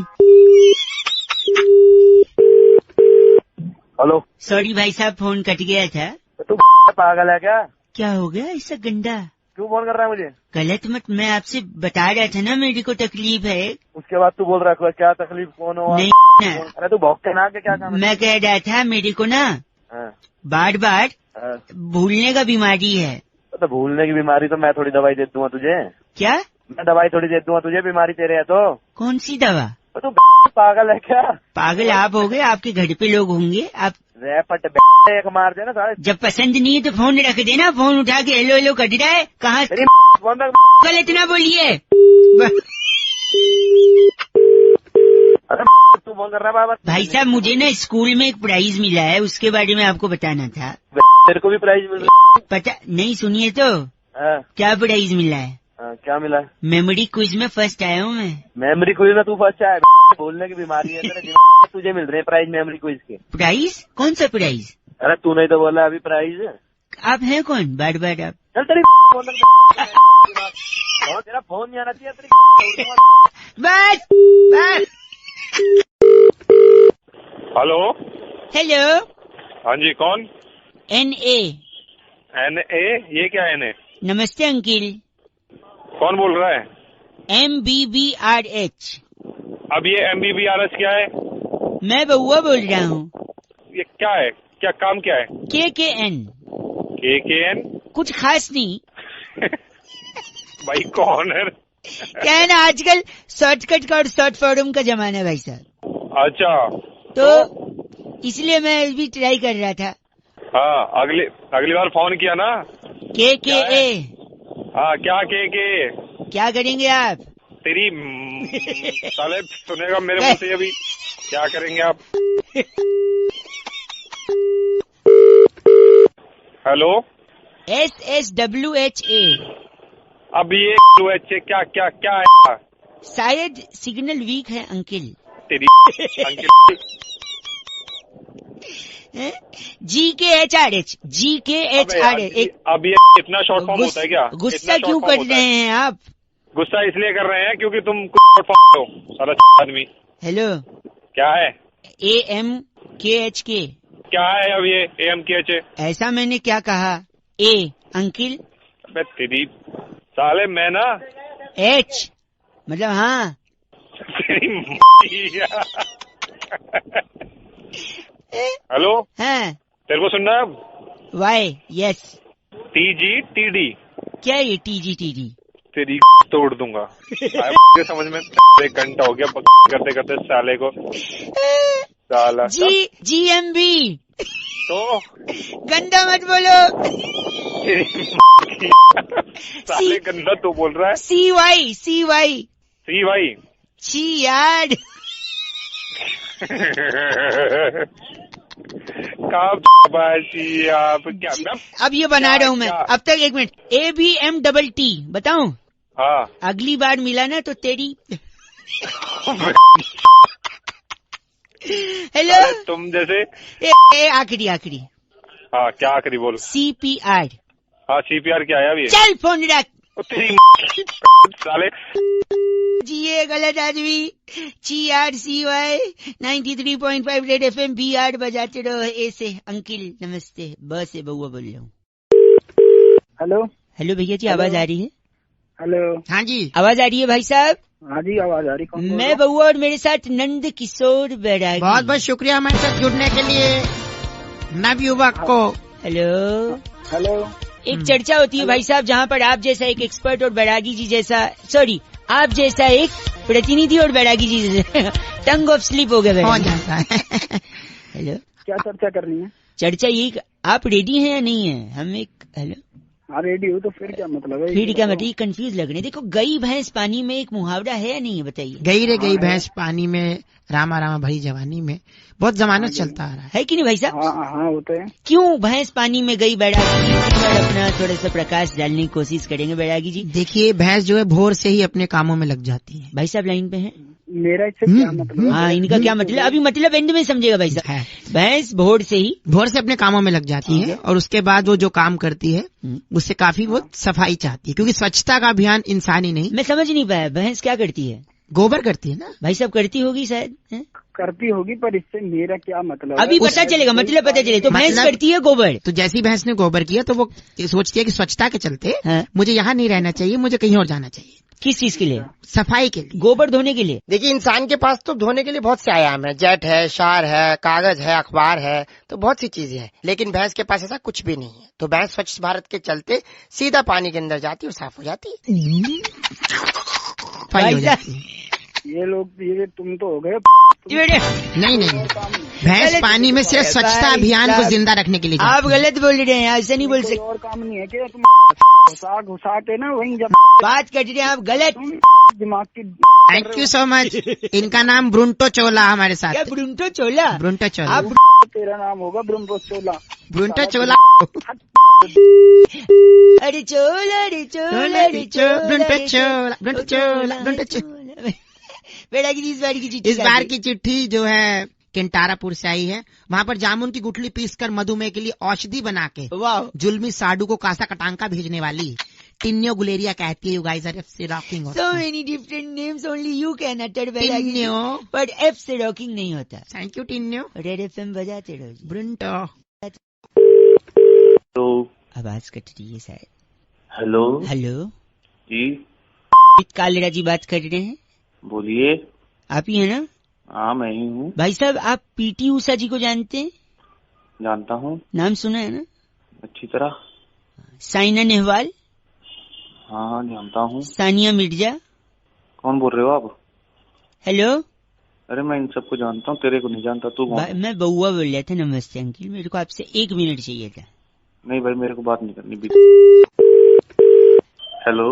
हेलो, सॉरी भाई साहब, फोन कट गया था। तू पागल है क्या? क्या हो गया ऐसा गंदा? क्यों फोन कर रहा है मुझे? गलत मत, मैं आपसे बता रहा था ना मेरे को तकलीफ है। उसके बाद तू बोल रहा है क्या तकलीफ, कौन हो? नहीं ना, अरे तू भौंकते ना के क्या काम है? मैं कह रहा था मेरे को ना हाँ, बार बार हाँ। भूलने का बीमारी है। तो भूलने की बीमारी तो मैं थोड़ी दवाई दे दूंगा तुझे। क्या? मैं दवाई थोड़ी दे दूंगा तुझे, बीमारी तेरे है तो। कौन सी दवा? तो तू पागल है क्या? पागल आप हो गए, आपके घर पे लोग होंगे। आप रैपट एक मार देना सारे। जब पसंद नहीं है तो फोन रख देना, फोन उठा के हेलो हेलो कर रहा है। कहाँ तेरी फोन रख। गलत ना बोलिए। अरे तू फोन कर रहा है बाबा? भाई साहब मुझे ना स्कूल में एक प्राइज मिला है, उसके बारे में आपको बताना था। तेरे को भी प्राइज मिल रहा पता नहीं, सुनिए तो। है? क्या प्राइज मिला है? क्या मिला? मेमोरी क्विज में फर्स्ट आया हूँ मैं। मेमोरी क्विज में तू फर्स्ट आया? भूलने की बीमारी है तेरे, तुझे मिल रहे हैं प्राइज मेमोरी क्विज के। प्राइज? कौन सा प्राइज? अरे तू नहीं तो बोला अभी प्राइज। आप हैं कौन? बार बार आप। चल तेरी फोन रख। तेरा फोन नहीं आना चाहिए तेरी। बस बस। हेलो। हेलो। हाँ जी, कौन? NA। NA? ये क्या है NA? नमस्ते अंकिल। कौन बोल रहा है? MBBRH। अब ये MBBRH क्या है? मैं बउआ बोल रहा हूँ। ये क्या है? क्या काम क्या है? KKN। KKN? कुछ खास नहीं। भाई कौन है? क्या है ना, आजकल शॉर्टकट का और शॉर्ट फॉर्म का जमाना है भाई साहब, अच्छा, तो इसलिए मैं भी ट्राई कर रहा था। हाँ अगली बार फोन किया ना। KKA। हाँ क्या के? क्या करेंगे आप? तेरी साले सुनेगा मेरे मुंह से अभी। क्या करेंगे आप? हेलो। SSWHA। अब ये क्या क्या क्या है? शायद सिग्नल वीक है अंकिल। तेरी अंकिल। GKHRH। GKHRH। अब ये इतना शॉर्ट फॉर्म होता है क्या? गुस्सा क्यों कर रहे हैं आप? गुस्सा इसलिए कर रहे हैं क्योंकि तुम शॉर्ट फॉर्म हो साला आदमी। हेलो। क्या है? AMKHK। क्या है अब ये AMKH? ऐसा मैंने क्या कहा? A uncle. अबे तेरी साले मैं ना H मतलब हाँ। हेलो। हाँ। तेरे को सुनना है अब? Y yes। TGTD। क्या ये TGTD? तेरी तोड़ दूंगा। आया समझ में? 1 घंटा हो गया करते करते साले को। साला GMB। तो गंदा मत बोलो। साले गंदा तो बोल रहा है। CY। CY छी यार। आप क्या? अब ये बना रहा हूँ मैं। अब तक 1 मिनट। ABMTT बताऊं? हाँ। अगली बार मिला ना तो तेरी। हेलो। तुम जैसे आखिरी। हाँ क्या आखिरी बोल? CPR। हाँ CPR क्या है अभी? चल फोन रख। तेरी साले जी ये गलत आदमी। CRCY 93.5 रेड FM BR बजाते रहो ऐसे। अंकिल नमस्ते, बस से बउआ बोल रहा हूँ। हेलो भैया जी, आवाज आ रही है? हेलो। हाँ जी आवाज आ रही है भाई साहब? हाँ जी आवाज आ रही। कौन बोल मैं बउआ और मेरे साथ नंद किशोर बैरागी। बहुत बहुत शुक्रिया हमारे साथ जुड़ने के लिए नव युवक को। हेलो। एक चर्चा होती है भाई साहब जहाँ पर आप जैसा एक एक्सपर्ट और बैरागी जी जैसा, सॉरी आप जैसा एक प्रतिनिधि और बैरागी जी जैसा टंग ऑफ स्लिप हो गया। हेलो। क्या चर्चा करनी है? चर्चा यही, आप रेडी हैं या नहीं है? हम एक हेलो। हाँ रेडी हो तो फिर क्या मतलब है? फिर क्या मतलब? कंफ्यूज लग रहे हैं। देखो गई भैंस पानी में एक मुहावरा है या नहीं है बताइए? गई रे गई भैंस पानी में, रामा रामा भरी जवानी में, बहुत जमाना चलता आ रहा है कि नहीं भाई साहब? हाँ होते हैं। क्यों भैंस पानी में गई बैरागी जी? इस पर अपना थोड़ा सा प्रकाश डालने की कोशिश करेंगे बैरागी जी। देखिए भैंस जो है भोर से ही अपने कामों में लग जाती है। भाई साहब लाइन पे हैं? मेरा इससे क्या मतलब? हाँ, इनका क्या मतलब? अभी मतलब एंड में समझेगा भाई साहब। भैंस भोर से ही भोर से अपने कामों में लग जाती है और उसके बाद वो जो काम करती है उससे काफी वो सफाई चाहती है, क्योंकि स्वच्छता का अभियान इंसान ही नहीं, मैं समझ नहीं पाया, भैंस क्या करती है? गोबर करती है ना भाई साहब करती होगी शायद, हैं? करती होगी, पर इससे मेरा क्या मतलब? अभी पता चलेगा, मतलब पता चले। तो भैंस मतलब- करती है गोबर। तो जैसी भैंस ने गोबर किया तो वो सोचती है कि स्वच्छता के चलते हाँ। मुझे यहाँ नहीं रहना चाहिए, मुझे कहीं और जाना चाहिए। किस चीज के लिए? सफाई के लिए, गोबर धोने के लिए। देखिए इंसान के पास तो धोने के लिए बहुत से आयाम है, जेट है, शार है, कागज है, अखबार है, तो बहुत सी चीजें हैं, लेकिन भैंस के पास ऐसा कुछ भी नहीं है। तो भैंस स्वच्छ भारत के चलते सीधा पानी के अंदर जाती है और साफ हो जाती है, सफाई हो जाती है। ये लोग, ये तुम तो हो गए। नहीं नहीं, भैंस पानी में सिर्फ स्वच्छता अभियान को जिंदा रखने के लिए आप जाती है। गलत बोल रहे हैं, ऐसा नहीं बोल कोई सकते। और काम नहीं है क्या? तुम घुसा के ना वहीं जब बात कर रहे हैं आप गलत। दिमाग की। Thank you so much. इनका नाम ब्रुंटो चोला हमारे साथ। क्या ब्रुंटो चोला? ब्रुंटो चोला। आप तेरा नाम होगा ब्रह्मो चोला। ब्रुंटो चोला। अरे चोला, अरे चोला, अरे चोला, ब्रुंटो चोला, ब्रुंटो चोला, ब्रुंटो चोला। बेटा की इस बार की चिट्ठी, इस बार की चिट्ठी जो है केंटारापुर से आई है। वहाँ पर जामुन की गुठली पीसकर मधुमेह के लिए औषधि बना के वाह, जुल्मी साडू को कासा कटांका भेजने वाली टिन्यो गुलेरिया कहती है, यू गाइस आर एफ से rocking. so many different names only you can utter, बेटा की। टिन्यो। पर एफ से रॉकिंग नहीं होता। थैंक यू टिन्यो। रेड एफएम बजाते रहो जी। ब्रुंटो। तो आवाज कट रही है शायद। हेलो हेलो, जी, कालेरा जी बात कर रहे हैं? बोलिए। आप ही है ना? हाँ मैं ही हूँ, भाई साहब, आप पीटी उषा जी को जानते हैं? जानता हूँ नाम सुना है ना? अच्छी तरह। साइना नेहवाल, हाँ जानता हूँ। सानिया मिर्जा। कौन बोल रहे हो आप? हेलो, अरे मैं इन सबको जानता हूँ, तेरे को नहीं जानता। तू कौन? मैं बउआ बोल रहा था। नमस्ते अंकिल, मेरे को आपसे 1 मिनट चाहिए था। नहीं भाई, मेरे को बात नहीं करनी। हेलो,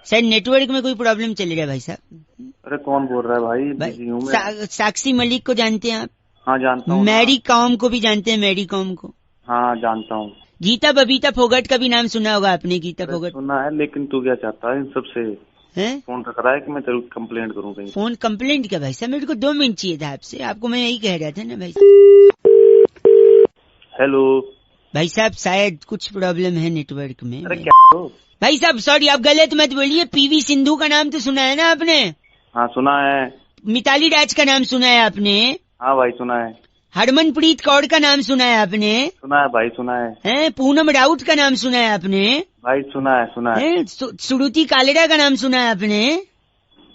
सर नेटवर्क में कोई प्रॉब्लम चल रहा है भाई साहब। अरे कौन बोल रहा है भाई? बिजी हूँ मैं। साक्षी मलिक को जानते हैं आप? हाँ जानता हूँ। मैरी कॉम को भी जानते हैं? मैरी कॉम को? हाँ जानता हूँ। गीता बबीता फोगट का भी नाम सुना होगा आपने? गीता फोगट सुना है, लेकिन तू क्या चाहता है इन सबसे? है? फोन रख रहा है कि मैं तेरे को कंप्लेंट करूँ कहीं? फोन कंप्लेंट का भाई साहब? मेरे को 2 मिनट चाहिए था आपसे। आपको मैं यही कह रहा था ना भाई। हेलो भाई साहब, शायद कुछ प्रॉब्लम है नेटवर्क में। अरे क्या हो? भाई साहब सॉरी, आप गलत मत बोलिए। पीवी सिंधु का नाम तो सुना है ना आपने? हाँ सुना है। मिताली राज का नाम सुना है आपने? हाँ भाई सुना है। हरमनप्रीत कौर का नाम सुना है आपने? सुना है भाई, सुना है। हैं? पूनम राउत का नाम सुना है आपने? भाई सुना है, सुना है। हैं? श्रुति कालेरा का नाम सुना है आपने?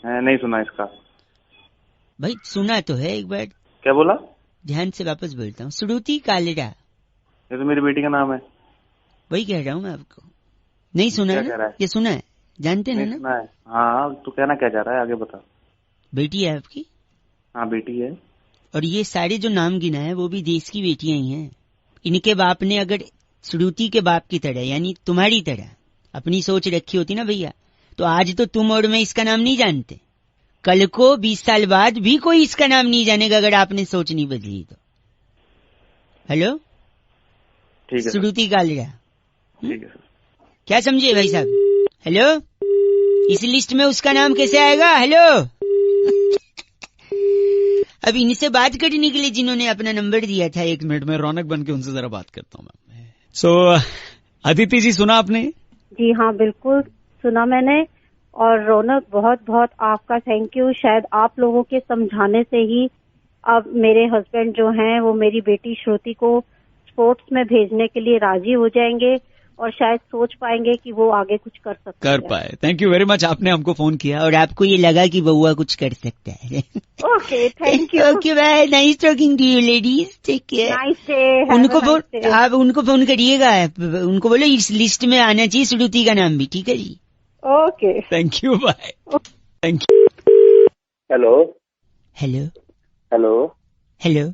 नहीं सुना इसका। भाई सुना तो है, एक बार क्या बोला? ध्यान से वापस बोलता हूँ। श्रुति कालेरा, ये तो मेरी बेटी का नाम है। वही कह रहा हूँ मैं आपको। नहीं सुना क्या है कह रहा ना? है? ये सुना है, जानते हैं नहीं ना? सुना है। हाँ तू कहना क्या चाह रहा है, आगे बता। बेटी है आपकी? हाँ बेटी है। और ये सारे जो नाम गिना है वो भी देश की बेटियां ही हैं। इनके बाप ने अगर श्रुति के बाप की तरह यानी तुम्हारी तरह अपनी सोच रखी होती ना भैया, तो आज तो तुम और मैं इसका नाम नहीं जानते। कल को 20 साल बाद भी कोई इसका नाम नहीं जानेगा अगर आपने सोच नहीं बदली तो। हेलो, ठीक है श्रुति कालेरा, ठीक है सर। क्या समझे भाई साहब? हेलो, इस लिस्ट में उसका नाम कैसे आएगा? हेलो, अब इनसे बात करने के लिए जिन्होंने अपना नंबर दिया था, 1 मिनट में रौनक बन के उनसे जरा बात करता हूँ मैं। सो अदिति जी, सुना आपने? जी हाँ, बिल्कुल सुना मैंने। और रौनक, बहुत बहुत आपका थैंक यू। शायद आप लोगों के समझाने से ही अब मेरे हस्बैंड जो हैं वो मेरी बेटी श्रुति को स्पोर्ट्स में भेजने के लिए राजी हो जाएंगे और शायद सोच पाएंगे कि वो आगे कुछ कर सकते हैं। कर पाए। थैंक यू वेरी मच, आपने हमको फोन किया। और आपको ये लगा कि बउआ कुछ कर सकता है। Okay, thank you. Okay bye, nice talking to you ladies, take care. Nice day. उनको फोन, आप उनको फोन करिएगा, उनको बोलो इस लिस्ट में आना चाहिए श्रुति का नाम भी, ठीक है जी? Okay, thank you, bye. Thank you. Hello hello hello. Hello,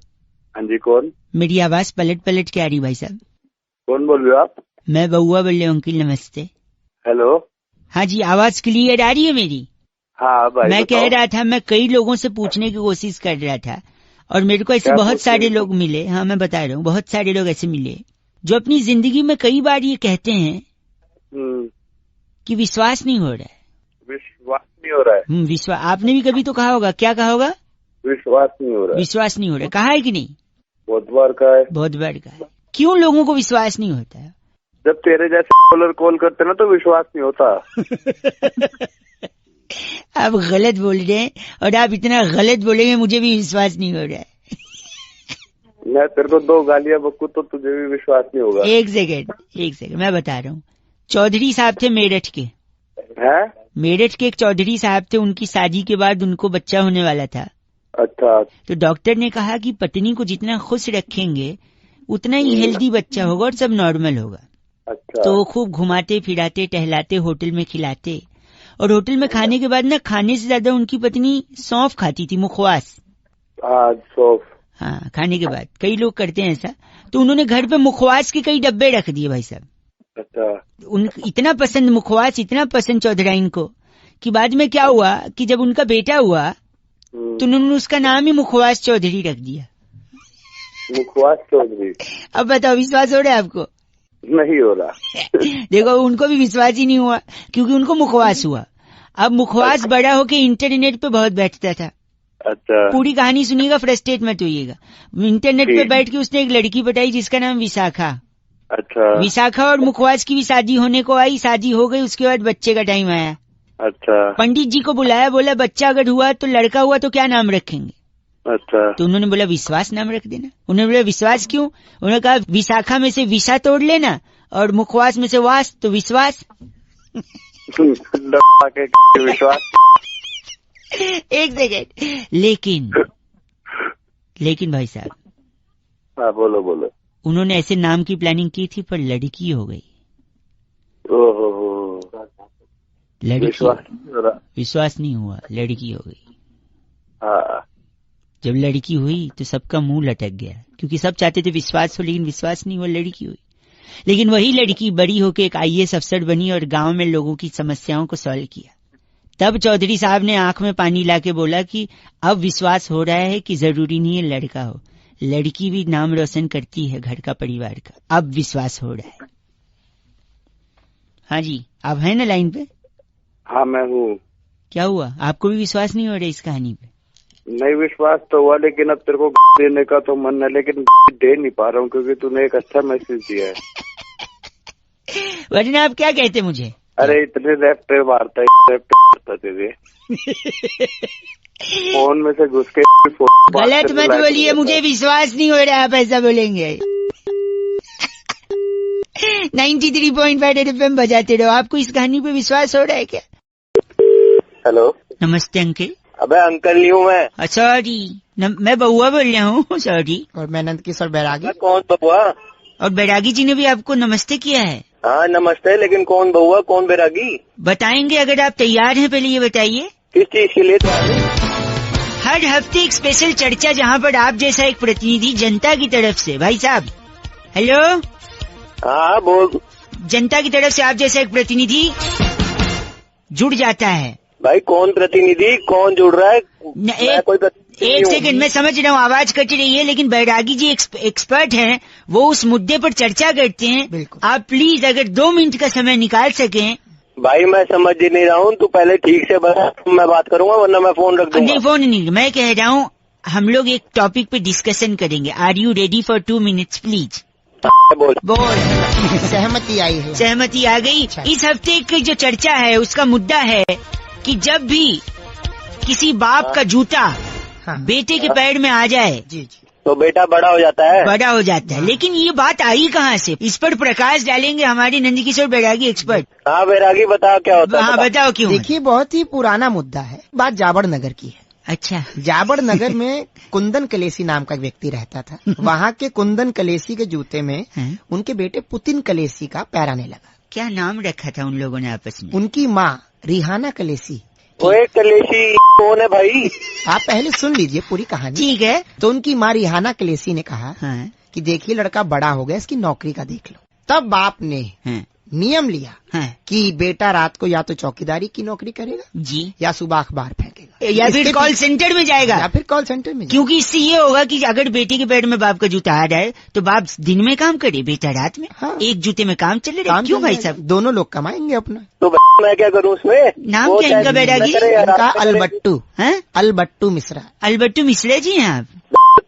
हाँ जी कौन? मेरी आवाज पलट पलट के आ रही भाई साहब? कौन बोल रहे हो आप? मैं बउआ बोल रहा हूँ अंकिल, नमस्ते। हेलो। हाँ जी, आवाज क्लियर आ रही है मेरी? हाँ भाई मैं बताओ। कह रहा था, मैं कई लोगों से पूछने की कोशिश कर रहा था और मेरे को ऐसे क्या बहुत पूछ सारे रहे हो? लोग मिले। हाँ मैं बता रहा हूँ, बहुत सारे लोग ऐसे मिले जो अपनी जिंदगी में कई बार ये कहते हैं कि विश्वास नहीं हो रहा है। विश्वास नहीं हो रहा है। विश्वास आपने भी कभी तो कहा होगा, क्या कहा होगा? विश्वास नहीं हो रहा है। विश्वास नहीं हो रहा, कहा है कि नहीं? बहुत बार कहा है। बहुत बार कहा है। क्यों लोगों को विश्वास नहीं होता है? जब तेरे जैसे कॉलर कॉल करते ना तो विश्वास नहीं होता। आप गलत बोल रहे हैं और आप इतना गलत बोलेंगे मुझे भी विश्वास नहीं हो रहा है। मैं तेरे को 2 गालियां बकूं तो तुझे भी विश्वास नहीं होगा। एक सेकंड मैं बता रहा हूँ। चौधरी साहब थे मेरठ के, हैं? मेरठ के एक चौधरी साहब थे, उनकी शादी के बाद उनको बच्चा होने वाला था। अच्छा। तो डॉक्टर ने कहा कि पत्नी को जितना खुश रखेंगे उतना ही हेल्दी बच्चा होगा और सब नॉर्मल होगा। अच्छा। तो खूब घुमाते फिराते टहलाते, होटल में खिलाते, और होटल में खाने के बाद ना खाने से ज्यादा उनकी पत्नी सौंफ खाती थी, मुखवास। सौंफ। हाँ, खाने के बाद कई लोग करते हैं ऐसा। तो उन्होंने घर पे मुखवास के कई डब्बे रख दिए भाई साहब। अच्छा। उन इतना पसंद मुखवास, इतना पसंद चौधराइन को कि बाद में क्या हुआ कि जब उनका बेटा हुआ तो उन्होंने उसका नाम ही मुखवास चौधरी रख दिया। मुखवास चौधरी। अब बताओ विश्वास हो रहा है आपको? नहीं हो रहा। देखो उनको भी विश्वास ही नहीं हुआ क्योंकि उनको मुखवास हुआ। अब मुखवास बड़ा होके इंटरनेट पे बहुत बैठता था। अच्छा। पूरी कहानी सुनिएगा, फ्रस्ट्रेट मत होइएगा। इंटरनेट पे बैठ के उसने एक लड़की पटाई जिसका नाम विशाखा। अच्छा। विशाखा और मुखवास की भी शादी होने को आई, शादी हो गई, उसके बाद बच्चे का टाइम आया। अच्छा। पंडित जी को बुलाया, बोला बच्चा अगर हुआ तो लड़का हुआ तो क्या नाम रखेंगे? अच्छा। तो उन्होंने बोला विश्वास नाम रख देना। उन्होंने बोला विश्वास क्यों? उन्होंने कहा विशाखा में से विशा तोड़ लेना और मुखवास में से वास तो विश्वास। विश्वास। एक सेकेंड। लेकिन भाई साहब। हाँ बोलो। उन्होंने ऐसे नाम की प्लानिंग की थी पर लड़की हो गई। ओहो। लड़की। विश्वास नहीं हुआ, लड़की हो गई। हाँ। जब लड़की हुई तो सबका मुंह लटक गया क्योंकि सब चाहते थे विश्वास हो, लेकिन विश्वास नहीं हुआ, लड़की हुई। लेकिन वही लड़की बड़ी होकर एक IAS अफसर बनी और गांव में लोगों की समस्याओं को सॉल्व किया। तब चौधरी साहब ने आंख में पानी लाके बोला कि अब विश्वास हो रहा है कि जरूरी नहीं है लड़का हो, लड़की भी नाम रोशन करती है घर का, परिवार का। अब विश्वास हो रहा है। हाँ जी, आप हैं ना लाइन पे? हाँ मैं हूँ। क्या हुआ, आपको भी विश्वास नहीं हो रहा इस कहानी पे? नहीं विश्वास तो हुआ, लेकिन अब तेरे को देने का तो मन है, लेकिन दे नहीं पा रहा हूँ क्योंकि तूने एक अच्छा मैसेज दिया है। वरना आप क्या कहते मुझे? अरे इतने रैप पे मारता है तेरे। फोन में से घुस के गलत मत बोलिए, मुझे विश्वास नहीं हो रहा, आप ऐसा बोलेंगे। 93.5 FM बजाते रहो। आपको इस कहानी पे विश्वास हो रहा है क्या? हेलो। नमस्ते अंकल। अबे अंकल नहीं हूँ मैं। सॉरी, मैं बउआ बोल रहा हूँ। सॉरी। और मैं नंद किशोर बैरागी। कौन बउआ? और बैरागी जी ने भी आपको नमस्ते किया है। हाँ नमस्ते, लेकिन कौन बउआ कौन बैरागी? बताएंगे अगर आप तैयार हैं। पहले ये बताइए किस चीज के लिए? हर हफ्ते एक स्पेशल चर्चा जहाँ पर आप जैसा एक प्रतिनिधि जनता की तरफ से, भाई साहब हेलो। हाँ बोल। जनता की तरफ से आप जैसा एक प्रतिनिधि जुड़ जाता है। भाई कौन प्रतिनिधि, कौन जुड़ रहा है? एक सेकंड, मैं समझ रहा हूँ आवाज कट रही है, लेकिन बैरागी जी एक्सपर्ट हैं, वो उस मुद्दे पर चर्चा करते हैं। आप प्लीज अगर 2 मिनट का समय निकाल सकें। भाई मैं समझ ही नहीं रहा हूँ, तू पहले ठीक से बता, मैं बात करूंगा वरना मैं फोन रख दूंगा। नहीं फोन नहीं, मैं कह रहा हूँ हम लोग एक टॉपिक पे डिस्कशन करेंगे। Are you ready for 2 minutes please? बोल। सहमति आई है। सहमति आ गई। इस हफ्ते की जो चर्चा है उसका मुद्दा है कि जब भी किसी बाप का जूता बेटे के पैर में आ जाए तो बेटा बड़ा हो जाता है। बड़ा हो जाता है। लेकिन ये बात आई कहाँ से? इस पर प्रकाश डालेंगे हमारे नंदकिशोर बैरागी एक्सपर्ट। हाँ बैरागी बता क्या होता है? हाँ बताओ क्यों। देखिए बहुत ही पुराना मुद्दा है, बात जाबड़ नगर की है। अच्छा। जाबड़ नगर में कुंदन कलेसी नाम का व्यक्ति रहता था। वहाँ के कुंदन कलेसी के जूते में उनके बेटे पुतिन कलेसी का पैर आने लगा। क्या नाम रखा था उन लोगों ने आपस में? उनकी माँ रिहाना कलेसी। कलेसी कौन है भाई? आप पहले सुन लीजिए पूरी कहानी। ठीक है। तो उनकी माँ रिहाना कलेसी ने कहा कि देखिए लड़का बड़ा हो गया, इसकी नौकरी का देख लो। तब बाप ने नियम लिया कि बेटा रात को या तो चौकीदारी की नौकरी करेगा जी, या सुबह अखबार फेंकेगा। या फिर कॉल सेंटर में जाएगा, या फिर कॉल सेंटर में क्योंकि इससे ये होगा कि अगर बेटी के पेट में बाप का जूता आ जाए तो बाप दिन में काम करे, बेटा रात में। हाँ। एक जूते में काम चले रहे, क्यों भाई साहब? दोनों लोग कमाएंगे अपना। तो मैं क्या करूँ उसमें? नाम क्या इनका बैरागी? इनका अलबट्टू हैं? अलबट्टू मिश्रा। अलबट्टू मिश्रा जी हैं आप?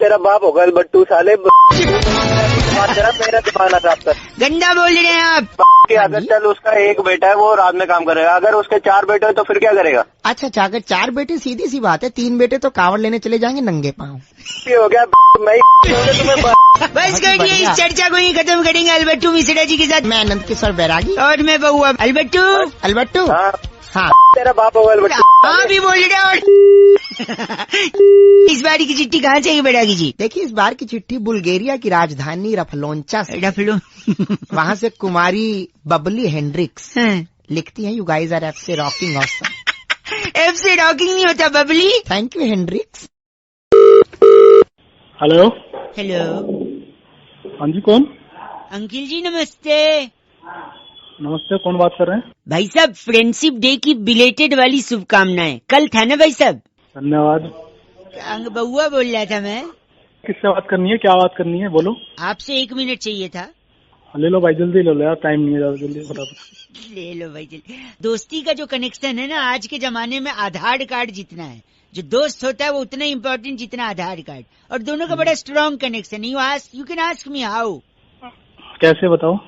तेरा बाप होगा बट्टू साले। मेरा दिमाग ना खराब कर। गंदा बोल रहे हैं आप। अगर चल उसका एक बेटा है वो रात में काम करेगा, अगर उसके 4 बेटे हैं तो फिर क्या करेगा? अच्छा, अगर 4 बेटे सीधी सी बात है, 3 बेटे तो कांवड़ लेने चले जाएंगे नंगे पाँव। हो गया मैं तुम्हें बस करिए, इस चर्चा को ही खत्म करेंगे अलबट्टू मिश्रा जी के साथ। मैं अनंत किशोर बैरागी और मैं बउआ अलबट्टू। अलबट्टू। हाँ हाँ, तेरा बाप होगा बट्टू। हाँ भी बोल रहे और इस बारी की चिट्ठी कहाँ से बैरागी जी? देखिए इस बार की चिट्ठी बुल्गारिया की राजधानी रफलोंचा से। रफलो वहाँ से कुमारी बबली हेंड्रिक्स हाँ। लिखती हैं, यू गाइज आर एफ से रॉकिंग ऑसम। एफ से रॉकिंग नहीं होता Babli. Thank you Hendrix. Hello. Hello हाँ जी, कौन? अंकिल जी नमस्ते। नमस्ते, कौन बात कर रहे हैं? भाई साहब फ्रेंडशिप डे की बिलेटेड वाली शुभकामनाएं। कल था ना भाई साहब? धन्यवाद। बउआ बोल रहा था मैं। किससे बात करनी है, क्या बात करनी है, बोलो। आपसे 1 मिनट चाहिए था। ले लो भाई, जल्दी ले लो यार, टाइम नहीं है, ज्यादा जल्दी फटाफट। ले लो भाई जल्दी। दोस्ती का जो कनेक्शन है ना, आज के जमाने में आधार कार्ड जितना है, जो दोस्त होता है वो उतना इम्पोर्टेंट जितना आधार कार्ड, और दोनों का बड़ा strong connection. You can ask me how. कैसे बताओ?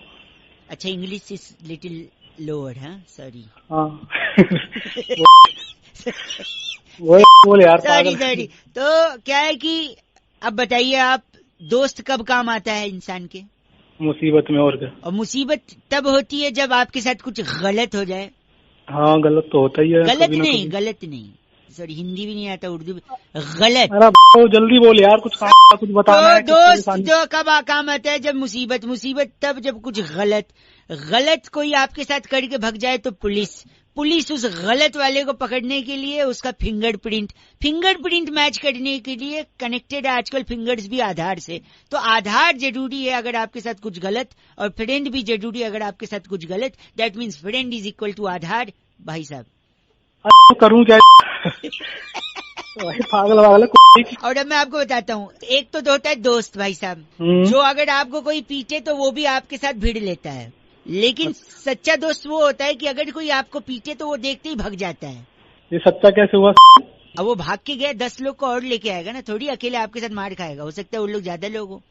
अच्छा, इंग्लिश इज लिटिल लोअर। हाँ सॉरी। हाँ वो बोल यार, सॉरी सॉरी। तो क्या है कि अब बताइए आप, दोस्त कब काम आता है इंसान के? मुसीबत में, और क्या। और मुसीबत तब होती है जब आपके साथ कुछ गलत हो जाए। हाँ गलत तो होता ही है। गलत नहीं, सॉरी हिंदी भी नहीं आता, उर्दू भी। गलत। अरे जल्दी बोल यार, कुछ काम, कुछ बताना है। दोस्त जो कब काम आता है? जब मुसीबत तब जब कुछ गलत कोई आपके साथ करके भग जाए तो पुलिस उस गलत वाले को पकड़ने के लिए उसका फिंगरप्रिंट मैच करने के लिए कनेक्टेड है आजकल फिंगर्स भी आधार से। तो आधार जरूरी है अगर आपके साथ कुछ गलत, और फ्रेंड भी जरूरी है अगर आपके साथ कुछ गलत। That means friend is equal to Aadhaar. भाई साहब करूँ क्या? पागल। और अब मैं आपको बताता हूँ, एक तो होता है दोस्त भाई साहब, जो अगर आपको कोई पीटे तो वो भी आपके साथ भिड़ लेता है, लेकिन सच्चा दोस्त वो होता है कि अगर कोई आपको पीटे तो वो देखते ही भग जाता है। ये सच्चा कैसे हुआ? अब वो भाग के गया, 10 लोग को और लेके आएगा ना, थोड़ी अकेले आपके साथ मार खाएगा। हो सकता है उन लोग ज्यादा लोग हो।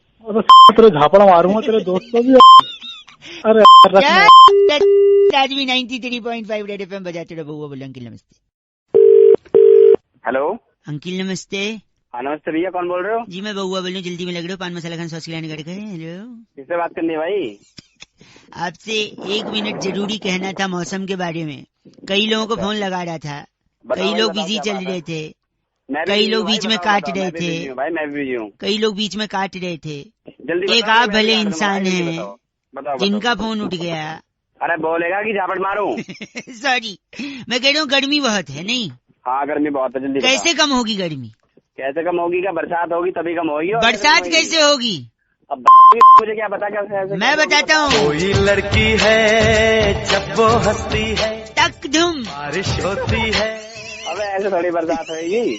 तेरे झापड़ मारूंगा तेरे दोस्त को भी। अरे राजवी 93.5 रेड एफएम बजाते रहो। बउआ बोलो अंकिल नमस्ते। हेलो अंकिल नमस्ते। हाँ नमस्ते भैया, कौन बोल रहे हो? जी मैं बउआ बोल रहा हूँ, जल्दी में लग रहे हो, पान मसाला खान सॉस खिलाने का। हेलो, किससे बात करनी है भाई? आपसे 1 मिनट जरूरी कहना था मौसम के बारे में। कई लोगों को फोन लगा रहा था, कई लोग बिजी चल रहे थे, कई लोग बीच में काट रहे थे, भाई मैं भी बिजी हूँ। कई लोग बीच में काट रहे थे। जल्दी एक आप भले इंसान हैं जिनका फोन उठ गया। अरे बोलेगा कि झापट मारूं? सॉरी, मैं कह रहा हूँ गर्मी बहुत है। नहीं, हाँ गर्मी बहुत है, जल्दी कैसे कम होगी गर्मी? कैसे कम होगी? क्या बरसात होगी तभी कम होगी? बरसात कैसे होगी? अब मुझे क्या पता कैसे? मैं बताता हूँ। कोई लड़की है जब वो हंसती है टक धुम बारिश होती है। अबे ऐसे थोड़ी बरसात होगी।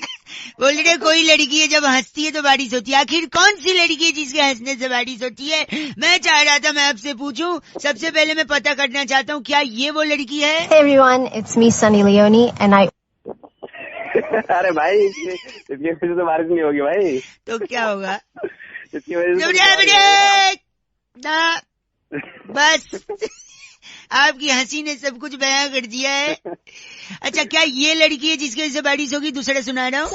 बोल रहे कोई लड़की है जब हंसती है तो बारिश होती है। आखिर कौन सी लड़की है जिसके हंसने से बारिश होती है? मैं चाह रहा था मैं आपसे पूछूं। सबसे पहले मैं पता करना चाहता हूँ, क्या ये वो लड़की है? Hey everyone, it's me Sunny Leone and I अरे भाई इसकी वजह से तो बारिश नहीं होगी भाई। तो क्या होगा? इसकी वजह से बस आपकी हंसी ने सब कुछ बयां कर दिया है। अच्छा, क्या ये लड़की है जिसकी वजह से बारिश होगी? दूसरा सुना रहा हूँ।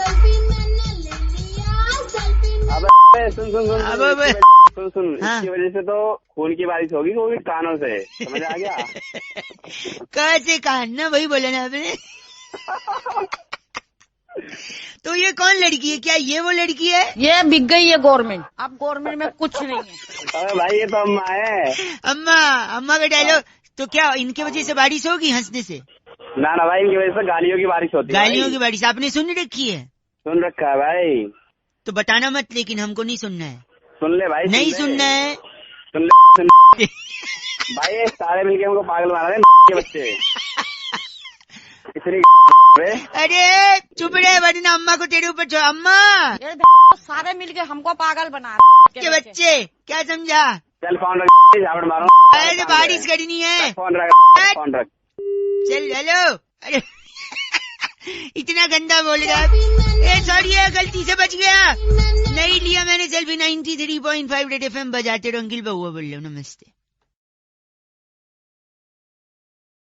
सुन हाँ। इसकी वजह से तो खून की बारिश होगी, क्योंकि कानों से, समझ आ गया? कैसे कान ना, वही बोला ना आपने। तो ये कौन लड़की है? क्या ये वो लड़की है? ये बिक गई है गवर्नमेंट। अब गवर्नमेंट में कुछ नहीं है। अरे भाई ये तो अम्मा है। अम्मा का डायलॉग। तो क्या इनकी वजह से बारिश होगी हंसने से? ना भाई, इनकी वजह से गालियों की बारिश होती है। गालियों की बारिश आपने सुन रखी है? सुन रखा है भाई। तो बताना मत, लेकिन हमको नहीं सुनना है। सुन ले भाई। नहीं सुनना है। सुन ले भाई, ये सारे मिलके हमको पागल बना रहे हैं के बच्चे। इतनी अरे चुप रहे वरना अम्मा को तेरे ऊपर छोड़। अम्मा ये सारे मिलके हमको पागल बना के बच्चे क्या समझा? चल फोन रख, झापड़ मारो। अरे बारिश करनी है। फोन रख, फोन रख। चल हेलो। अरे इतना गंदा बोल रहा। सॉरी गलती से बच गया, नहीं लिया मैंने सेल्फी। 93.5 रेड FM बजाते रहो। अंकिल बउआ बोल लो। नमस्ते।